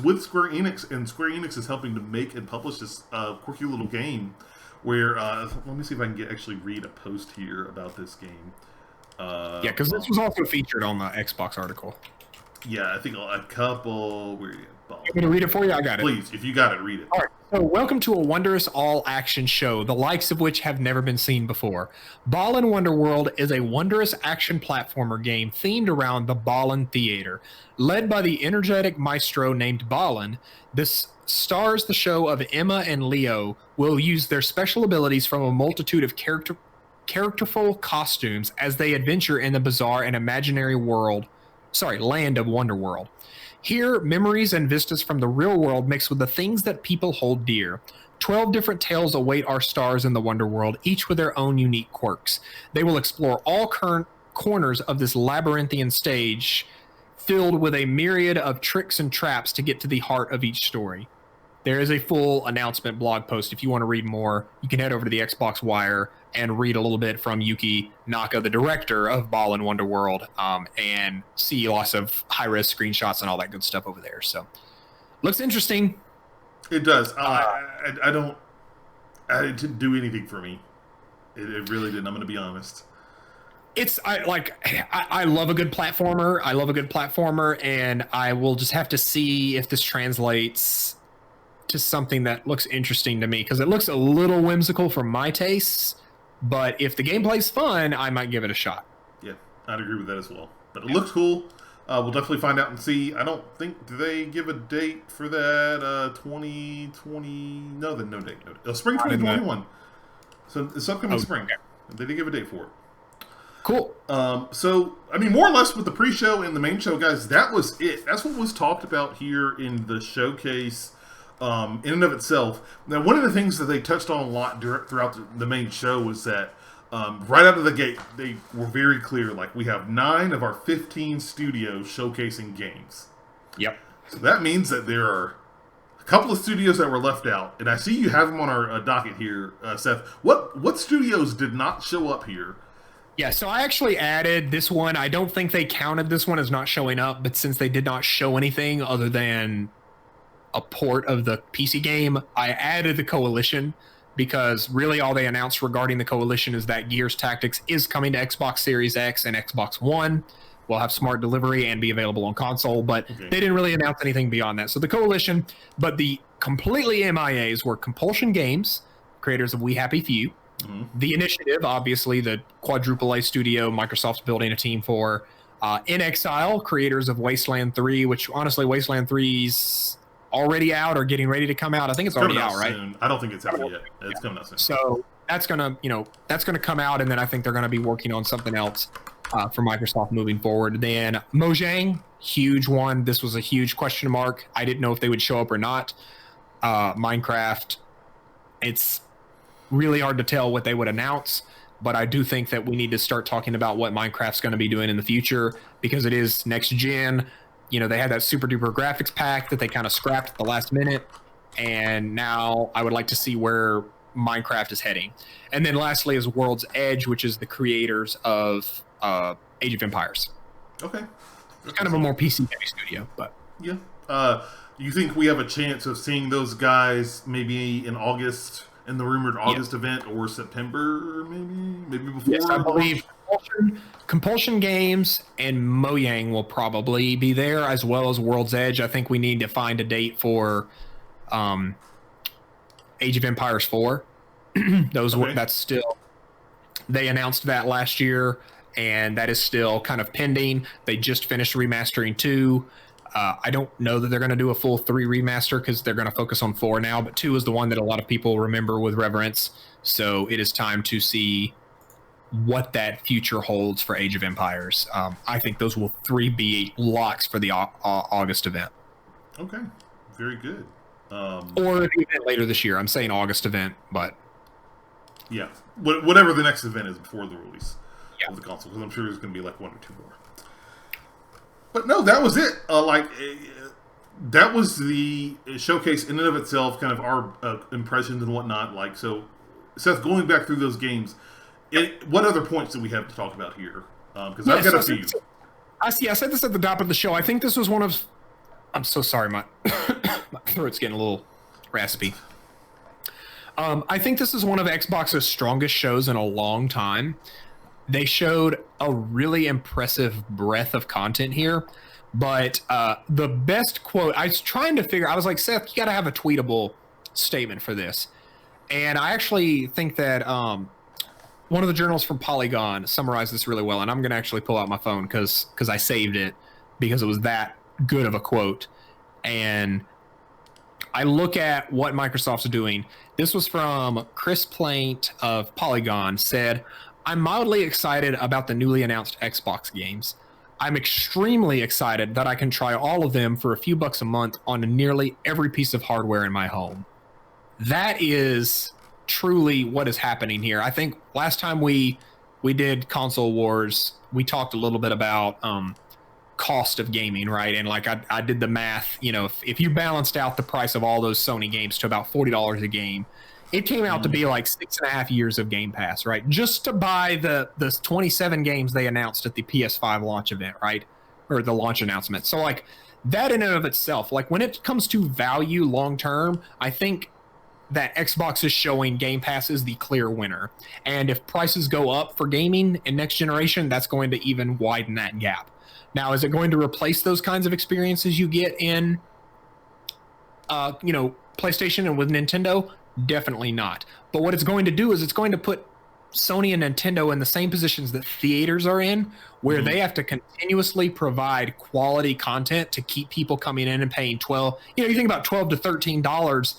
with Square Enix, and Square Enix is helping to make and publish this quirky little game where let me see if I can actually read a post here about this game. Because this was also featured on the Xbox article. Yeah, I think a couple. Where you want me to read it for you? I got it. Please, if you got it, read it. All right. So, welcome to a wondrous all-action show, the likes of which have never been seen before. Ballin' Wonderworld is a wondrous action platformer game themed around the Ballin Theater. Led by the energetic maestro named Ballin, this stars the show of Emma and Leo will use their special abilities from a multitude of characterful costumes as they adventure in the bizarre and imaginary land of Wonderworld. Here, memories and vistas from the real world mix with the things that people hold dear. 12 different tales await our stars in the Wonderworld, each with their own unique quirks. They will explore all current corners of this labyrinthian stage, filled with a myriad of tricks and traps to get to the heart of each story. There is a full announcement blog post. If you want to read more, you can head over to the Xbox Wire and read a little bit from Yuki Naka, the director of Ballin' Wonderworld, and see lots of high-res screenshots and all that good stuff over there. So, looks interesting. It does. It didn't do anything for me. It really didn't. I'm going to be honest. I love a good platformer. And I will just have to see if this translates to something that looks interesting to me, because it looks a little whimsical for my tastes. But if the gameplay's fun, I might give it a shot. Yeah, I'd agree with that as well. But it looks cool. We'll definitely find out and see. I don't think, do they give a date for that? 2020? No, no date. Spring 2021. So it's upcoming spring. Okay. They did give a date for it. Cool. So, I mean, more or less with the pre-show and the main show, guys, that was it. That's what was talked about here in the showcase. In and of itself. Now, one of the things that they touched on a lot throughout the main show was that right out of the gate, they were very clear. Like, we have 9 of our 15 studios showcasing games. Yep. So that means that there are a couple of studios that were left out, and I see you have them on our docket here, Seth. What studios did not show up here? Yeah, so I actually added this one. I don't think they counted this one as not showing up, but since they did not show anything other than a port of the PC game, I added the Coalition, because really all they announced regarding the Coalition is that Gears Tactics is coming to Xbox Series X and Xbox One. Will have smart delivery and be available on console, but they didn't really announce anything beyond that. So the Coalition, but the completely MIAs were Compulsion Games, creators of We Happy Few, The Initiative, obviously, the quadruple A studio Microsoft's building a team for. In Exile, creators of Wasteland 3, which honestly, Wasteland 3's already out or getting ready to come out. I think it's already out, right? Soon. I don't think it's out yet. It's coming out soon. So that's gonna come out, and then I think they're gonna be working on something else for Microsoft moving forward. Then Mojang, huge one. This was a huge question mark. I didn't know if they would show up or not. Minecraft, it's really hard to tell what they would announce, but I do think that we need to start talking about what Minecraft's going to be doing in the future, because it is next gen. You know, they had that super duper graphics pack that they kind of scrapped at the last minute, and now I would like to see where Minecraft is heading. And then lastly is World's Edge, which is the creators of Age of Empires. Okay. It's kind of a more PC heavy studio, but yeah. You think we have a chance of seeing those guys maybe in August, in the rumored August event, or September, maybe before? Yes, I believe Compulsion Games and Mojang will probably be there, as well as World's Edge. I think we need to find a date for Age of Empires 4. That's still, they announced that last year, and that is still kind of pending. They just finished remastering 2. I don't know that they're going to do a full 3 remaster, because they're going to focus on 4 now, but 2 is the one that a lot of people remember with reverence. So it is time to see what that future holds for Age of Empires. I think those will 3 be locks for the August event. Okay, very good. Or the event later this year. I'm saying August event, but yeah, whatever the next event is before the release of the console, because I'm sure there's going to be like 1 or 2 more. But no, that was it. That was the showcase in and of itself, kind of our impressions and whatnot. Like, so, Seth, going back through those games, what other points do we have to talk about here? Because I've got a few. I said this at the top of the show. I think this was one of... I'm so sorry, my throat's getting a little raspy. I think this is one of Xbox's strongest shows in a long time. They showed a really impressive breadth of content here, but the best quote, I was like, Seth, you got to have a tweetable statement for this. And I actually think that one of the journals from Polygon summarized this really well, and I'm going to actually pull out my phone because I saved it because it was that good of a quote. And I look at what Microsoft's doing. This was from Chris Plaint of Polygon, said, "I'm mildly excited about the newly announced Xbox games. I'm extremely excited that I can try all of them for a few bucks a month on nearly every piece of hardware in my home." That is truly what is happening here. I think last time we did Console Wars, we talked a little bit about cost of gaming, right? And like I did the math, you know, if you balanced out the price of all those Sony games to about $40 a game, it came out to be like 6.5 years of Game Pass, right? Just to buy the 27 games they announced at the PS5 launch event, right? Or the launch announcement. So like that in and of itself, like when it comes to value long term, I think that Xbox is showing Game Pass is the clear winner. And if prices go up for gaming in next generation, that's going to even widen that gap. Now, is it going to replace those kinds of experiences you get in, PlayStation and with Nintendo? Definitely not. But what it's going to do is it's going to put Sony and Nintendo in the same positions that theaters are in, where they have to continuously provide quality content to keep people coming in and paying you think about $12 to $13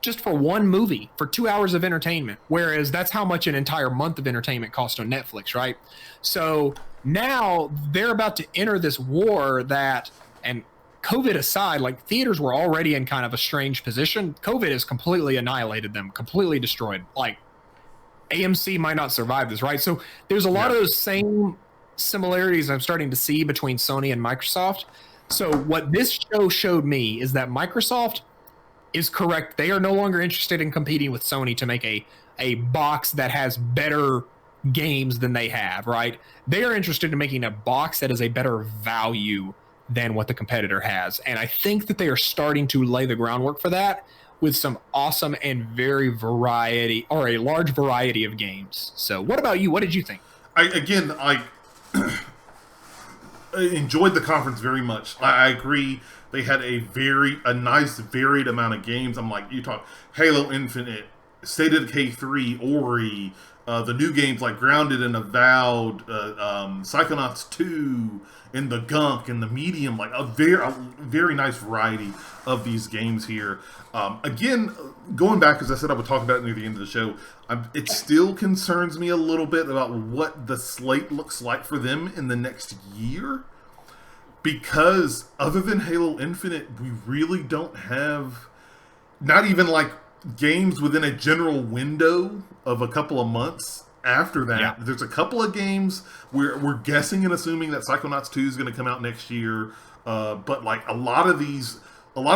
just for one movie, for 2 hours of entertainment, whereas that's how much an entire month of entertainment costs on Netflix, right? So now they're about to enter this war that, and COVID aside, like theaters were already in kind of a strange position. COVID has completely annihilated them, completely destroyed. Like AMC might not survive this, right? So there's a lot of those same similarities I'm starting to see between Sony and Microsoft. So what this show showed me is that Microsoft is correct. They are no longer interested in competing with Sony to make a box that has better games than they have, right? They are interested in making a box that is a better value than what the competitor has. And I think that they are starting to lay the groundwork for that with some awesome and a large variety of games. So what about you? What did you think? I enjoyed the conference very much. I agree. They had a nice varied amount of games. I'm like, you talk Halo Infinite, State of Decay 3, Ori, the new games like Grounded and Avowed, Psychonauts 2, and the Gunk and the Medium, like a very nice variety of these games here. Again, going back, as I said I would talk about it near the end of the show, it still concerns me a little bit about what the slate looks like for them in the next year. Because other than Halo Infinite, we really don't have, not even like games within a general window of a couple of months after that. Yeah. There's a couple of games we're guessing and assuming that Psychonauts 2 is going to come out next year. But like a lot of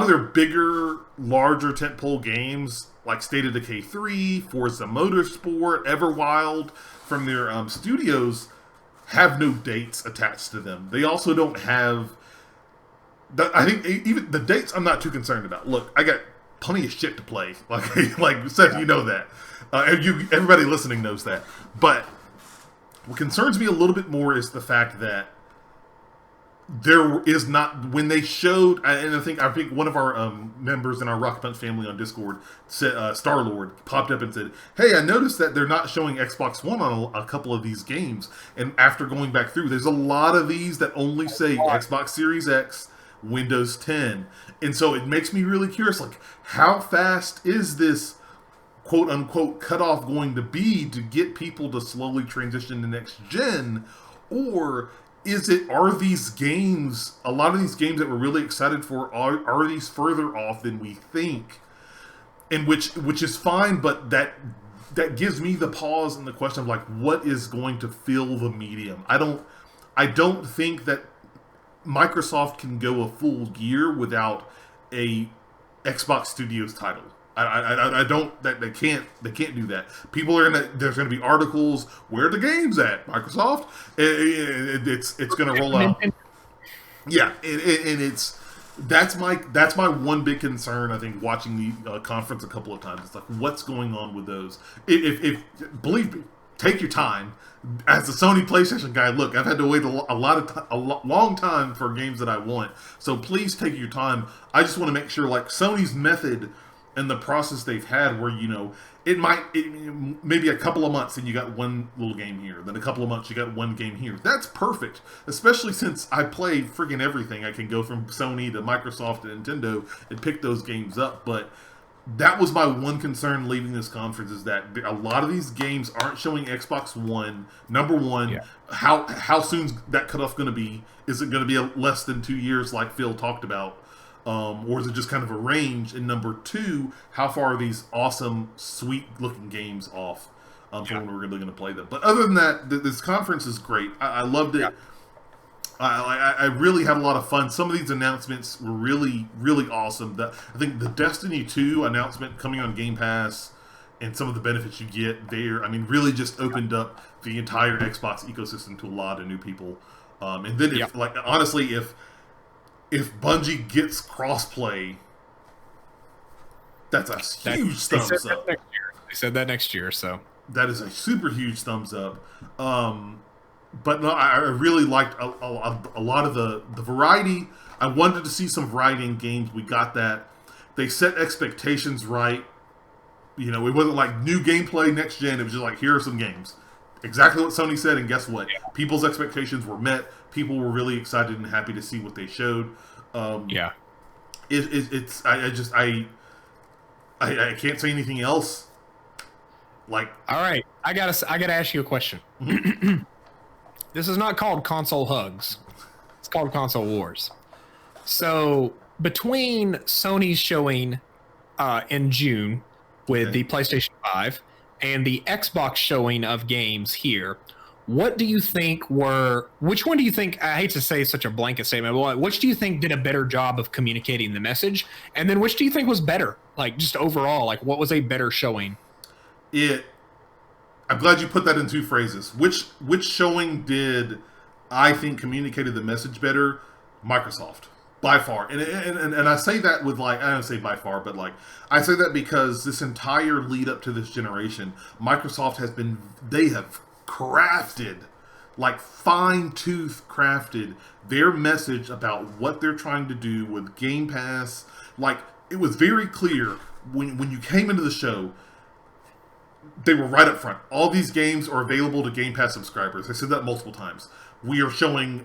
their bigger, larger tentpole games, like State of Decay 3, Forza Motorsport, Everwild, from their studios, have no dates attached to them. They also don't have... I think even the dates I'm not too concerned about. Look, I got plenty of shit to play. Like Seth, you know that. Everybody listening knows that. But what concerns me a little bit more is the fact that there is not, when they showed, and I think one of our members in our Rocket Punch family on Discord said, Star-Lord popped up and said, "Hey, I noticed that they're not showing Xbox One on a couple of these games." And after going back through, there's a lot of these that only say Xbox Series X, Windows 10. And so it makes me really curious, like, how fast is this quote-unquote cutoff going to be to get people to slowly transition to next gen? Or are these games, a lot of these games that we're really excited for, are these further off than we think? And which is fine, but that gives me the pause and the question of like, what is going to fill the medium? I don't think that Microsoft can go a full year without a Xbox Studios title. I don't, that they can't do that. There's gonna be articles, where are the games at, Microsoft? It's gonna roll out. Yeah, and that's my one big concern. I think watching the conference a couple of times, it's like, what's going on with those? If believe me, take your time. As a Sony PlayStation guy, look, I've had to wait a long time for games that I want. So please take your time. I just want to make sure, like, Sony's method and the process they've had, where maybe a couple of months and you got one little game here, then a couple of months you got one game here. That's perfect, especially since I play freaking everything. I can go from Sony to Microsoft to Nintendo and pick those games up. But that was my one concern leaving this conference, is that a lot of these games aren't showing Xbox One. Number one, yeah. How soon's that cutoff going to be? Is it going to be less than 2 years like Phil talked about? Or is it just kind of a range? And number two, how far are these awesome, sweet-looking games off from when we're really going to play them? But other than that, this conference is great. I loved it. Yeah. I really had a lot of fun. Some of these announcements were really, really awesome. I think the Destiny 2 announcement coming on Game Pass and some of the benefits you get there, I mean, really just opened up the entire Xbox ecosystem to a lot of new people. And then, honestly, if Bungie gets crossplay, that's a huge thumbs up. They said that next year, so that is a super huge thumbs up. But no, I really liked a lot of the variety. I wanted to see some variety in games. We got that. They set expectations right. You know, it wasn't like new gameplay next gen. It was just like, here are some games. Exactly what Sony said, and guess what? Yeah. People's expectations were met. People were really excited and happy to see what they showed. I can't say anything else. Like, all right, I gotta ask you a question. Mm-hmm. This is not called Console Hugs. It's called Console Wars. So between Sony's showing in June with the PlayStation 5 and the Xbox showing of games here, which one do you think, I hate to say such a blanket statement, but which do you think did a better job of communicating the message? And then which do you think was better? Like, just overall, like, what was a better showing? I'm glad you put that in two phrases. Which showing did I think communicated the message better? Microsoft, by far. And I say that with, like, I don't say by far, but like, I say that because this entire lead up to this generation, Microsoft they have crafted, like fine-tooth crafted, their message about what they're trying to do with Game Pass. Like, it was very clear when you came into the show, they were right up front. All these games are available to Game Pass subscribers. I said that multiple times. We are showing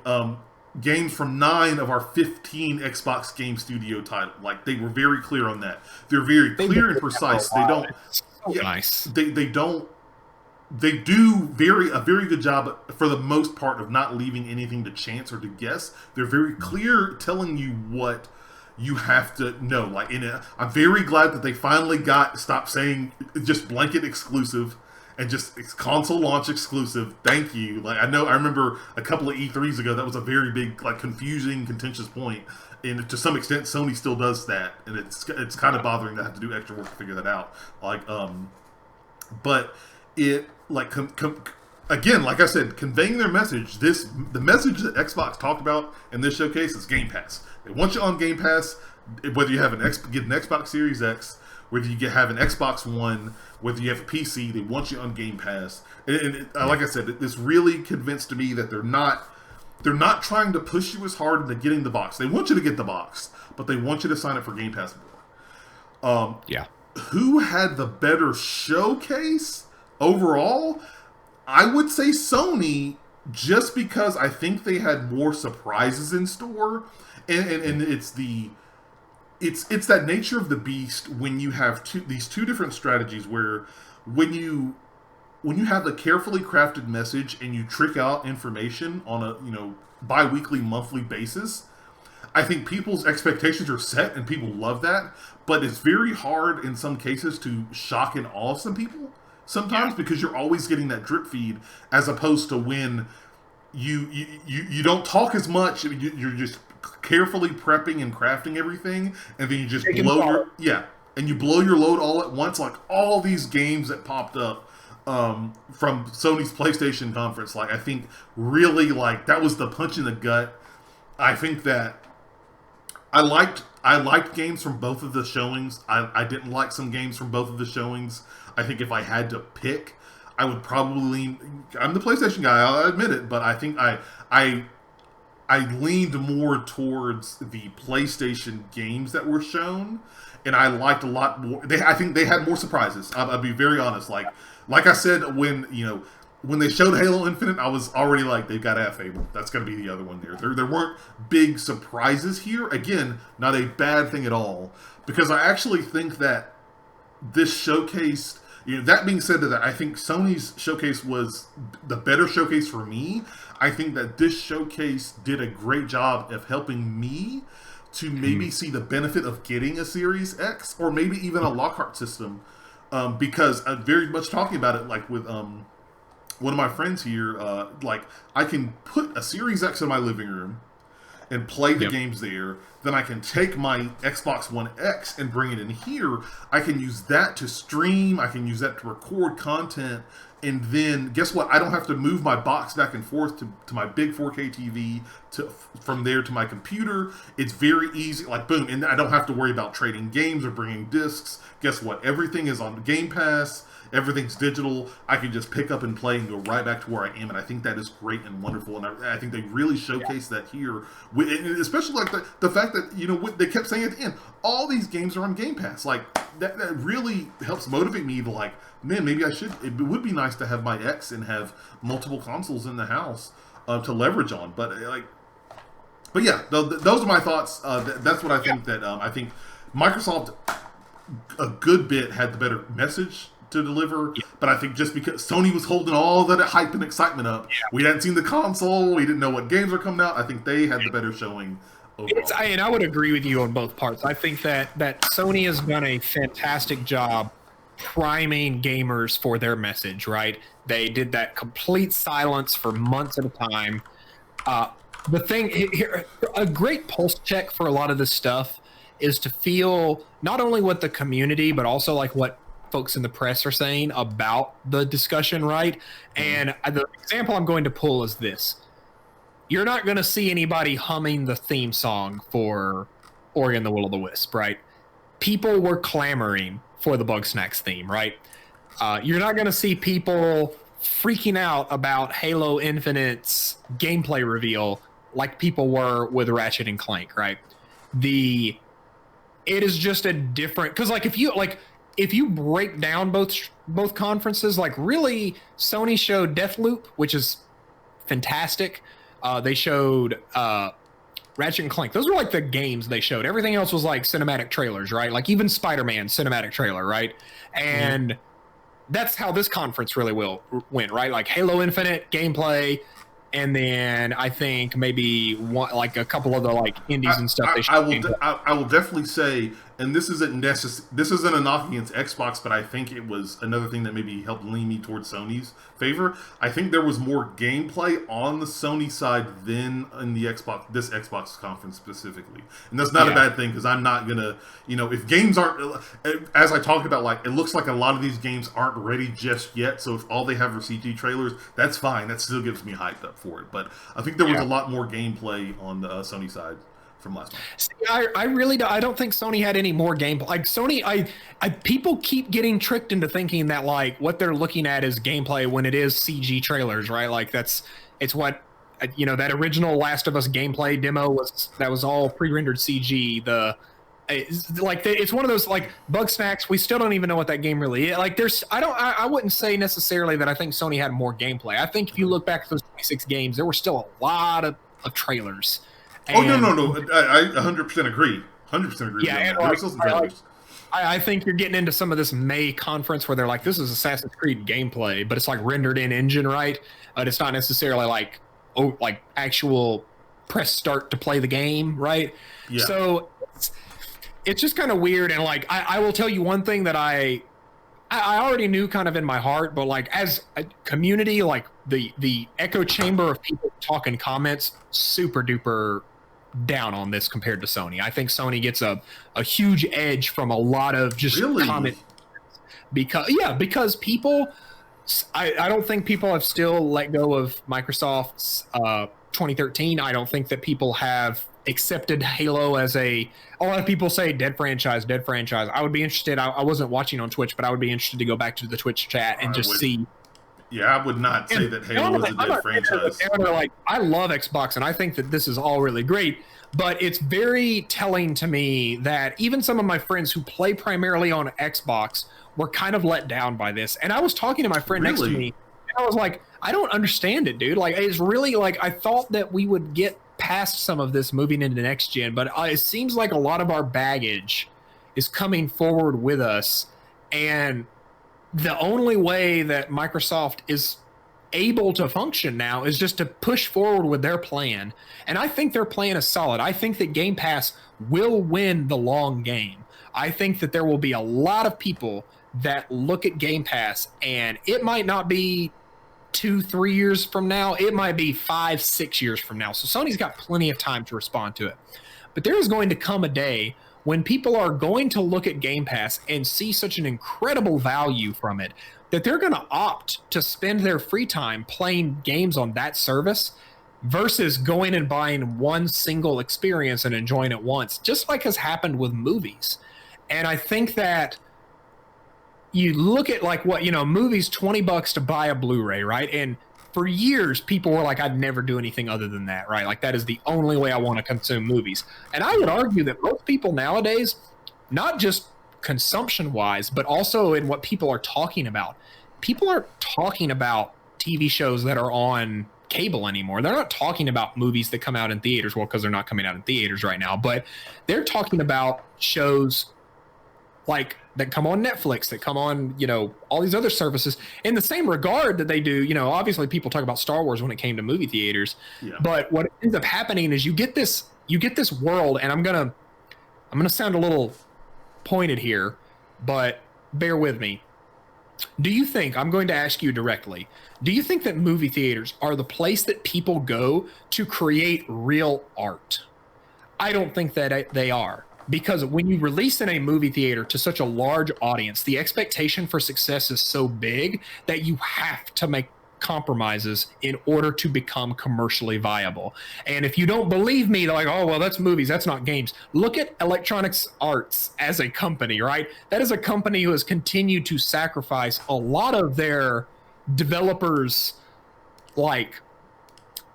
games from 9 of our 15 Xbox Game Studio titles. Like, they were very clear on that. They're very clear and precise. They don't. So nice. They don't. They do a very good job for the most part of not leaving anything to chance or to guess. They're very clear, telling you what you have to know. Like, I'm very glad that they finally stopped saying just blanket exclusive and just console launch exclusive. Thank you. Like, I remember a couple of E3s ago that was a very big, like, confusing, contentious point. And to some extent, Sony still does that, and it's kind of bothering to have to do extra work to figure that out. Like, but it, like, again, like I said, conveying their message. The message that Xbox talked about in this showcase is Game Pass. They want you on Game Pass, whether you have get an Xbox Series X, whether you have an Xbox One, whether you have a PC. They want you on Game Pass, and like I said, this really convinced me that they're not trying to push you as hard into getting the box. They want you to get the box, but they want you to sign up for Game Pass more. Yeah. Who had the better showcase overall? I would say Sony, just because I think they had more surprises in store, and it's that nature of the beast when you have these two different strategies where when you have a carefully crafted message and you trick out information on a bi-weekly, monthly basis, I think people's expectations are set and people love that, but it's very hard in some cases to shock and awe some people sometimes, because you're always getting that drip feed, as opposed to when you don't talk as much, you're just carefully prepping and crafting everything, and then you just blow your load all at once. Like, all these games that popped up from Sony's PlayStation conference, like, I think really, like, that was the punch in the gut. I think that I liked games from both of the showings. I didn't like some games from both of the showings. I think if I had to pick, I would probably lean. I'm the PlayStation guy, I'll admit it, but I think I leaned more towards the PlayStation games that were shown, and I liked a lot more. I think they had more surprises. I'll be very honest. Like I said, when they showed Halo Infinite, I was already like, they've got to have Fable. That's going to be the other one there. There weren't big surprises here. Again, not a bad thing at all, because I actually think that this showcased. That being said, that I think Sony's showcase was the better showcase for me. I think that this showcase did a great job of helping me to maybe see the benefit of getting a Series X, or maybe even a Lockhart system, because I'm very much talking about it, like with one of my friends here. Like, I can put a Series X in my living room and play the games there. Then I can take my Xbox One X and bring it in here. I can use that to stream. I can use that to record content. And then, guess what? I don't have to move my box back and forth to my big 4K TV from there to my computer. It's very easy. Like, boom. And I don't have to worry about trading games or bringing discs. Guess what? Everything is on Game Pass. Everything's digital. I can just pick up and play and go right back to where I am, and I think that is great and wonderful. And I think they really showcase that here, especially like the fact that they kept saying at the end, all these games are on Game Pass. Like, that really helps motivate me to, like, man, maybe I should. It would be nice to have my X and have multiple consoles in the house to leverage on. But yeah, those are my thoughts. That's what I think. That I think Microsoft a good bit had the better message to deliver, but I think just because Sony was holding all that hype and excitement up, we hadn't seen the console, we didn't know what games were coming out. I think they had the better showing overall. And I would agree with you on both parts. I think that Sony has done a fantastic job priming gamers for their message, right? They did that complete silence for months at a time. The thing here, a great pulse check for a lot of this stuff is to feel not only what the community, but also like what folks in the press are saying about the discussion, right? And the example I'm going to pull is this. You're not going to see anybody humming the theme song for Ori and the Will of the Wisp, right? People were clamoring for the Bugsnax theme, right? You're not going to see people freaking out about Halo Infinite's gameplay reveal like people were with Ratchet and Clank, right? It is just a different, because like if you like if you break down both conferences, like really, Sony showed Deathloop, which is fantastic. They showed Ratchet and Clank. Those were like the games they showed. Everything else was like cinematic trailers, right? Like even Spider-Man cinematic trailer, right? And that's how this conference really went, right? Like Halo Infinite gameplay, and then I think maybe one, like a couple of the like indies and stuff. I will definitely say, and this isn't a knock against Xbox, but I think it was another thing that maybe helped lean me towards Sony's favor. I think there was more gameplay on the Sony side than in the this Xbox conference specifically, and that's not a bad thing because I'm not gonna, if games aren't, as I talked about, like it looks like a lot of these games aren't ready just yet. So if all they have are CG trailers, that's fine. That still gives me hyped up for it. But I think there was a lot more gameplay on the Sony side from last month. See, I really don't think Sony had any more gameplay. Like Sony, people keep getting tricked into thinking that like what they're looking at is gameplay when it is CG trailers, right? Like it's what that original Last of Us gameplay demo was all pre-rendered CG. It's one of those like bug snacks. We still don't even know what that game really is. Like I wouldn't say necessarily that I think Sony had more gameplay. I think if you look back at those 26 games, there were still a lot of trailers. And, no. I 100% agree. 100% agree. Yeah, I think you're getting into some of this May conference where they're like, this is Assassin's Creed gameplay, but it's like rendered in engine, right? It's not necessarily like actual press start to play the game, right? Yeah. So it's just kind of weird. And like, I will tell you one thing that I already knew kind of in my heart, but like as a community, like the echo chamber of people talking comments, super duper down on this compared to Sony. I think Sony gets a huge edge from a lot of just comment because people, I don't think people have still let go of Microsoft's 2013. I don't think that people have accepted Halo as a lot of people say dead franchise. I would be interested. I wasn't watching on Twitch, but I would be interested to go back to the Twitch chat and see. Yeah, I would not say that Halo is a dead franchise. Like, I love Xbox, and I think that this is all really great, but it's very telling to me that even some of my friends who play primarily on Xbox were kind of let down by this. And I was talking to my friend next to me, and I was like, I don't understand it, dude. Like, it's really like, I thought that we would get past some of this moving into next gen, but it seems like a lot of our baggage is coming forward with us, and the only way that Microsoft is able to function now is just to push forward with their plan. And I think their plan is solid. I think that Game Pass will win the long game. I think that there will be a lot of people that look at Game Pass, and it might not be 2-3 years from now, it might be 5-6 years from now. So Sony's got plenty of time to respond to it. But there is going to come a day when people are going to look at Game Pass and see such an incredible value from it that they're going to opt to spend their free time playing games on that service versus going and buying one single experience and enjoying it once, just like has happened with movies. And I think that you look at like what, movies, $20 to buy a Blu-ray, right? And for years, people were like, I'd never do anything other than that, right? Like, that is the only way I want to consume movies. And I would argue that most people nowadays, not just consumption-wise, but also in what people are talking about. People aren't talking about TV shows that are on cable anymore. They're not talking about movies that come out in theaters, well, because they're not coming out in theaters right now, but they're talking about shows like that come on Netflix, that come on, all these other services in the same regard that they do. Obviously people talk about Star Wars when it came to movie theaters, but what ends up happening is you get this world, and I'm gonna sound a little pointed here, but bear with me. Do you think, I'm going to ask you directly, do you think that movie theaters are the place that people go to create real art? I don't think that they are. Because when you release in a movie theater to such a large audience, the expectation for success is so big that you have to make compromises in order to become commercially viable. And if you don't believe me, they're like, oh, well, that's movies, that's not games. Look at Electronics Arts as a company, right? That is a company who has continued to sacrifice a lot of their developers, like,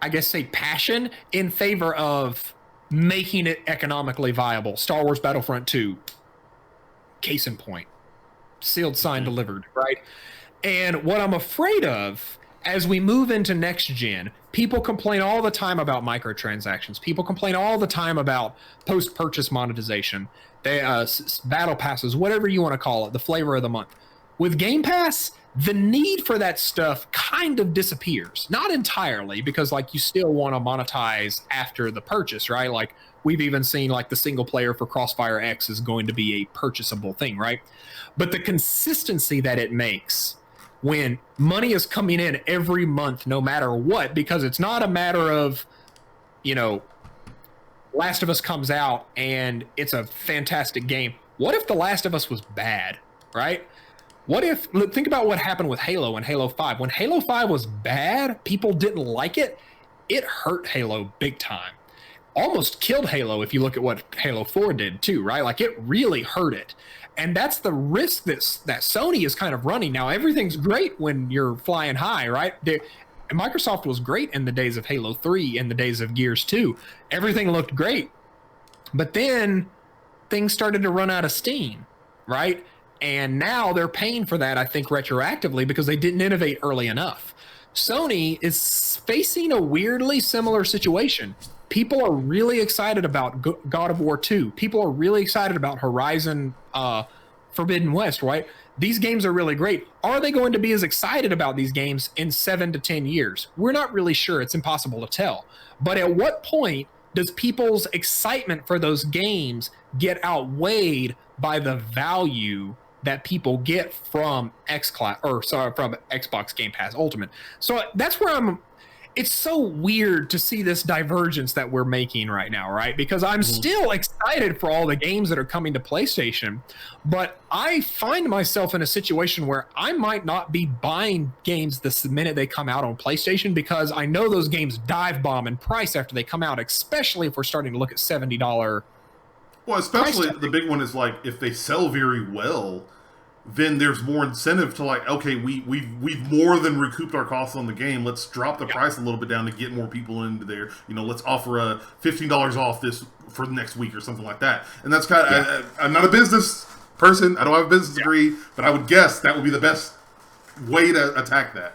I guess say passion in favor of making it economically viable. Star Wars Battlefront 2, case in point. sealed, signed, delivered, right? And what I'm afraid of as we move into next gen, people complain all the time about microtransactions. People complain all the time about post-purchase monetization, they battle passes, whatever you want to call it, the flavor of the month. With Game Pass, the need for that stuff kind of disappears. Not entirely, because like you still want to monetize after the purchase, right? Like we've even seen like the single player for Crossfire X is going to be a purchasable thing, right? But the consistency that it makes when money is coming in every month, no matter what, because it's not a matter of, you know, Last of Us comes out and it's a fantastic game. What if The Last of Us was bad, right? What if, think about what happened with Halo and Halo 5. When Halo 5 was bad, people didn't like it. It hurt Halo big time. Almost killed Halo if you look at what Halo 4 did too, right? Like it really hurt it. And that's the risk that Sony is kind of running. Now, everything's great when you're flying high, right? Microsoft was great in the days of Halo 3 and the days of Gears 2. Everything looked great. But then things started to run out of steam, right? And now they're paying for that, I think, retroactively because they didn't innovate early enough. Sony is facing a weirdly similar situation. People are really excited about God of War 2. People are really excited about Horizon Forbidden West, right? These games are really great. Are they going to be as excited about these games in 7 to 10 years? We're not really sure. It's impossible to tell. But at what point does people's excitement for those games get outweighed by the value that people get from from Xbox Game Pass Ultimate? So that's where it's so weird to see this divergence that we're making right now, right? Because I'm still excited for all the games that are coming to PlayStation, but I find myself in a situation where I might not be buying games the minute they come out on PlayStation because I know those games dive bomb in price after they come out, especially if we're starting to look at $70. Well, especially the big one is like if they sell very well, then there's more incentive to like, okay, we've more than recouped our costs on the game. Let's drop the price a little bit down to get more people into there. You know, let's offer a $15 off this for the next week or something like that. And that's kind of, I'm not a business person. I don't have a business degree, but I would guess that would be the best way to attack that.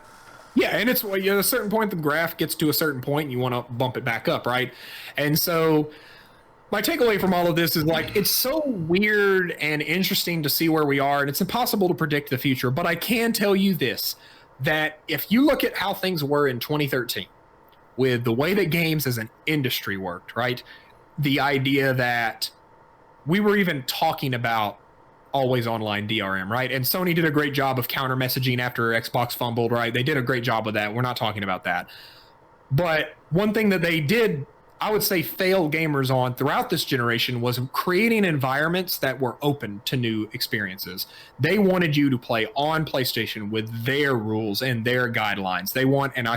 Yeah, and it's at a certain point, the graph gets to a certain point, and you want to bump it back up, right? And so my takeaway from all of this is like, it's so weird and interesting to see where we are, and it's impossible to predict the future. But I can tell you this, that if you look at how things were in 2013, with the way that games as an industry worked, right? The idea that we were even talking about always online DRM, right? And Sony did a great job of counter messaging after Xbox fumbled, right? They did a great job with that. We're not talking about that. But one thing that they did, I would say, fail gamers on throughout this generation was creating environments that were open to new experiences. They wanted you to play on PlayStation with their rules and their guidelines. They want, and I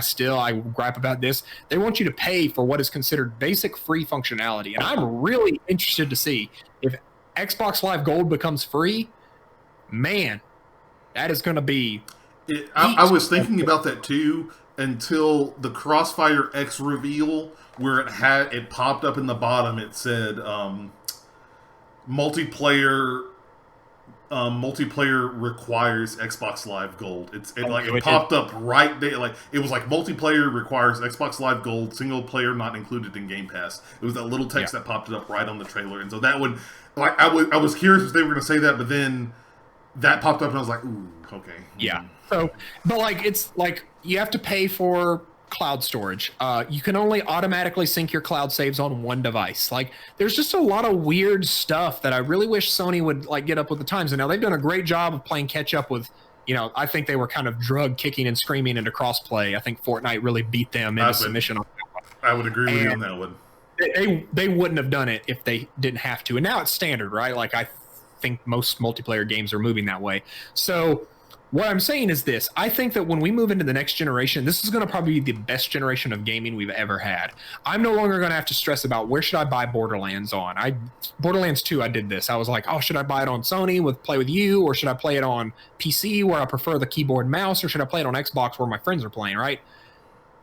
gripe about this, they want you to pay for what is considered basic free functionality. And I'm really interested to see if Xbox Live Gold becomes free. Man, that is going to be... I was thinking about that too until the Crossfire X reveal, where it popped up in the bottom. It said multiplayer requires Xbox Live Gold. It popped up right there. Like it was like multiplayer requires Xbox Live Gold, single player not included in Game Pass. It was that little text that popped up right on the trailer, and so that would like I was curious if they were going to say that, but then that popped up and I was like, ooh, okay, yeah. So, but like it's like you have to pay for cloud storage. You can only automatically sync your cloud saves on one device. Like there's just a lot of weird stuff that I really wish Sony would like get up with the times. And now they've done a great job of playing catch up with, I think they were kind of drug kicking and screaming into crossplay. I think Fortnite really beat them into submission on that one. I would agree with you on that one. They wouldn't have done it if they didn't have to. And now it's standard, right? Like I think most multiplayer games are moving that way. So what I'm saying is this. I think that when we move into the next generation, this is going to probably be the best generation of gaming we've ever had. I'm no longer going to have to stress about where should I buy Borderlands on. Borderlands 2, I did this. I was like, oh, should I buy it on Sony with Play With You, or should I play it on PC where I prefer the keyboard and mouse, or should I play it on Xbox where my friends are playing, right?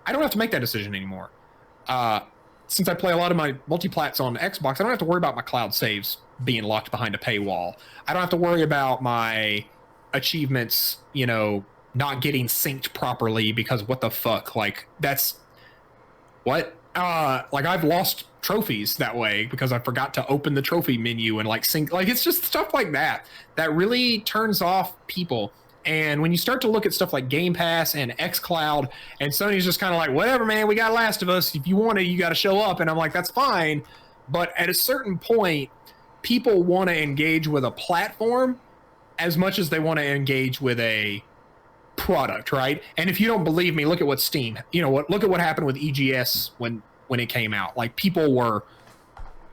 I don't have to make that decision anymore. Since I play a lot of my multiplats on Xbox, I don't have to worry about my cloud saves being locked behind a paywall. I don't have to worry about my achievements, not getting synced properly because what the fuck? Like, that's what? Like, I've lost trophies that way because I forgot to open the trophy menu and like sync. Like, it's just stuff like that that really turns off people. And when you start to look at stuff like Game Pass and xCloud, and Sony's just kind of like, whatever, man, we got Last of Us. If you want it, you got to show up. And I'm like, that's fine. But at a certain point, people want to engage with a platform as much as they want to engage with a product, right? And if you don't believe me, look at what Steam, look at what happened with EGS when it came out. Like, people were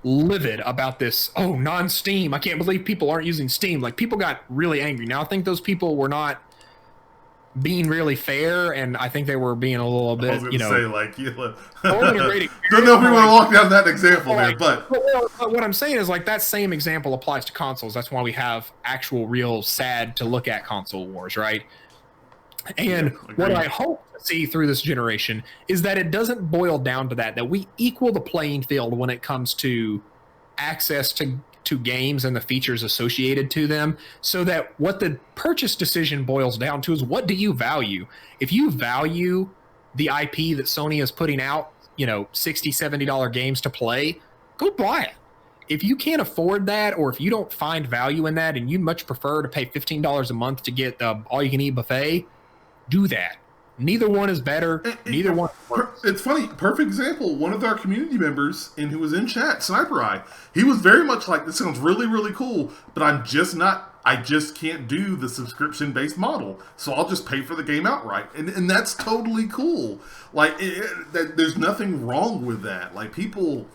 livid about this. Oh, non-Steam. I can't believe people aren't using Steam. Like, people got really angry. Now, I think those people were not being really fair, and I think they were being a little bit, I was going to say, like, don't know if we want to walk down that example there, but what I'm saying is, like, that same example applies to consoles. That's why we have actual, real, sad to look at console wars, right? And what I hope to see through this generation is that it doesn't boil down to that we equal the playing field when it comes to access to games and the features associated to them, so that what the purchase decision boils down to is, what do you value? If you value the IP that Sony is putting out, $60, $70 games to play, go buy it. If you can't afford that, or if you don't find value in that and you much prefer to pay $15 a month to get the all-you-can-eat buffet, do that. Neither one is better. Neither one works. It's funny. Perfect example. One of our community members, and who was in chat, Sniper Eye, he was very much like, this sounds really, really cool, but I just can't do the subscription-based model, so I'll just pay for the game outright. And that's totally cool. Like, there's nothing wrong with that. Like, people...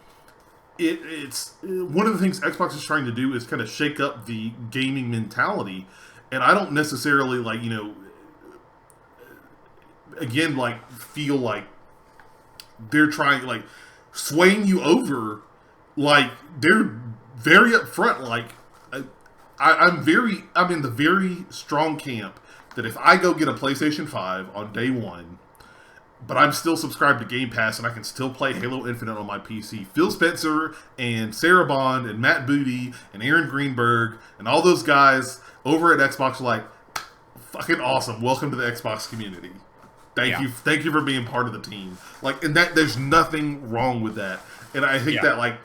It's one of the things Xbox is trying to do is kind of shake up the gaming mentality, and I don't necessarily again, like, feel like they're trying, like, swaying you over. Like, they're very upfront. Like, I'm in the very strong camp that if I go get a PlayStation 5 on day one, but I'm still subscribed to Game Pass and I can still play Halo Infinite on my PC, Phil Spencer and Sarah Bond and Matt Booty and Aaron Greenberg and all those guys over at Xbox are like, fucking awesome. Welcome to the Xbox community. Thank you for being part of the team. Like, and that there's nothing wrong with that. And I think that, like,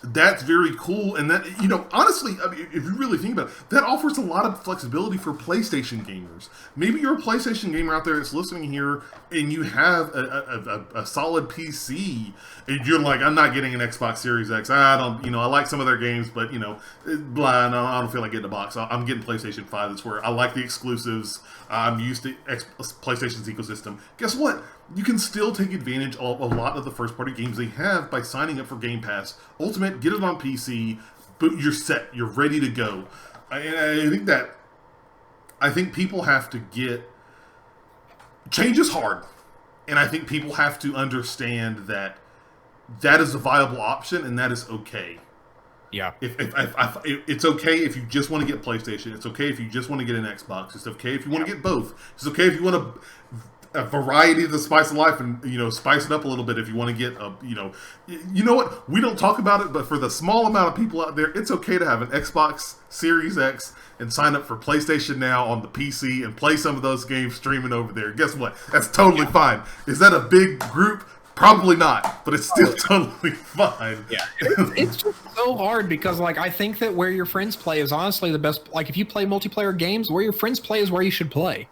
that's very cool. And that, honestly, I mean, if you really think about it, that offers a lot of flexibility for PlayStation gamers. Maybe you're a PlayStation gamer out there that's listening here and you have a solid PC and you're like, I'm not getting an Xbox Series X. I don't, I like some of their games, but, blah, no, I don't feel like getting a box. I'm getting PlayStation 5. That's where I like the exclusives. I'm used to PlayStation's ecosystem. Guess what? You can still take advantage of a lot of the first-party games they have by signing up for Game Pass Ultimate. Get it on PC, but you're set. You're ready to go. And I think people have to get... Change is hard. And I think people have to understand that is a viable option, and that is okay. Yeah. If it's okay if you just want to get PlayStation. It's okay if you just want to get an Xbox. It's okay if you want to get both. It's okay if you want a variety of the spice of life and, spice it up a little bit if you want to get you know what? We don't talk about it, but for the small amount of people out there, it's okay to have an Xbox Series X and sign up for PlayStation Now on the PC and play some of those games streaming over there. Guess what? That's totally fine. Is that a big group? Probably not, but it's still totally fine. Yeah, it's just so hard because, like, I think that where your friends play is honestly the best. Like, if you play multiplayer games, where your friends play is where you should play.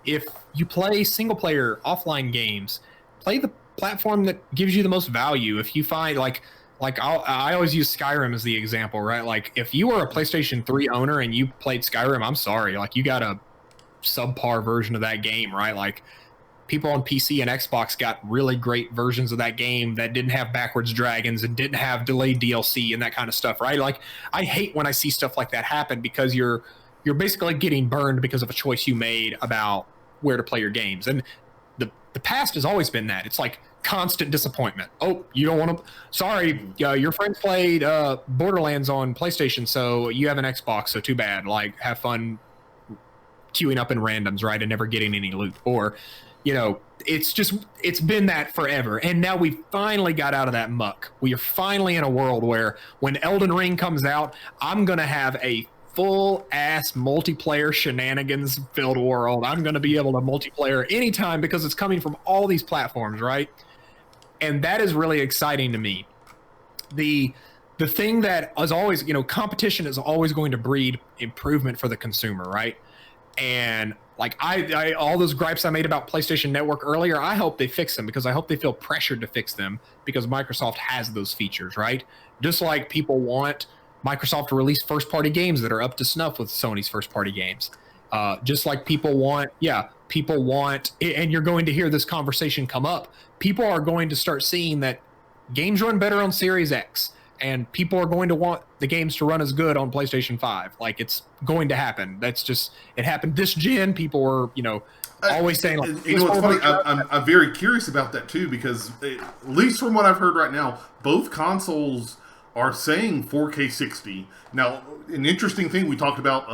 If you play single-player offline games, play the platform that gives you the most value. If you find, I always use Skyrim as the example, right? Like, if you were a PlayStation 3 owner and you played Skyrim, I'm sorry, like, you got a subpar version of that game, right? Like, people on PC and Xbox got really great versions of that game that didn't have backwards dragons and didn't have delayed DLC and that kind of stuff, right? Like, I hate when I see stuff like that happen because you're basically getting burned because of a choice you made about where to play your games. And the past has always been that. It's like constant disappointment. Oh, you don't want to... Sorry, your friends played Borderlands on PlayStation, so you have an Xbox, so too bad. Like, have fun queuing up in randoms, right, and never getting any loot. Or... it's been that forever. And now we finally got out of that muck. We are finally in a world where when Elden Ring comes out, I'm going to have a full ass multiplayer shenanigans filled world. I'm going to be able to multiplayer anytime because it's coming from all these platforms, right? And that is really exciting to me. The thing that is always, competition is always going to breed improvement for the consumer, right? And like I all those gripes I made about PlayStation Network earlier, I hope they fix them because I hope they feel pressured to fix them because Microsoft has those features, right? Just like people want Microsoft to release first-party games that are up to snuff with Sony's first-party games. Just like people want, and you're going to hear this conversation come up. People are going to start seeing that games run better on Series X, and people are going to want the games to run as good on PlayStation 5. Like, it's going to happen. That's just, it happened this gen. People were, always saying, like, what's funny? I'm very curious about that too, because at least from what I've heard right now, both consoles are saying 4K 60. Now, an interesting thing we talked about,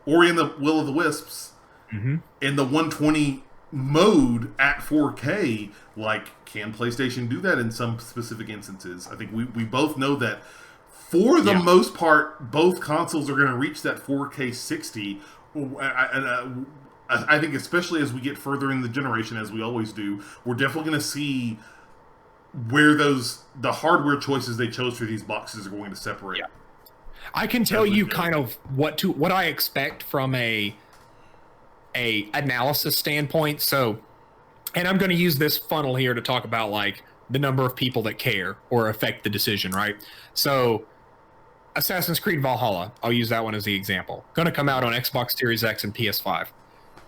Ori and the Will of the Wisps, in the 120 mode at 4K, like, can PlayStation do that in some specific instances? I think we both know that for the most part, both consoles are going to reach that 4K 60. I think especially as we get further in the generation, as we always do, we're definitely going to see where the hardware choices they chose for these boxes are going to separate. Yeah. I can tell you kind of what I expect from a analysis standpoint. So, and I'm going to use this funnel here to talk about like the number of people that care or affect the decision, right? So, Assassin's Creed Valhalla, I'll use that one as the example. Going to come out on Xbox Series X and PS5.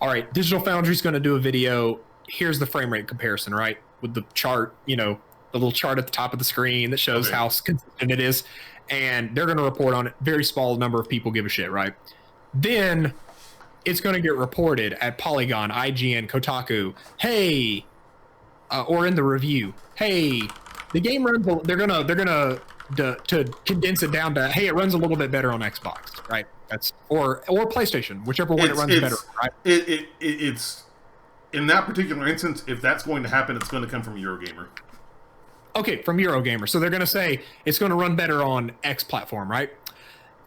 All right, Digital Foundry's going to do a video. Here's the frame rate comparison, right? With the chart, the little chart at the top of the screen that shows how consistent it is. And they're going to report on it. Very small number of people give a shit, right? Then it's going to get reported at Polygon, IGN, Kotaku. Hey, or in the review. Hey, the game runs. They're gonna to condense it down to, hey, it runs a little bit better on Xbox, right? That's or PlayStation, whichever one it runs better, right? It's in that particular instance, if that's going to happen, it's going to come from Eurogamer. Okay, from Eurogamer. So they're going to say it's going to run better on X platform, right?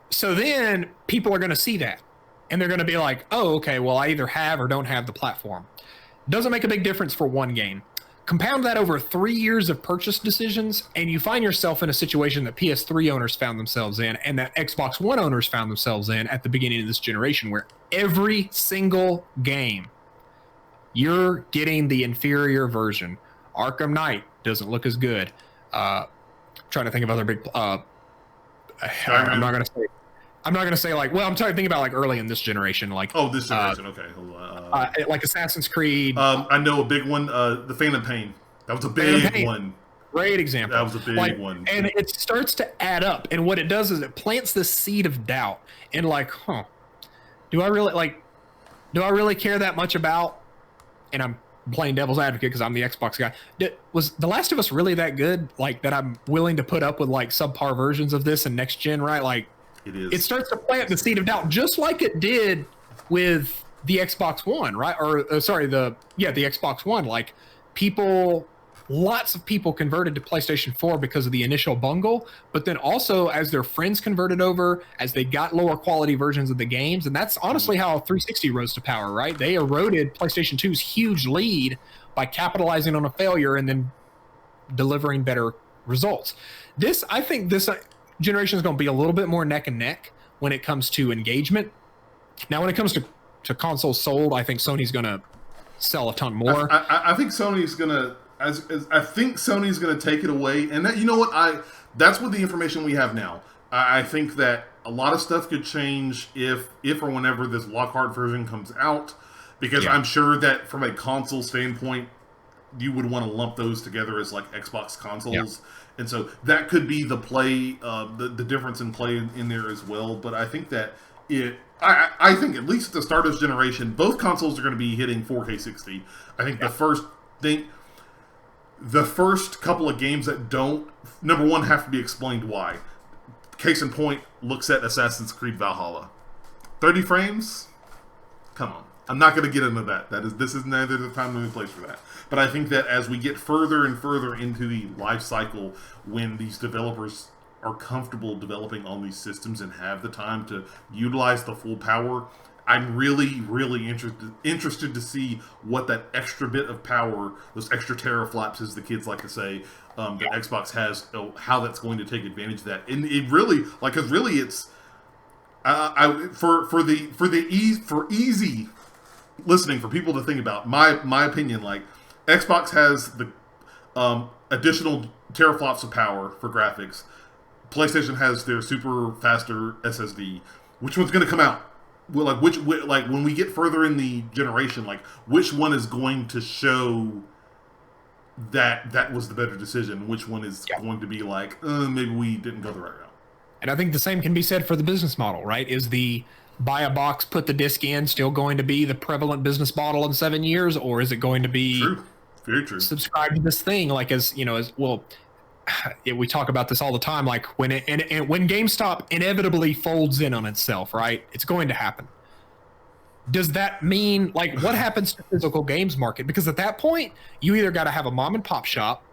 So then people are going to see that. And they're going to be like, oh, okay, well, I either have or don't have the platform. Doesn't make a big difference for one game. Compound that over 3 years of purchase decisions, and you find yourself in a situation that PS3 owners found themselves in and that Xbox One owners found themselves in at the beginning of this generation, where every single game, you're getting the inferior version. Arkham Knight doesn't look as good. Trying to think of other big... I'm not going to say like, well, I'm trying to think about like early in this generation, like this generation, okay. Like Assassin's Creed. I know a big one, the Phantom Pain. That was a big one. Great example. That was a big one. And it starts to add up. And what it does is it plants this seed of doubt. And like, do I really care that much about? And I'm playing devil's advocate because I'm the Xbox guy. Was The Last of Us really that good? Like that I'm willing to put up with like subpar versions of this and next gen, right? Like, it is. It starts to plant the seed of doubt, just like it did with the Xbox One, right? Or sorry, the Xbox One. Like lots of people converted to PlayStation 4 because of the initial bungle, but then also as their friends converted over, as they got lower quality versions of the games, and that's honestly how 360 rose to power, right? They eroded PlayStation 2's huge lead by capitalizing on a failure and then delivering better results. I think this generation is going to be a little bit more neck and neck when it comes to engagement. Now, when it comes to consoles sold, I think Sony's going to sell a ton more. I think Sony's going to, I think Sony's going to take it away. And that, you know what? That's with the information we have now. I think that a lot of stuff could change if or whenever this Lockhart version comes out, because I'm sure that from a console standpoint, you would want to lump those together as like Xbox consoles. Yeah. And so that could be the play, the difference in play in there as well. But I think that I think at least at the start of this generation, both consoles are going to be hitting 4K 60. I think the first couple of games that don't, number one, have to be explained why. Case in point, looks at Assassin's Creed Valhalla. 30 frames? Come on. I'm not going to get into that. This is neither the time nor the place for that. But I think that as we get further and further into the life cycle, when these developers are comfortable developing on these systems and have the time to utilize the full power, I'm really, really interested to see what that extra bit of power, those extra teraflops, as the kids like to say, that Xbox has, how that's going to take advantage of that. And it really, like, because really it's, for easy listening, for people to think about, my opinion, like, Xbox has the additional teraflops of power for graphics. PlayStation has their super faster SSD. Which one's going to come out? Well, like when we get further in the generation, like which one is going to show that was the better decision? Which one is going to be like, maybe we didn't go the right route? And I think the same can be said for the business model, right? Is the buy a box, put the disc in still going to be the prevalent business model in 7 years, or is it going to be true? Very true. Subscribe to this thing, like as well. We talk about this all the time, like when when GameStop inevitably folds in on itself, right? It's going to happen. Does that mean, like, what happens to the physical games market? Because at that point, you either got to have a mom and pop shop,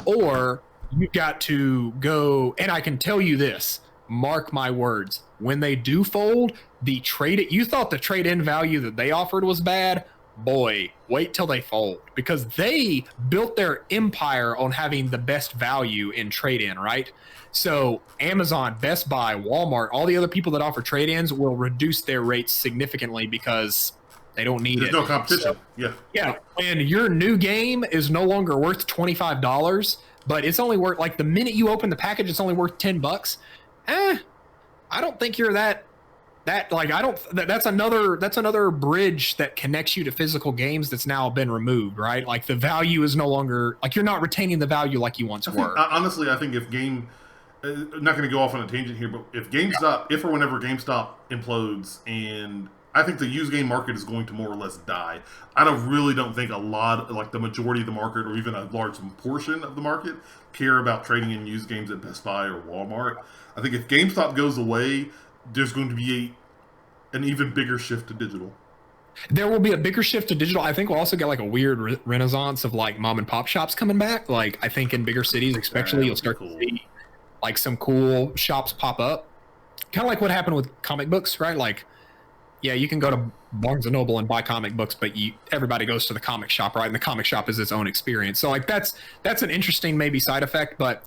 or you got to go. And I can tell you this: mark my words, when they do fold, you thought the trade-in value that they offered was bad. Boy, wait till they fold, because they built their empire on having the best value in trade-in, right? So Amazon, Best Buy, Walmart, all the other people that offer trade-ins will reduce their rates significantly because they don't need There's it. no competition. So, yeah. When your new game is no longer worth $25, but it's only worth, like, the minute you open the package, it's only worth $10. I don't think you're that's another bridge that connects you to physical games that's now been removed, right? Like, the value is no longer, like, you're not retaining the value like you once were. Honestly, I think if I'm not going to go off on a tangent here, but if or whenever GameStop implodes, and I think the used game market is going to more or less die. I really don't think the majority of the market, or even a large portion of the market, care about trading in used games at Best Buy or Walmart. I think if GameStop goes away, there's going to be an even bigger shift to digital. There will be a bigger shift to digital. I think we'll also get like a weird renaissance of like mom and pop shops coming back. Like, I think in bigger cities, especially, you'll start to see like some cool shops pop up. Kind of like what happened with comic books, right? Like, yeah, you can go to Barnes & Noble and buy comic books, but everybody goes to the comic shop, right? And the comic shop is its own experience. So like that's an interesting maybe side effect, but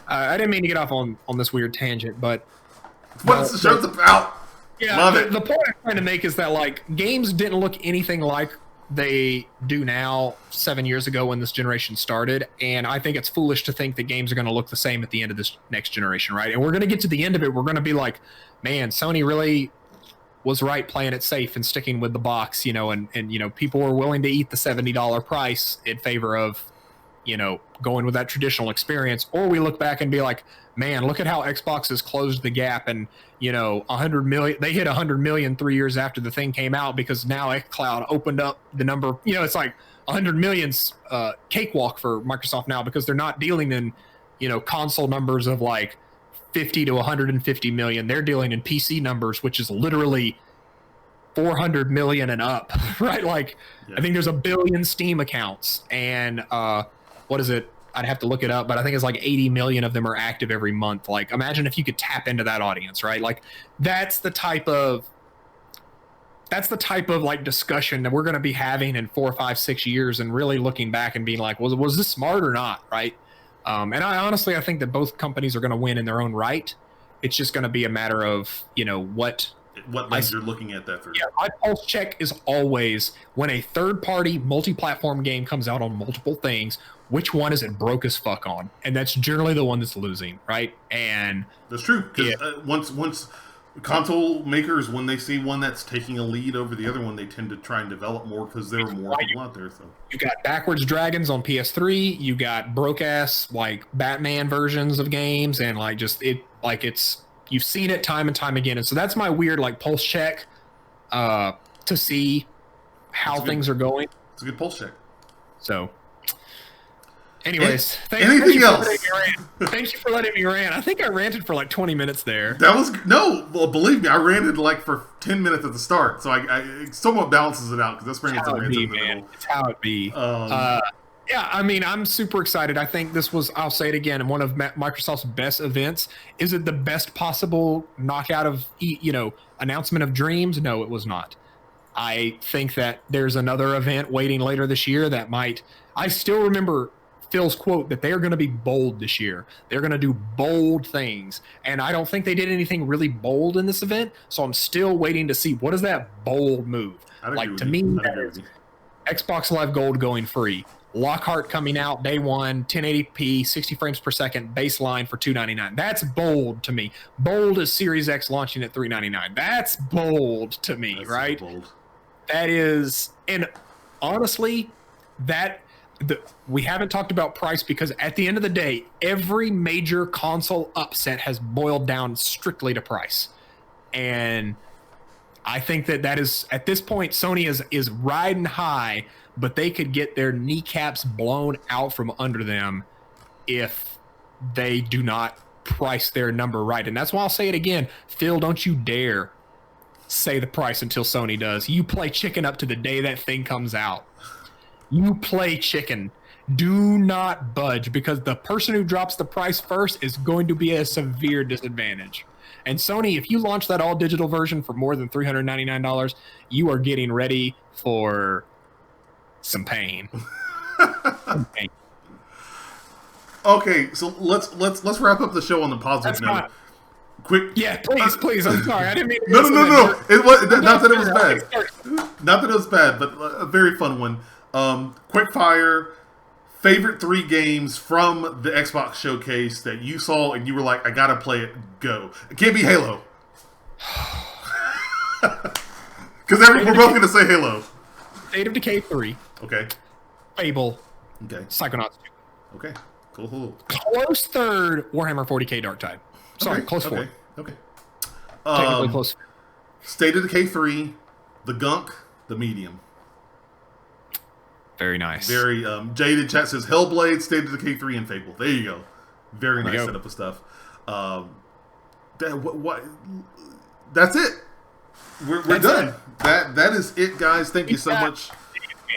I didn't mean to get off on this weird tangent, but what's the show's about? Yeah, Love it. The point I'm trying to make is that like games didn't look anything like they do now 7 years ago when this generation started, and I think it's foolish to think that games are going to look the same at the end of this next generation, right? And we're going to get to the end of it, we're going to be like, man, Sony really was right playing it safe and sticking with the box, and people were willing to eat the $70 price in favor of, going with that traditional experience. Or we look back and be like, man, look at how Xbox has closed the gap, and 100 million. They hit 100 million 3 years after the thing came out, because now xCloud opened up the number. It's like 100 million's cakewalk for Microsoft now, because they're not dealing in console numbers of like 50 to 150 million. They're dealing in PC numbers, which is literally 400 million and up, right? Like, yeah. I think there's 1 billion Steam accounts, and what is it? I'd have to look it up, but I think it's like 80 million of them are active every month. Like, imagine if you could tap into that audience, right? Like, that's the type of like discussion that we're going to be having in 4, 5, 6 years, and really looking back and being like, was this smart or not, right? And I think that both companies are going to win in their own right. It's just going to be a matter of what lens you're looking at that through. Yeah, my pulse check is always when a third-party multi-platform game comes out on multiple things, which one is it broke as fuck on? And that's generally the one that's losing, right? And that's true, because once console makers, when they see one that's taking a lead over the other one, they tend to try and develop more, because there are more people out there. So you got backwards dragons on PS3, you got broke-ass like Batman versions of games, and like just you've seen it time and time again. And so that's my weird like pulse check to see how things are going. It's a good pulse check. So anyways, thank you for letting me rant. I think I ranted for like 20 minutes there. Believe me, I ranted like for 10 minutes at the start. So I somewhat balances it out, because that's bringing some rants in the middle. It's how it be. Yeah, I mean, I'm super excited. I think this was, I'll say it again, one of Microsoft's best events. Is it the best possible knockout of, announcement of dreams? No, it was not. I think that there's another event waiting later this year that might. I still remember Phil's quote that they are going to be bold this year. They're going to do bold things. And I don't think they did anything really bold in this event. So I'm still waiting to see what is that bold move. Like, to me, Xbox Live Gold going free. Lockhart coming out day one, 1080p, 60 frames per second, baseline for $299. That's bold to me. Bold is Series X launching at $399. That's bold to me, that's right? Bold. That is, and honestly, we haven't talked about price because at the end of the day, every major console upset has boiled down strictly to price. And I think that is, at this point, Sony is riding high, but they could get their kneecaps blown out from under them if they do not price their number right. And that's why I'll say it again. Phil, don't you dare say the price until Sony does. You play chicken up to the day that thing comes out. You play chicken. Do not budge, because the person who drops the price first is going to be at a severe disadvantage. And Sony, if you launch that all-digital version for more than $399, you are getting ready for some pain. Okay, so let's wrap up the show on the positive note. Quick. Yeah, please. I'm sorry. I didn't mean to. No. It was not that it was bad. Not that it was bad, but a very fun one. Quick fire. Favorite 3 games from the Xbox showcase that you saw and you were like, I gotta play it. Go. It can't be Halo. Because we're both gonna say Halo. State of Decay 3. Okay. Fable. Okay. Psychonauts 2. Okay. Cool. Close third, Warhammer 40k Dark Tide. Sorry, close fourth. Okay. Technically close. State of Decay 3, the Gunk, the Medium. Very nice. Very, Jaded Chat says Hellblade, State of Decay 3, and Fable. There you go. Very nice setup of stuff. That's it. We're done. That is it, guys. Thank you so much.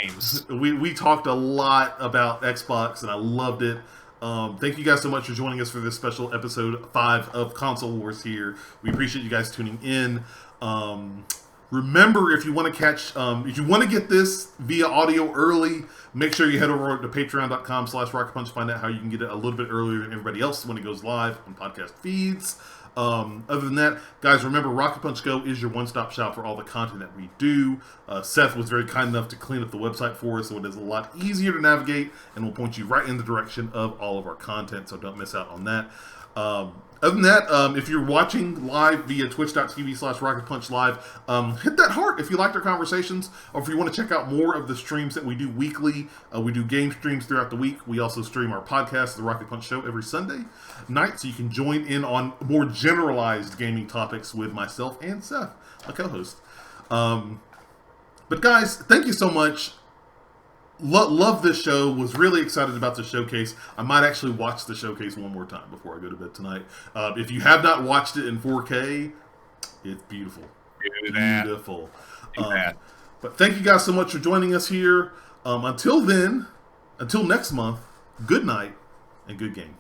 Games. We talked a lot about Xbox, and I loved it. Thank you guys so much for joining us for this special episode 5 of Console Wars here. We appreciate you guys tuning in. Remember, if you want to if you want to get this via audio early, make sure you head over to patreon.com/rocketpunch to find out how you can get it a little bit earlier than everybody else when it goes live on podcast feeds. Other than that, guys, remember, Rocket Punch Go is your one-stop shop for all the content that we do. Seth was very kind enough to clean up the website for us, so it is a lot easier to navigate, and will point you right in the direction of all of our content, so don't miss out on that. Other than that, if you're watching live via twitch.tv/RocketPunchLive, hit that heart if you liked our conversations, or if you want to check out more of the streams that we do weekly. We do game streams throughout the week. We also stream our podcast, The Rocket Punch Show, every Sunday night, so you can join in on more generalized gaming topics with myself and Seth, my co-host. But guys, thank you so much. Love this show. Was really excited about the showcase. I might actually watch the showcase one more time before I go to bed tonight. If you have not watched it in 4K, it's beautiful. Beautiful. But thank you guys so much for joining us here. Until next month, good night and good game.